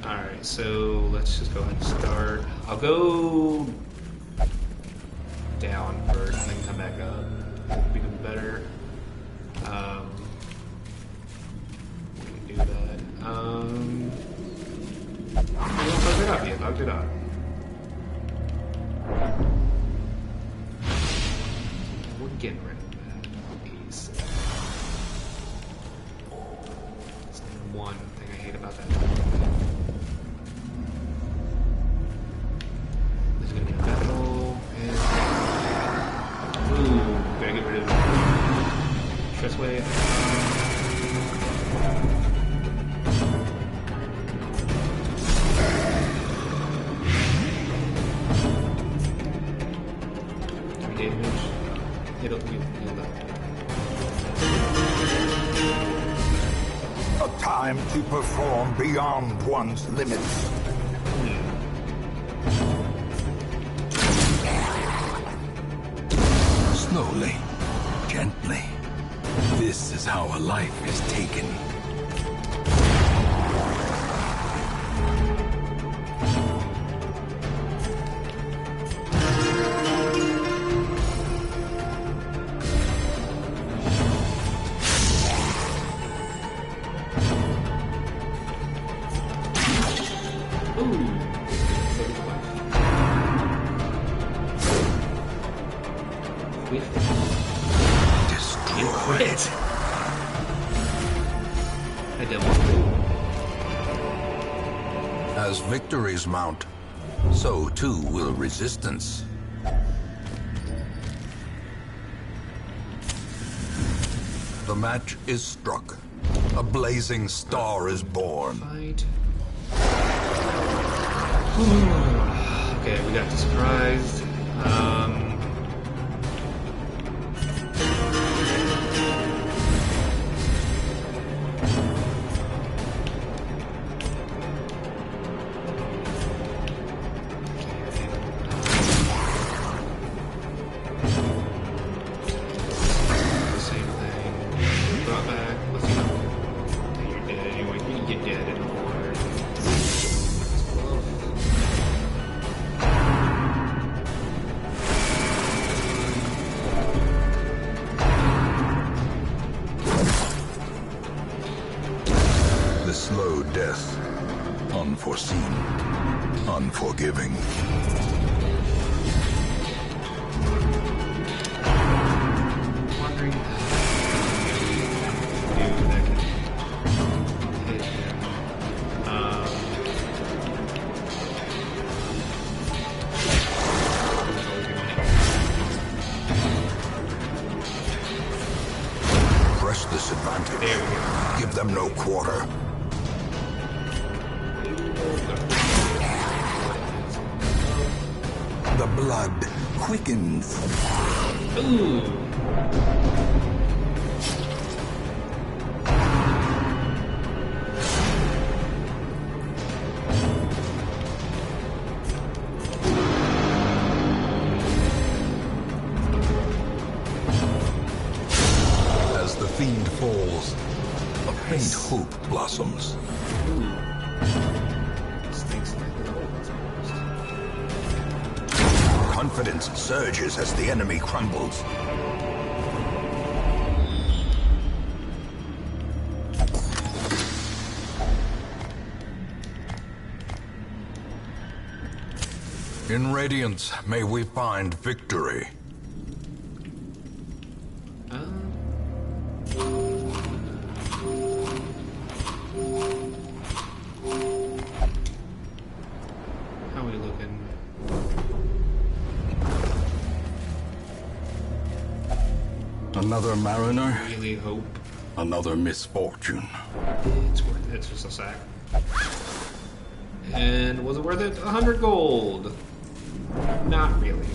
Alright, so let's just go ahead and start. I'll go down first and then come back up. Become better. We can do that. You fucked it up, you fucked it up. We're getting rid of that piece. That's one thing I hate about that. There's gonna be a battle, and ooh, gotta get rid of stress wave. A time to perform beyond one's limits. Slowly, gently. This is how a life is taken. Destroy it. As victories mount, so too will resistance. The match is struck. A blazing star is born. Fight. Okay, we got surprised. Slow death. Unforeseen. Unforgiving. Wondering Press this advantage. There we go. Give them no quarter. The blood quickens. Ooh. As the fiend falls, a faint hope blossoms. Confidence surges as the enemy crumbles. In Radiance, may we find victory. How are we looking? Another mariner, Really hope another misfortune. it's worth it. It's just a sack. And was it worth it? 100 gold. Not really.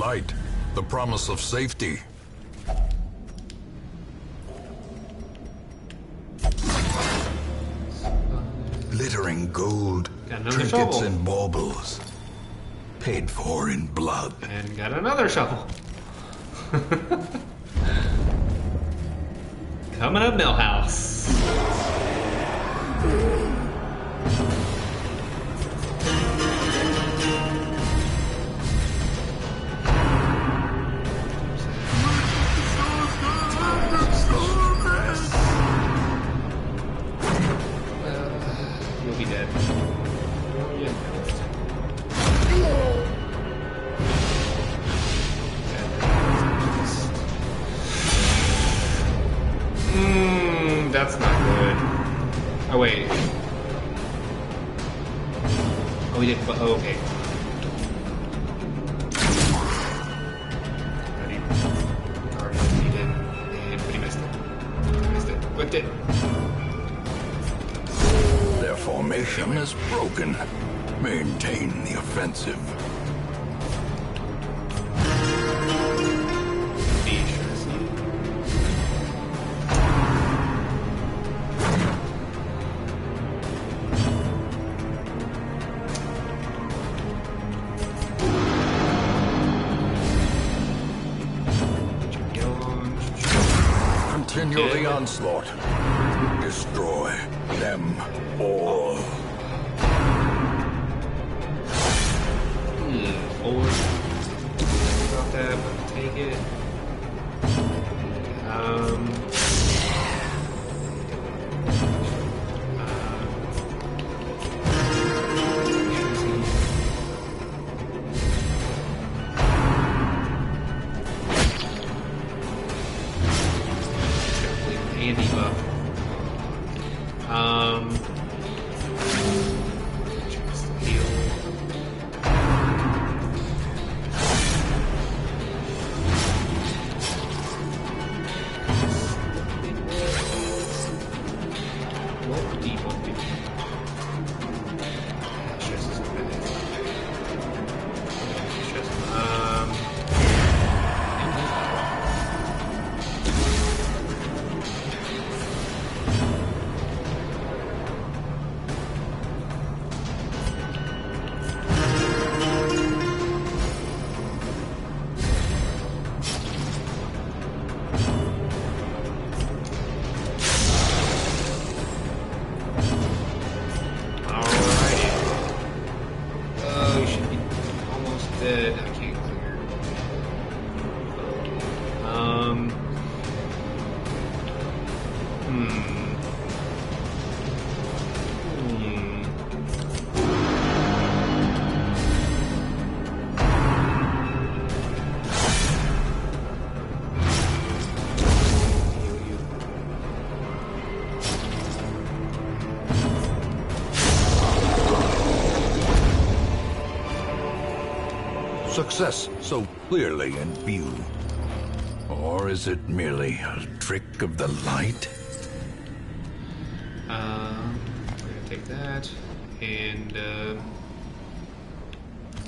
light, the promise of safety. Glittering gold, Got another trinkets shovel. and baubles, paid for in blood. And got another shovel. Coming up, Millhouse. You'll be dead. That's not good. Oh wait. Oh, we did. Oh, okay. He did. He missed it. Missed it. Whipped it. Their formation is broken. Maintain the offensive. Continue the onslaught. Destroy them all. Forward. About that, but take it. Andy buff. Heal. What debuff did you? Just as bad. Dead. I can't clear. Success so clearly in view. Or is it merely a trick of the light? We're gonna take that and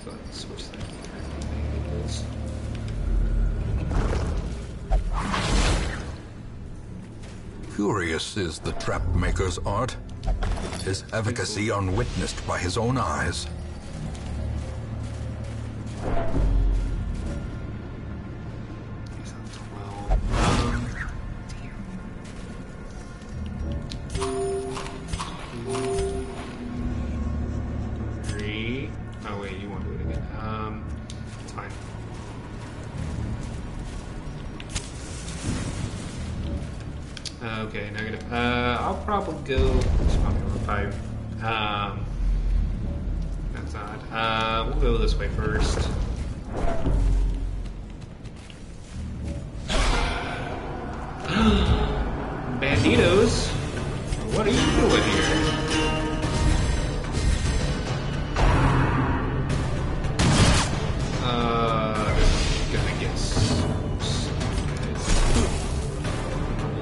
let's switch that. Curious is the trap maker's art. His efficacy unwitnessed by his own eyes. Oh wait, you want to do it again? It's fine. Okay, negative. I'll probably go. It's probably over 5. That's odd. We'll go this way first. Banditos, what are you doing here? Gonna guess.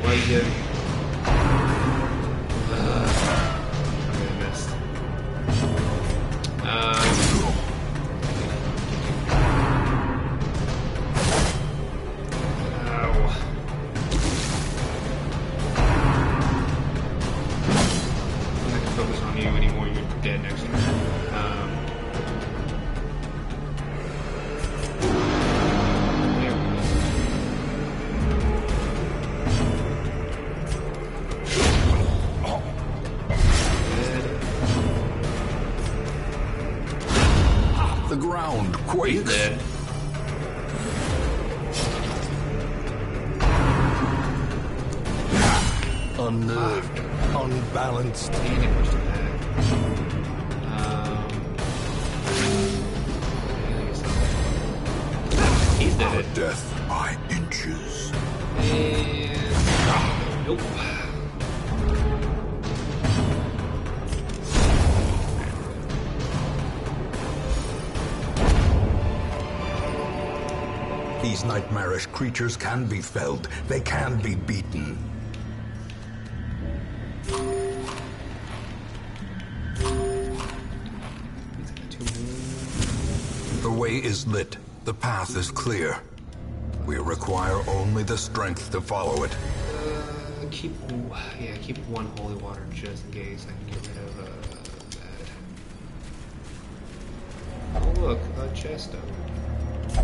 Like it. I missed. He's quakes. dead. Unnerved, unbalanced. Dang it, push it back. He's dead. Death by inches. And nope. These nightmarish creatures can be felled. They can be beaten. The way is lit. The path is clear. We require only the strength to follow it. Keep one holy water just in case I can get rid of that. Oh look, a chest of a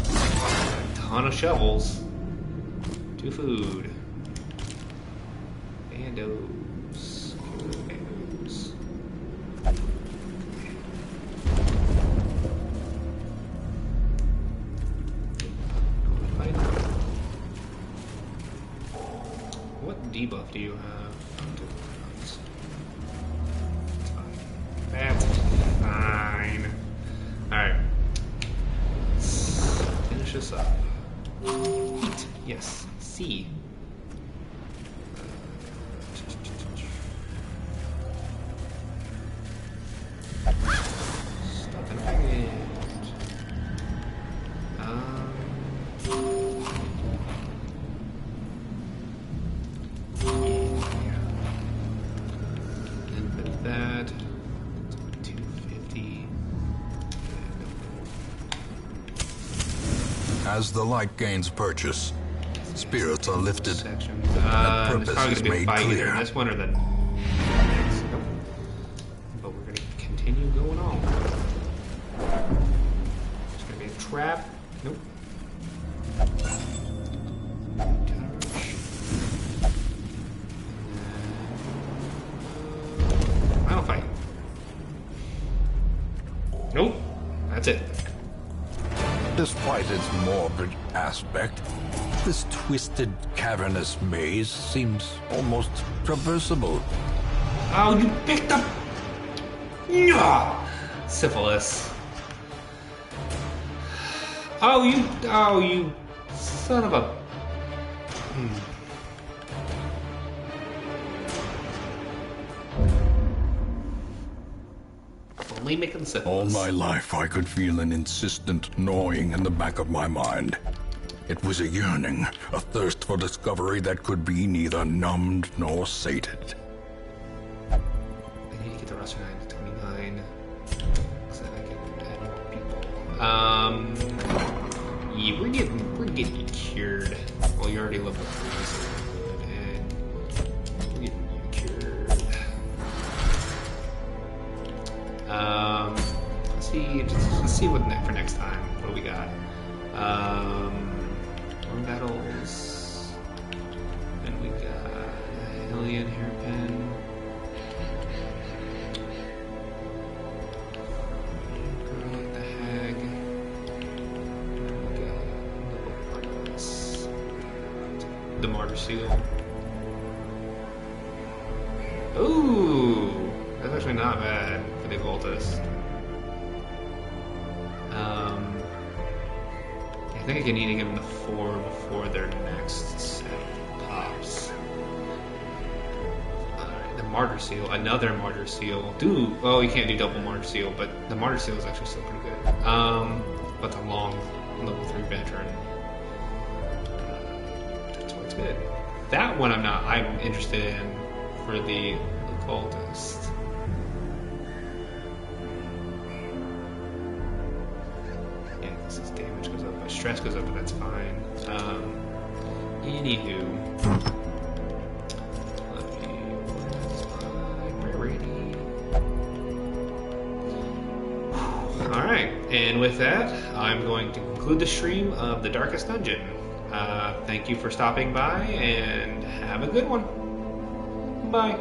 ton of shovels. 2 food. Bandos. Bandos. What debuff do you have? That's fine. Alright. Let's finish this up. Heat. Yes. C. Stop and bang it. That 250. As the light gains purchase, spirits are lifted. Sections. purpose There's probably is gonna be a made fight either clear. in this one or the next. Nope. But we're gonna continue going on. There's gonna be a trap. Nope. Final fight. Nope. That's it. Despite its morbid aspect, this twisted, cavernous maze seems almost traversable. Oh, you picked up. Nyah! Syphilis. Oh, you son of a. Only making All syphilis. my life, I could feel an insistent gnawing in the back of my mind. It was a yearning, a thirst for discovery that could be neither numbed nor sated. I need to get the roster 9 to 29. So that I can add more people. Yeah, we're getting you cured. Well, you're already level 3, so we're good. And we're getting you cured. Let's see what for next time. What do we got? Storm battles. And we got Hellion Hairpin. The Hag. We got the Martyr Seal. Ooh, that's actually not bad for the occultist. I think I need to give them the 4 before their next set pops. Alright, the Martyr Seal, another Martyr Seal. Oh, you can't do double Martyr Seal, but the Martyr Seal is actually still pretty good. But the long level 3 veteran. That's what's good. That one I'm interested in for the occultist. Damage goes up, but stress goes up, but that's fine. Anywho, let me ready. Alright, and with that, I'm going to conclude the stream of The Darkest Dungeon. Thank you for stopping by, and have a good one. Bye.